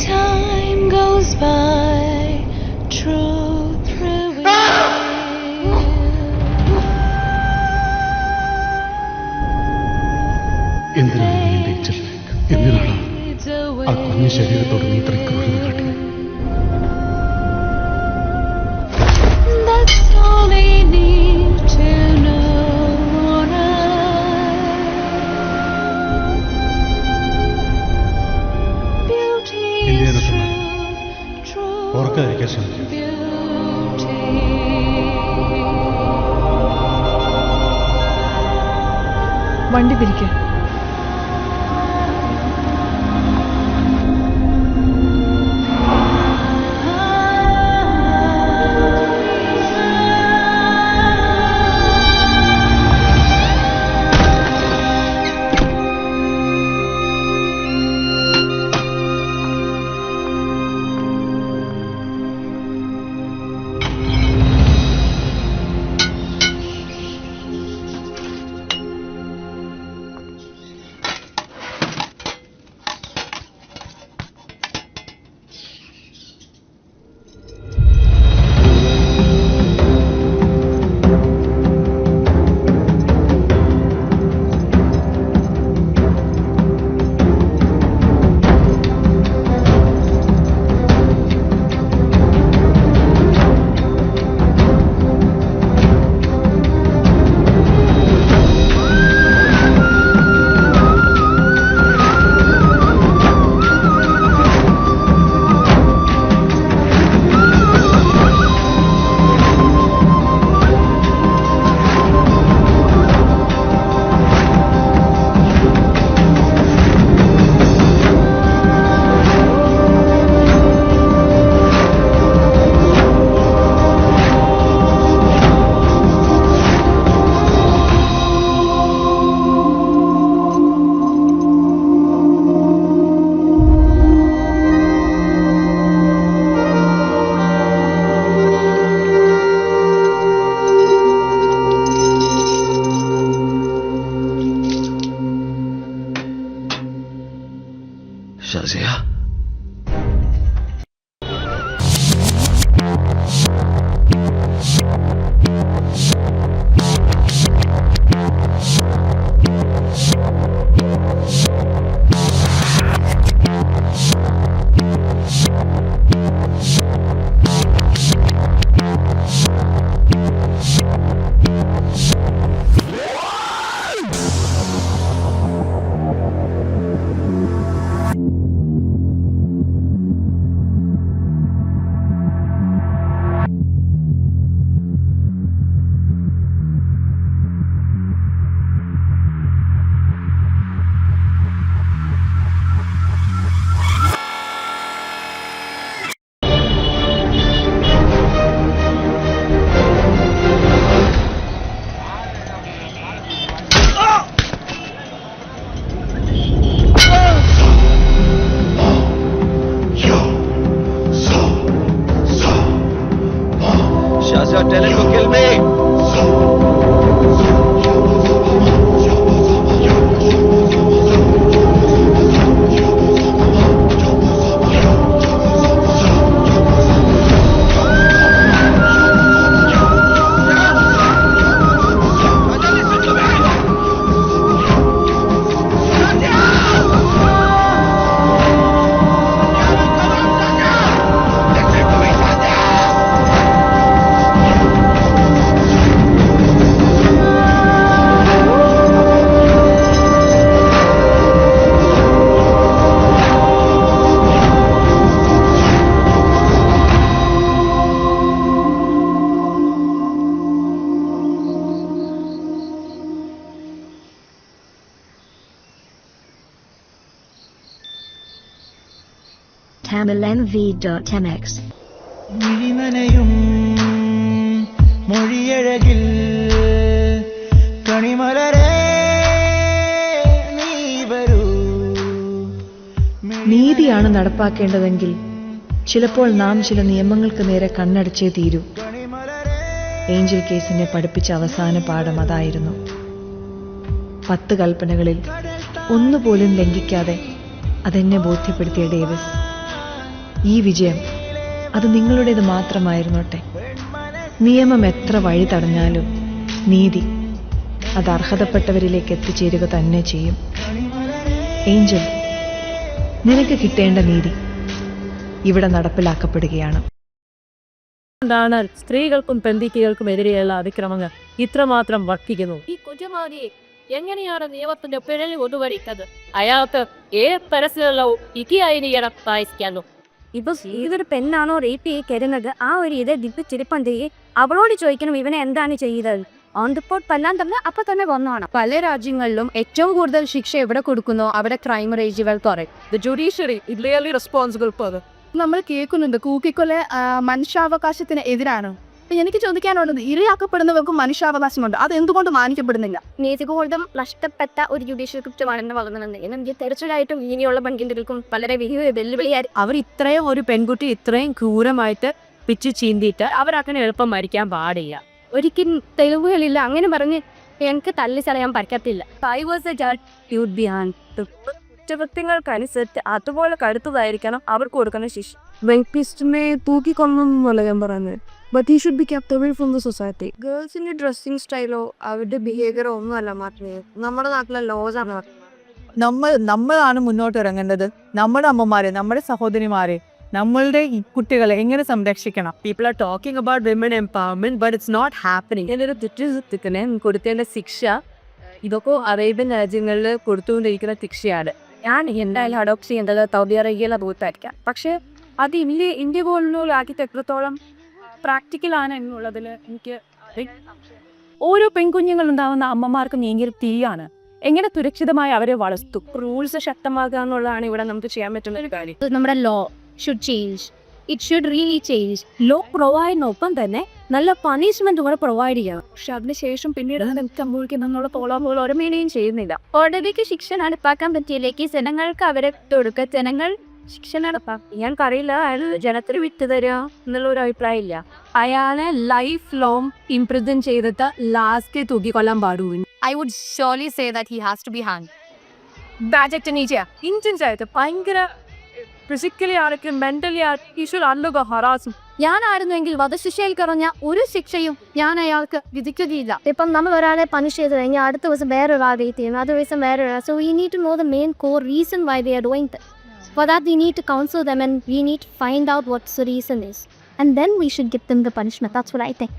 Time goes by, truth reveals. എന്തിനാണ് നീ എന്റെ ഇച്ഛയിലേക്ക്? എന്തിനാണ് ആ കുഞ്ഞു ശരീരത്തോട് നീ ഇത്രയും ക്രൂരത കാട്ടിയത്? That's all I need to know now. Beauty is true, ഓർക്കാതിരിക്കാൻ ശ്രമിക്കാം. വണ്ടി തിരിക്കുക. Shazia, tell him to kill me. TamilNV.mx. മിഴിനനയും മൊഴിയഴകിൽ കണിമലരേ നീ വരൂ. നീതിയാണ് നടപ്പാക്കേണ്ടതെങ്കിൽ ചിലപ്പോൾ നാം ചില നിയമങ്ങൾക്ക് നേരെ കണ്ണടച്ചേ തീരൂ. ഏഞ്ചൽ കേസിനെ പഠിപ്പിച്ച അവസാന പാഠം അതായിരുന്നു. 10 കൽപ്പനകളിൽ ഒന്നുപോലും ലംഘിക്കാതെ അതെന്നെ ബോധ്യപ്പെടുത്തിയ ഡേവിസ്, ഈ വിജയം അത് നിങ്ങളുടേത് മാത്രമായിരുന്നോട്ടെ. നിയമം എത്ര വഴി തടഞ്ഞാലും നീതി അത് അർഹതപ്പെട്ടവരിലേക്ക് എത്തിച്ചേരുക തന്നെ ചെയ്യും. ഏഞ്ചൽ, നിനക്ക് കിട്ടേണ്ട നീതി ഇവിടെ നടപ്പിലാക്കപ്പെടുകയാണ്. എന്താണ് സ്ത്രീകൾക്കും പെൺകുട്ടികൾക്കും എതിരെയുള്ള അതിക്രമങ്ങൾ ഇത്രമാത്രം വർദ്ധിക്കുന്നു? ഈ കുറ്റവാളിയെ എങ്ങനെയാണ് നിയമത്തിന്റെ പിഴൽ ഒതുവരിക്കുന്നത്? അയാൾക്ക് ഏത് തരത്തിലുള്ള ഇക്കിയായിരിക്കണം സഹായിക്കാനോ? ഇപ്പൊ ഇതൊരു പെണ്ണാണോ റേപ്പ് ചെയ്യരുന്നത്, ആ ഒരു ഇത് ദിപ്പിച്ചിരിപ്പന്തിയെ അവളോട് ചോദിക്കണം ഇവനെ എന്താണ് ചെയ്തത്. ഓൺ റിപ്പോർട്ട് പല്ലാൻ തന്നെ അപ്പൊ തന്നെ വന്നതാണ്. പല രാജ്യങ്ങളിലും ഏറ്റവും കൂടുതൽ ശിക്ഷ എവിടെ കൊടുക്കുന്നോ അവിടെ ക്രൈം റേറ്റുകൾ കുറയും. The judiciary is really responsible for it. നമ്മൾ കേൾക്കുന്നുണ്ട് കൂക്കിക്കൊല മനുഷ്യാവകാശത്തിന് എതിരാണ്. എനിക്ക് ചോദിക്കാനുള്ളത്, ഇരയാക്കപ്പെടുന്നവർക്കും മനുഷ്യാവകാശമുണ്ട്, അത് എന്തുകൊണ്ട് മാനിക്കപ്പെടുന്നില്ല? നീതിബോധം നഷ്ടപ്പെട്ട ഒരു ജുഡീഷ്യൽ കുറ്റമാണെന്ന് വളർന്നുണ്ട്. എനിക്ക് തീർച്ചയായിട്ടും ഇനിയുള്ള പെൺകുട്ടികൾക്കും വളരെ വലിയ വെല്ലുവിളിയായി. അവർ ഇത്രയും ഒരു പെൺകുട്ടി ഇത്രയും ക്രൂരമായിട്ട് പിച്ചു ചീന്തിയിട്ട് അവരങ്ങനെ എളുപ്പം മരിക്കാൻ പാടില്ല. ഒരിക്കലും തെളിവുകളില്ല അങ്ങനെ പറഞ്ഞ് എനിക്ക് തള്ളിച്ചളയാൻ പറ്റത്തില്ല. കുറ്റകൃത്യങ്ങൾക്കനുസരിച്ച് അതുപോലെ കടുത്തതായിരിക്കണം അവർക്ക് കൊടുക്കുന്ന ശിക്ഷ. റേപ്പിസ്റ്റിനെ തൂക്കിക്കൊന്നൊന്നുമല്ല ഞാൻ പറയുന്നത്. But he should be kept away from the society. ഗേൾസിന്റെ ഡ്രസ്സിങ് സ്റ്റൈലോ അവരുടെ ബിഹേവിയറോ ഒന്നുമല്ല മാറ്റുന്നത്. നമ്മുടെ നാട്ടിലെ ലോസ് ആണ്. നമ്മളാണ് മുന്നോട്ട് ഇറങ്ങേണ്ടത്. നമ്മുടെ അമ്മമാരെ, നമ്മുടെ സഹോദരിമാരെ, നമ്മളുടെ കുട്ടികളെ എങ്ങനെ സംരക്ഷിക്കണം? People are talking about women empowerment, but it's not happening. എന്നൊരു തെറ്റിനെ കൊടുത്തേണ്ട ശിക്ഷ ഇതൊക്കെ അറേബ്യൻ രാജ്യങ്ങളിൽ കൊടുത്തുകൊണ്ടിരിക്കുന്ന ശിക്ഷയാണ്. ഞാൻ എന്തായാലും അഡോപ്റ്റ് ചെയ്യേണ്ടത് സൗദി അറേബ്യയിലെ ബൂത്തായിരിക്കാം. പക്ഷെ അത് ഇന്ത്യ പോലുള്ള രാജ്യത്ത് എത്രത്തോളം പ്രാക്ടിക്കലാണ് എന്നുള്ളതിൽ എനിക്ക് ഓരോ പെൺകുഞ്ഞുങ്ങളുണ്ടാവുന്ന അമ്മമാർക്ക് നീങ്ങിയ തീയാണ്. എങ്ങനെ സുരക്ഷിതമായി അവരെ വളർത്തു. റൂൾസ് ശക്തമാക്കുക എന്നുള്ളതാണ് ഇവിടെ നമുക്ക് ചെയ്യാൻ പറ്റുന്ന ഒരു കാര്യം. നമ്മുടെ law should change. It should really change. Law പ്രൊവൈഡിനൊപ്പം തന്നെ നല്ല പണിഷ്മെന്റ് കൂടെ പ്രൊവൈഡ് ചെയ്യണം. പക്ഷെ അതിനുശേഷം പിന്നീട് സംഭവിക്കുന്നുള്ള തോളാമുകൾ ഓരോ മീഡിയയും ചെയ്യുന്നില്ല. കോടതിക്ക് ശിക്ഷ നടപ്പാക്കാൻ പറ്റിയില്ലെങ്കിൽ ജനങ്ങൾക്ക് അവരെ കൊടുക്കുക. ജനങ്ങൾ ശിക്ഷ നടപ്പാക്കും. ഞങ്ങൾക്കറിയില്ല അയാൾ ജനത്തിന് വിട്ടു തരിക എന്നുള്ള ഒരു അഭിപ്രായം ഇല്ല. അയാളെ ലൈഫ് ലോങ് ഇംപ്രിസൺ ചെയ്തിട്ട് ലാസ്റ്റ് തൂക്കിക്കൊല്ലാൻ പാടുള്ളൂ. I would surely say that he has to be hanged. ബാജക്ടനീജിയ ഇഞ്ചൻസ് ആയിട്ട് ഭയങ്കര ഫിസിക്കലി ആണെങ്കിൽ മെന്റലി ഈശ്വർ അല്ലുക ഹറാസും. ഞാനായിരുന്നെങ്കിൽ വധശിക്ഷയിൽ കുറഞ്ഞ ഒരു ശിക്ഷയും ഞാൻ അയാൾക്ക് വിധിക്കുകയില്ല. ഇപ്പം നമ്മൾ ഒരാളെ പണിഷ് ചെയ്ത് കഴിഞ്ഞാൽ അടുത്ത ദിവസം വേറൊരാളെ ചെയ്യും, അടുത്ത ദിവസം വേറൊരാൾ. So we need to know the main core reason why they are doing that. For that we need to counsel them and we need to find out what the reason is. And then we should give them the punishment. That's what I think.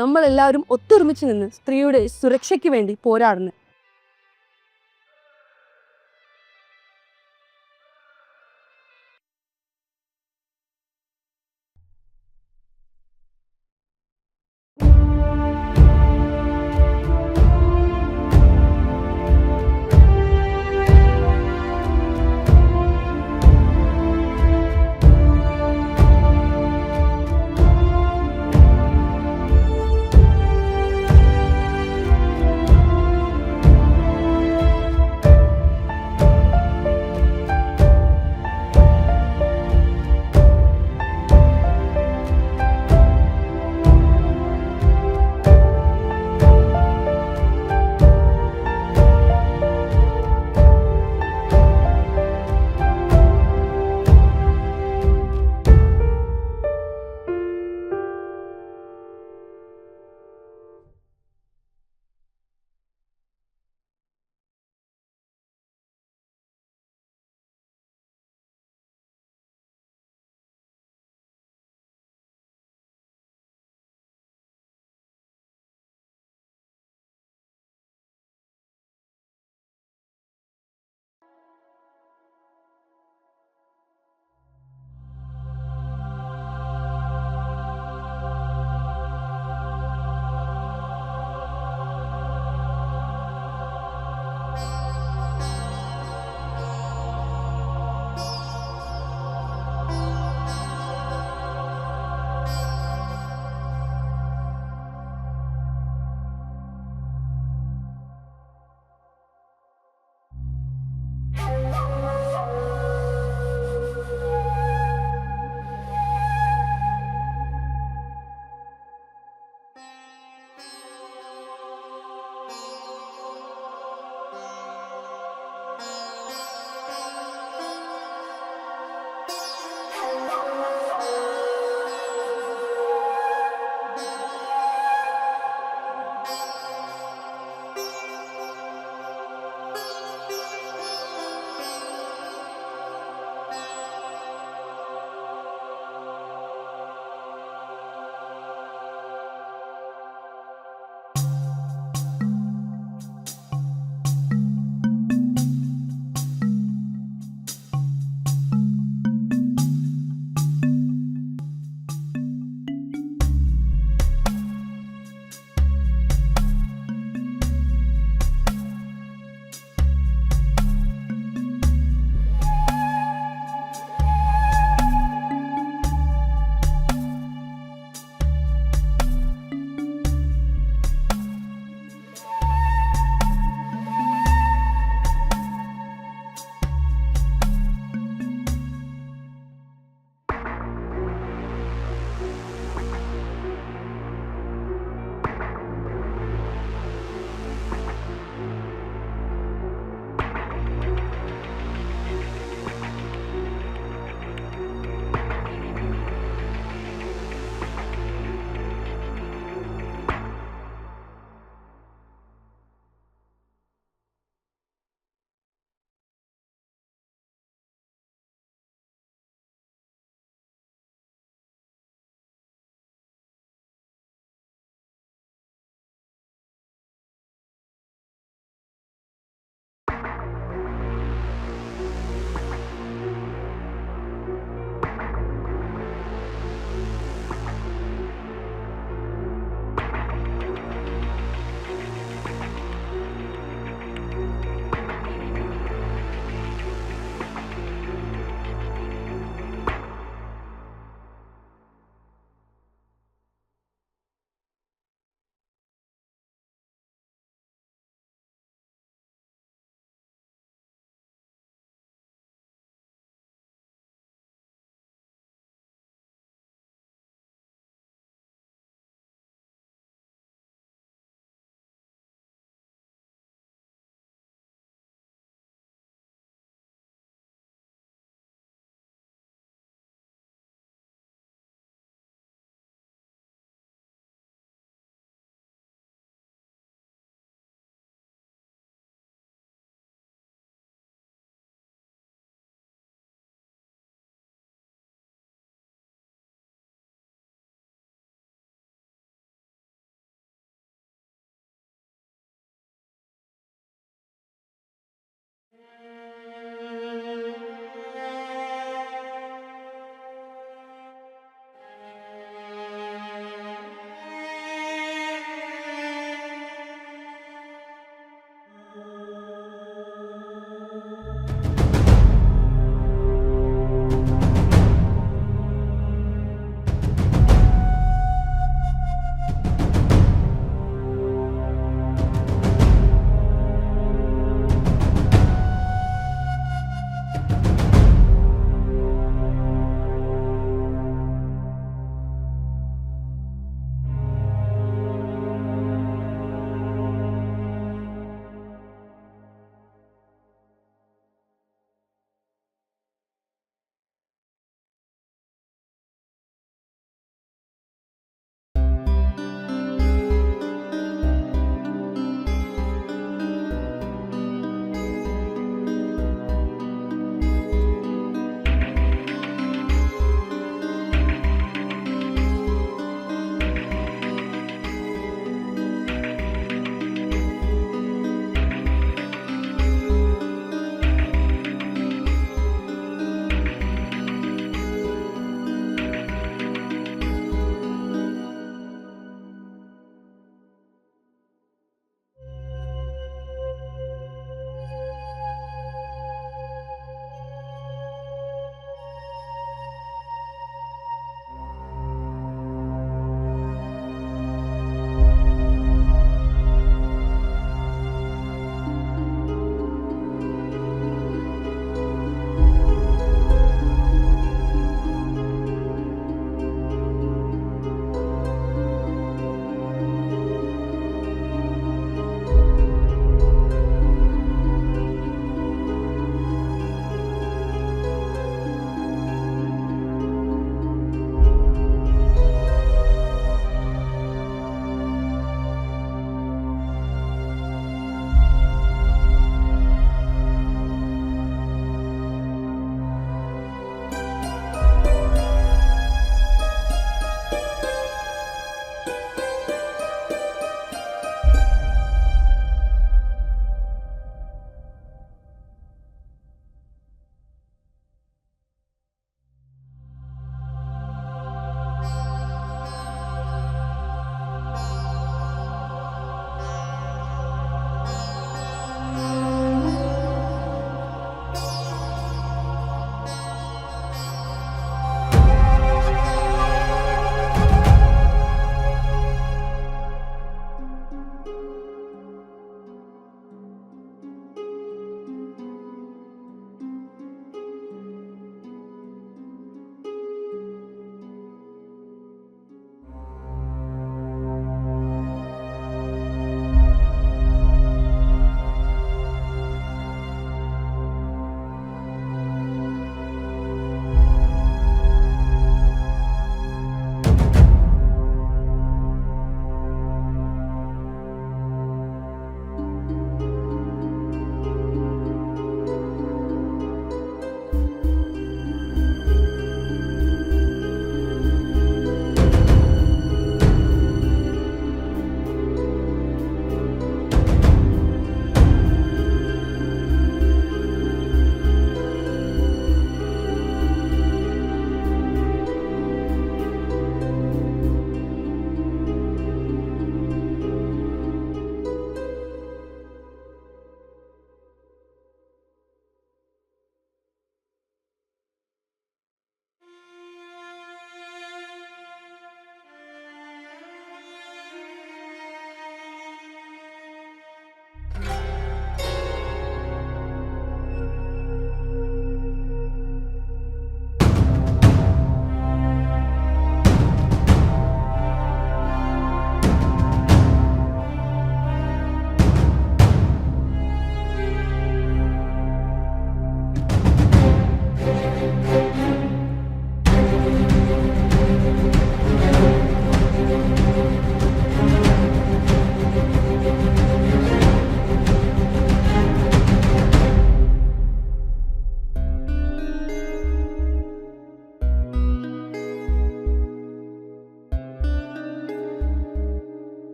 നമ്മളെല്ലാവരും ഒത്തൊരുമിച്ച് നിന്ന് സ്ത്രീയുടെ സുരക്ഷയ്ക്ക് വേണ്ടി പോരാടുന്നു.